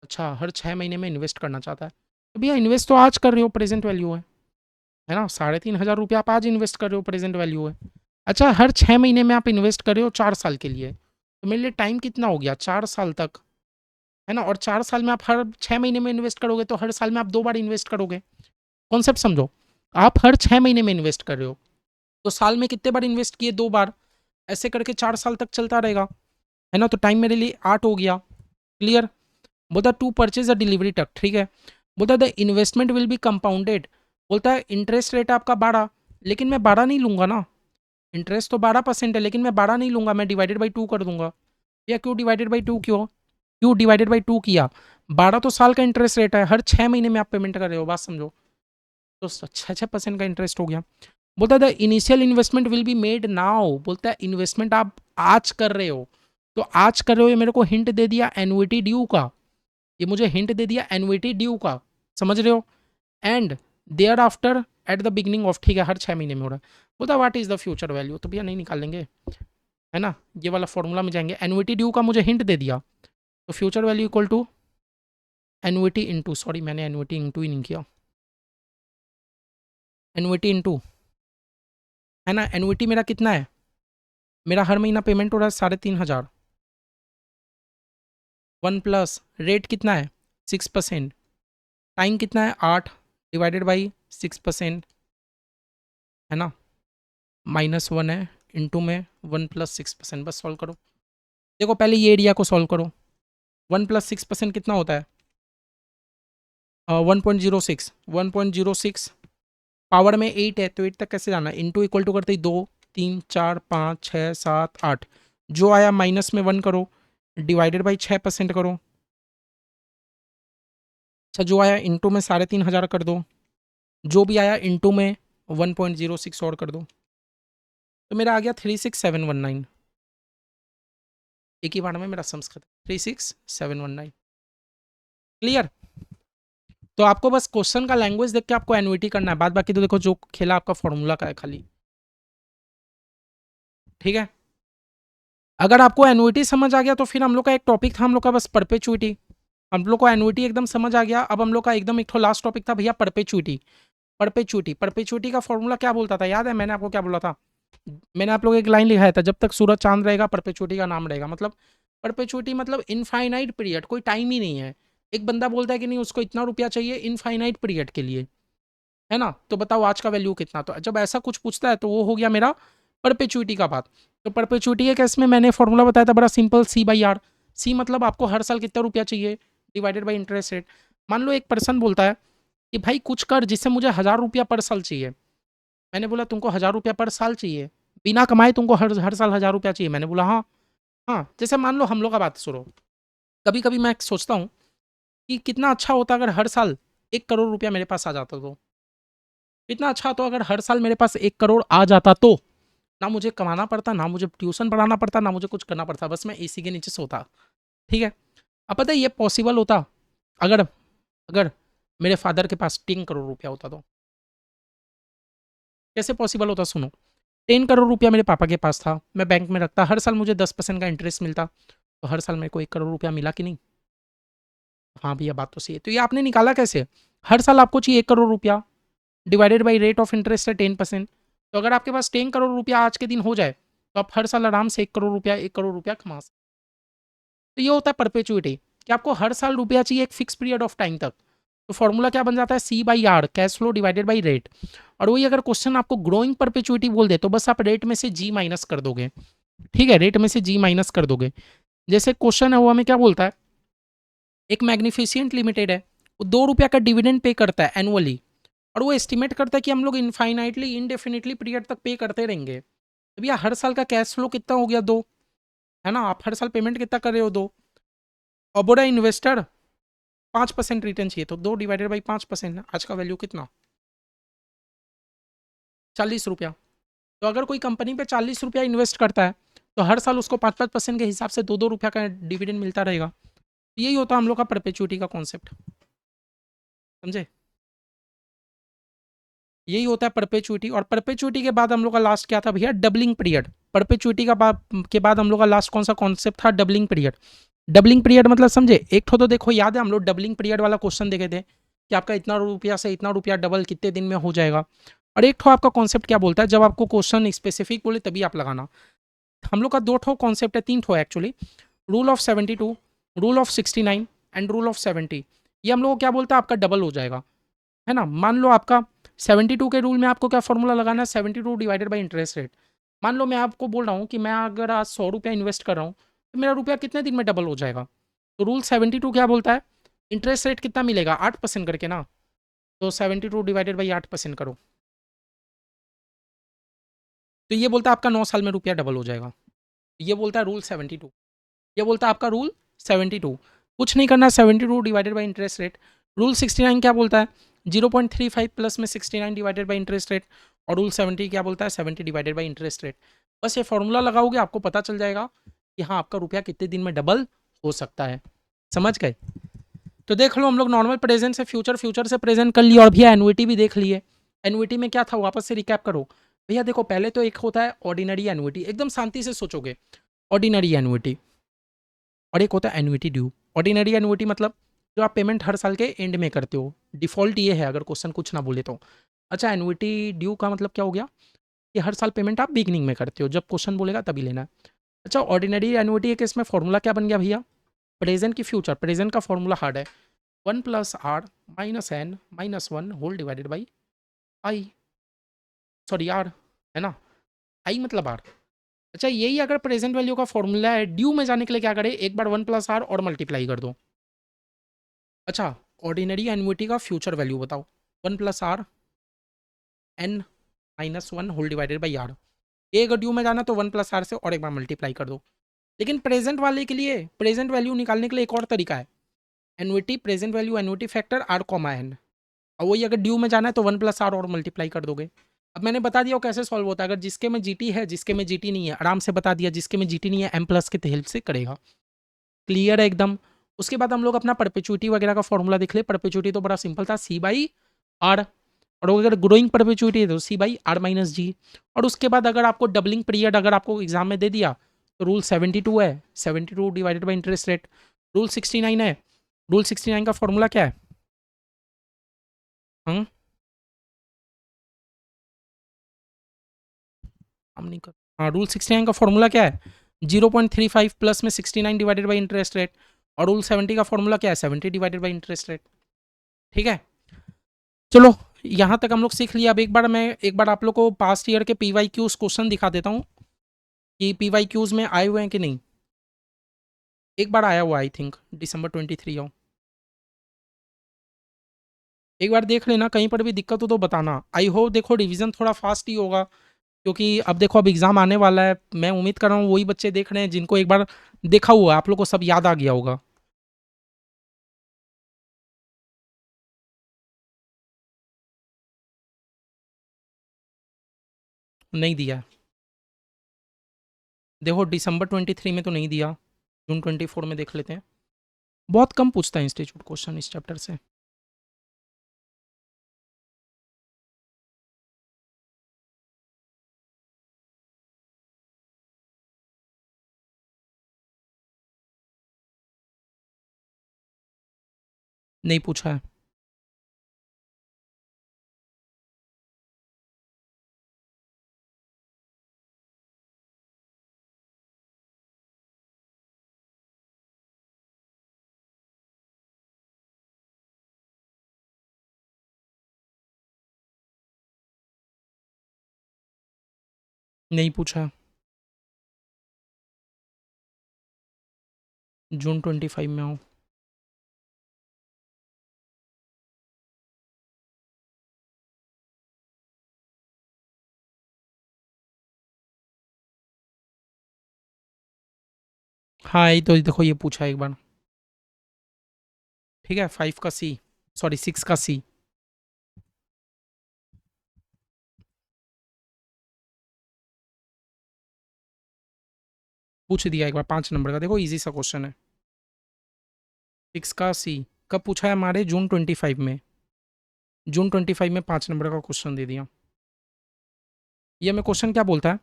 अच्छा, हर 6 महीने में इन्वेस्ट करना चाहता है, तो भैया इन्वेस्ट तो आज कर रहे हो, प्रेजेंट वैल्यू है ना, 3,500 रुपया आप आज इन्वेस्ट कर रहे हो, प्रेजेंट वैल्यू है। अच्छा, हर 6 महीने में आप इन्वेस्ट कर रहे हो 4 साल के लिए, तो मेरे लिए टाइम कितना हो गया, 4 साल तक, है ना। और 4 साल में आप हर 6 महीने में इन्वेस्ट करोगे, तो हर साल में आप 2 बार इन्वेस्ट करोगे। कॉन्सेप्ट समझो, आप हर 6 महीने में इन्वेस्ट कर रहे हो, तो साल में कितने बार इन्वेस्ट किए, 2 बार, ऐसे करके 4 साल तक चलता रहेगा, है ना। तो टाइम मेरे लिए 8 हो गया, क्लियर। बोलता टू परचेज अ डिलीवरी टक, ठीक है। बोलता the investment will be compounded, बोलता है इंटरेस्ट रेट आपका 12, लेकिन मैं 12 नहीं लूंगा ना, इंटरेस्ट तो 12% है, लेकिन मैं 12 नहीं लूंगा, मैं डिवाइडेड बाई 2 कर दूंगा। या क्यों डिवाइडेड बाई 2, क्यों क्यों डिवाइडेड बाई 2 किया? 12 तो साल का इंटरेस्ट रेट है, हर 6 महीने में आप पेमेंट कर रहे हो, बात समझो, तो 6% का इंटरेस्ट हो गया। बोलता है the initial investment will be made now, बोलता है इन्वेस्टमेंट आप आज कर रहे हो, तो आज कर रहे हो, ये मेरे को हिंट दे दिया एन्युइटी ड्यू का, ये मुझे हिंट दे दिया एन्युइटी ड्यू का, समझ रहे हो। And thereafter at the beginning of, ठीक है, हर 6 महीने में हो रहा है। बोलता what is the future value, तो भैया नहीं निकालेंगे, है ना, ये वाला फॉर्मूला में जाएंगे, एन्युइटी ड्यू का मुझे हिंट दे दिया, तो future value equal to annuity into, sorry मैंने एन्युइटी इंटू ही नहीं किया, एन्युइटी इंटू, है ना। एन्युइटी मेरा कितना है, मेरा हर महीना पेमेंट हो रहा है 3,500, 1+ रेट कितना है 6%, टाइम कितना है 8 डिवाइडेड बाई 6%, है ना, -1 है, इंटू में 1+6%, बस सॉल्व करो। देखो पहले ये एरिया को सॉल्व करो, 1+6% कितना होता है, 1.06, 1.06 पावर में 8 है, तो 8 तक कैसे जाना है, इंटू इक्वल टू करते ही 2 3 4 5 6 7 8, जो आया माइनस में 1 करो, डिवाइडेड बाई 6% करो, अच्छा, जो आया इंटू में 3500 कर दो, जो भी आया इंटू में 1.06 और कर दो, तो मेरा आ गया 36719। एक ही बार में मेरा सम्स खत्म, 36719। क्लियर? तो आपको बस क्वेश्चन का लैंग्वेज देख के आपको एन्युइटी करना है, बाद बाकी तो देखो जो खेला आपका फॉर्मूला का है खाली। ठीक है, अगर आपको एन्युइटी समझ आ गया तो फिर हम लोग का एक टॉपिक था हम लोग का बस परपेचुइटी। हम लोग को एन्युइटी एकदम समझ आ गया। अब हम लोग का एकदम एक लास्ट टॉपिक था भैया परपेचुइटी। परपेचुइटी, परपेचुइटी का फॉर्मूला क्या बोलता था याद है? मैंने आपको क्या बोला था? मैंने आप लोग एक लाइन लिखाया था, जब तक सूरज चांद रहेगा परपेचुइटी का नाम रहेगा। मतलब परपेचुइटी मतलब इनफाइनाइट पीरियड, कोई टाइम ही नहीं है। एक बंदा बोलता है कि नहीं उसको इतना रुपया चाहिए इनफाइनाइट पीरियड के लिए, है ना, तो बताओ आज का वैल्यू कितना। तो जब ऐसा कुछ पूछता है तो वो हो गया मेरा परपेचुइटी का बात। तो परपेचुइटी के केस में मैंने फॉर्मूला बताया था बड़ा सिंपल, सी बाई आर। सी मतलब आपको हर साल कितना रुपया चाहिए डिवाइडेड बाई इंटरेस्ट रेट। मान लो एक पर्सन बोलता है कि भाई कुछ कर जिससे मुझे 1000 रुपया पर साल चाहिए। मैंने बोला तुमको 1000 रुपया पर साल चाहिए, बिना कमाए तुमको हर हर साल 1000 रुपया चाहिए? मैंने बोला हाँ। हाँ, जैसे मान लो हम लोग का बात सुनो, कभी कभी मैं सोचता हूँ कि कितना अच्छा होता अगर हर साल 1 करोड़ रुपया मेरे पास आ जाता। तो इतना अच्छा तो अगर हर साल मेरे पास 1 करोड़ आ जाता तो ना मुझे कमाना पड़ता, ना मुझे ट्यूशन पढ़ाना पड़ता, ना मुझे कुछ करना पड़ता, बस मैं एसी के नीचे सोता। ठीक है, अब पता है ये पॉसिबल होता अगर अगर मेरे फादर के पास 3 करोड़ रुपया होता। तो कैसे पॉसिबल होता सुनो, 3 करोड़ रुपया मेरे पापा के पास था, मैं बैंक में रखता, हर साल मुझे 10% का इंटरेस्ट मिलता, तो हर साल मेरे को 1 करोड़ रुपया मिला कि नहीं? हाँ भैया बात तो सही है। तो ये आपने निकाला कैसे? हर साल आपको चाहिए 1 करोड़ रुपया, divided by rate of interest है 10%। तो अगर आपके पास 10 करोड़ रुपया आज के दिन हो जाए तो आप हर साल आराम से 1 करोड़ रुपया कमा सकते। तो ये होता है परपेचुइटी, कि आपको हर साल रुपया चाहिए एक फिक्स पीरियड ऑफ टाइम तक। तो फॉर्मूला क्या बन जाता है? C by R, cash flow divided by rate. और वही अगर क्वेश्चन आपको ग्रोइंग परपेचुइटी बोल दे तो बस आप रेट में से जी माइनस कर दोगे। ठीक है, रेट में से जी माइनस कर दोगे। जैसे क्वेश्चन है वो हमें क्या बोलता है, एक मैग्निफिशियंट लिमिटेड है, वो 2 रुपया का डिविडेंड पे करता है एनुअली, और वो एस्टिमेट करता है कि हम लोग इनफाइनाइटली इनडेफिनिटली पीरियड तक पे करते रहेंगे। तो भैया हर साल का कैश फ्लो कितना हो गया? 2, है ना, आप हर साल पेमेंट कितना कर रहे हो? 2। और बोला इन्वेस्टर 5% रिटर्न चाहिए, तो 2 डिवाइडेड बाई 5%, आज का वैल्यू कितना? 40 रुपया। तो अगर कोई कंपनी पे 40 रुपया इन्वेस्ट करता है तो हर साल उसको 5-5% के हिसाब से 2-2 रुपया का डिविडेंड मिलता रहेगा। यही होता है हम लोग का परपेचुइटी का कॉन्सेप्ट, समझे? यही होता है परपेचुइटी। और परपेचुइटी के बाद हम लोग का लास्ट क्या था भैया? Doubling period. परपेचुइटी का बाद हम लोग का लास्ट कौन सा कॉन्सेप्ट था? Doubling period. डबलिंग पीरियड मतलब समझे? एक तो देखो याद है हम लोग डबलिंग पीरियड वाला क्वेश्चन देखे थे कि आपका इतना रुपया से इतना रुपया डबल कितने दिन में हो जाएगा। और एक तो आपका कॉन्सेप्ट क्या बोलता है, जब आपको क्वेश्चन स्पेसिफिक बोले तभी आप लगाना। हम लोग का 2 कॉन्सेप्ट है, 3 actually, rule of 72, rule of 69 and rule of 70। ये हम लोग को क्या बोलता है, आपका डबल हो जाएगा, है ना। मान लो आपका 72 के रूल में आपको क्या फॉर्मूला लगाना है? 72 डिवाइडेड बाई इंटरेस्ट रेट। मान लो मैं आपको बोल रहा हूँ कि मैं अगर आज 100 रुपया इन्वेस्ट कर रहा हूँ तो मेरा रुपया कितने दिन में डबल हो जाएगा? तो रूल 72 क्या बोलता है? इंटरेस्ट रेट कितना मिलेगा? 8% करके ना। तो 72 डिवाइडेड बाई 8% करो, तो ये बोलता है आपका 9 साल में रुपया डबल हो जाएगा। ये बोलता है रूल 72। ये बोलता है आपका रूल 72। कुछ नहीं करना, 72 divided by interest rate. Rule 69 क्या बोलता है? 0.35 प्लस में 69 डिवाइडेड बाई इंटरेस्ट रेट। और रूल 70 क्या बोलता है? 70 डिवाइडेड बाई इंटरेस्ट रेट। बस ये फॉर्मूला लगाओगे आपको पता चल जाएगा कि हाँ आपका रुपया कितने दिन में डबल हो सकता है। समझ गए? तो देख लो हम लोग नॉर्मल प्रेजेंट से फ्यूचर, फ्यूचर से प्रेजेंट कर लिए, और भैया एनुइटी भी देख लिए। एनुइटी में क्या था वापस से रिकैप करो भैया। देखो पहले तो एक होता है ऑर्डिनरी एनुइटी, एकदम शांति से सोचोगे, ऑर्डिनरी एनुइटी। और एक होता है एन्युइटी ड्यू। ऑर्डिनरी एन्युइटी मतलब जो आप पेमेंट हर साल के एंड में करते हो, डिफ़ॉल्ट ये है अगर क्वेश्चन कुछ ना बोले तो। अच्छा, एन्युइटी ड्यू का मतलब क्या हो गया कि हर साल पेमेंट आप बिगनिंग में करते हो, जब क्वेश्चन बोलेगा तभी लेना है। अच्छा, ऑर्डिनरी एन्युइटी के इसमें फॉर्मूला क्या बन गया भैया? प्रेजेंट की फ्यूचर, प्रेजेंट का फॉर्मूला हार्ड है, 1+r minus N minus one whole divided by I, sorry R, है ना, आई मतलब आर। अच्छा, यही अगर प्रेजेंट वैल्यू का फॉर्मूला है, ड्यू में जाने के लिए क्या करें, एक बार 1+r और मल्टीप्लाई कर दो। अच्छा, ऑर्डिनरी एन्युइटी का फ्यूचर वैल्यू बताओ, 1+r n minus one whole divided by R. ए अगर ड्यू में जाना तो 1+r से और एक बार मल्टीप्लाई कर दो। लेकिन प्रेजेंट वाले के लिए प्रेजेंट वैल्यू निकालने के लिए एक और तरीका है। Annuity present value annuity factor R comma N, और वही अगर ड्यू में जाना है तो 1 + r और मल्टीप्लाई कर दोगे। अब मैंने बता दिया वो कैसे सॉल्व होता है, अगर जिसके में जीटी है जिसके में जीटी नहीं है, आराम से बता दिया, जिसके में जीटी नहीं है एम प्लस के हेल्प से करेगा। क्लियर है एकदम। उसके बाद हम लोग अपना परपेचुइटी वगैरह का फॉर्मूला देख ले। परपेचुइटी तो बड़ा सिंपल था, सी बाई आर, और अगर ग्रोइंग परपेचुइटी है तो सी बाई आर माइनस जी। और उसके बाद अगर आपको डबलिंग पीरियड अगर आपको एग्जाम में दे दिया तो रूल 72 है, 72 divided by interest rate. Rule 69 है, रूल 69 का फॉर्मूला क्या है? हम हम नहीं कर, हाँ, रूल 69 का फॉर्मूला क्या है? 0.35 प्लस में 69 डिवाइडेड बाई इंटरेस्ट रेट, और रूल 70 का फॉर्मूला क्या है? 70 डिवाइडेड बाई इंटरेस्ट रेट। ठीक है, चलो यहाँ तक हम लोग सीख लिया। अब एक बार आप लोग को पास्ट ईयर के पी वाई क्यूज क्वेश्चन दिखा देता हूँ कि पी वाई क्यूज में आए हुए हैं कि नहीं। एक बार आया हुआ आई थिंक दिसंबर 23 हो, एक बार देख लेना, कहीं पर भी दिक्कत हो तो बताना। आई होप देखो रिवीजन थोड़ा फास्ट ही होगा, क्योंकि अब देखो अब एग्जाम आने वाला है। मैं उम्मीद कर रहा हूँ वही बच्चे देख रहे हैं जिनको एक बार देखा हुआ है, आप लोग को सब याद आ गया होगा। नहीं दिया है। देखो दिसंबर 23 में तो नहीं दिया, जून 24 में देख लेते हैं। बहुत कम पूछता है इंस्टीट्यूट क्वेश्चन इस चैप्टर से। नहीं पूछा है। नहीं पूछा है। जून 25 में आओ। हाँ ये तो देखो ये पूछा है एक बार। ठीक है, 5 का सी, सॉरी 6 का सी पूछ दिया एक बार, 5 नंबर का। देखो इजी सा क्वेश्चन है। 6 का सी कब पूछा है? हमारे जून 25 में। जून 25 में 5 नंबर का क्वेश्चन दे दिया। ये हमें क्वेश्चन क्या बोलता है?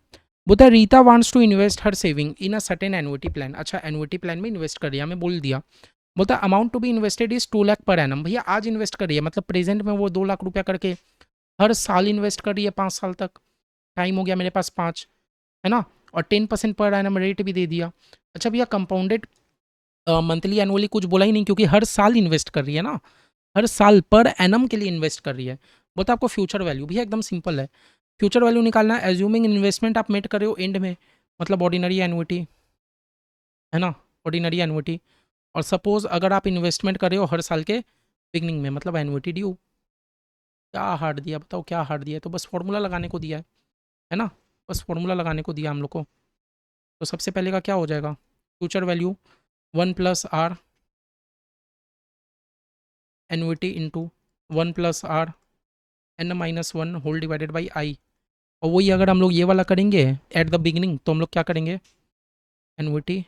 बोलता है Rita wants to invest her saving in a certain annuity plan. अच्छा, एनुइटी प्लान में इन्वेस्ट कर रही है, हमें बोल दिया। बोलता है amount to be invested is 2 lakh per annum. भैया आज इन्वेस्ट कर रही है, मतलब प्रेजेंट में वो 2 लाख रुपया करके हर साल इन्वेस्ट कर रही है 5 साल तक। टाइम हो गया मेरे पास 5, है ना। और 10% पर एनम रेट भी दे दिया। अच्छा भैया कंपाउंडेड मंथली एनुअली कुछ बोला ही नहीं, क्योंकि हर साल इन्वेस्ट कर रही है ना, हर साल पर एनम के लिए इन्वेस्ट कर रही है। बोलता है आपको फ्यूचर वैल्यू, भैया एकदम सिंपल है। फ्यूचर वैल्यू निकालना है, एज्यूमिंग इन्वेस्टमेंट आप मेड कर रहे हो एंड में, मतलब ऑर्डिनरी एनुइटी, है ना, ऑर्डिनरी एनुइटी। और सपोज अगर आप इन्वेस्टमेंट कर रहे हो हर साल के बिगनिंग में, मतलब एनुइटी ड्यू। क्या हार्ड दिया बताओ, क्या हार्ड दिया है? तो बस फॉर्मूला लगाने को दिया है ना, बस फॉर्मूला लगाने को दिया हम लोग को। तो सबसे पहले का क्या हो जाएगा? Future value 1 + r annuity into 1 + r n-1 whole divided by I. और वही अगर हम लोग ये वाला करेंगे एट द बिगिनिंग, तो हम लोग क्या करेंगे? Annuity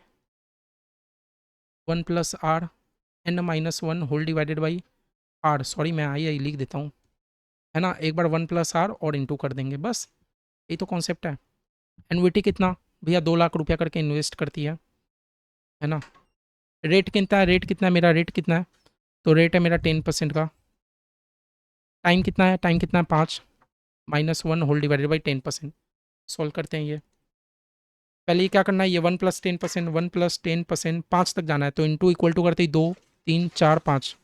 1 + r n-1 whole divided by R, sorry मैं आई लिख देता हूँ, है ना। एक बार 1 + r और इंटू कर देंगे, बस यही तो कॉन्सेप्ट है। एनुइटी कितना? भैया 2 लाख रुपया करके इन्वेस्ट करती है ना। रेट कितना है? रेट कितना है मेरा? रेट कितना है? तो रेट है मेरा 10% का। टाइम कितना है? टाइम कितना है? 5 -1 होल डिवाइडेड बाई 10%। सॉल्व करते हैं ये। पहले ये क्या करना है? ये 1 + 10%, 1 + 10%, 5 तक जाना है, तो इंटू इक्वल टू करते ही 2 3 4 5।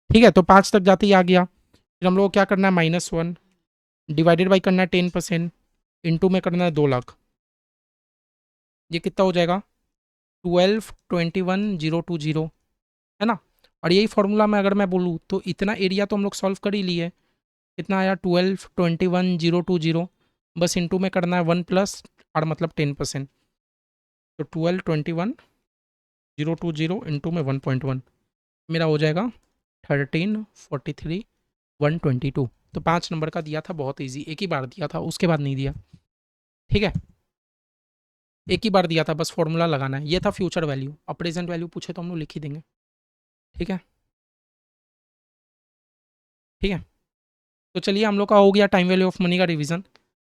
ठीक है, तो 5 तक जाते ही आ गया। फिर हम लोग को क्या करना है? -1 डिवाइडेड बाई करना है 10%, इंटू में करना है 2 लाख। ये कितना हो जाएगा? 12, 21, 020, है ना। और यही फॉर्मूला में अगर मैं बोलूँ तो इतना एरिया तो हम लोग सॉल्व कर ही लिए। कितना आया? 12, 21, 020। बस इंटू में करना है 1 प्लस आर मतलब 10%, तो 12 21 020 इंटू में 1.1 मेरा हो जाएगा 13 43 122। तो 5 नंबर का दिया था, बहुत ईजी, एक ही बार दिया था, उसके बाद नहीं दिया। ठीक है, एक ही बार दिया था, बस फॉर्मूला लगाना है। ये था फ्यूचर वैल्यू। अब प्रेजेंट वैल्यू पूछे तो हम लोग लिख ही देंगे। ठीक है, ठीक है। तो चलिए, हम लोग का हो गया टाइम वैल्यू ऑफ मनी का रिवीजन।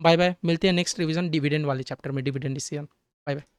बाय बाय, मिलते हैं नेक्स्ट रिवीजन डिविडेंड वाले चैप्टर में, डिविडेंड डिसीजन। Bye bye.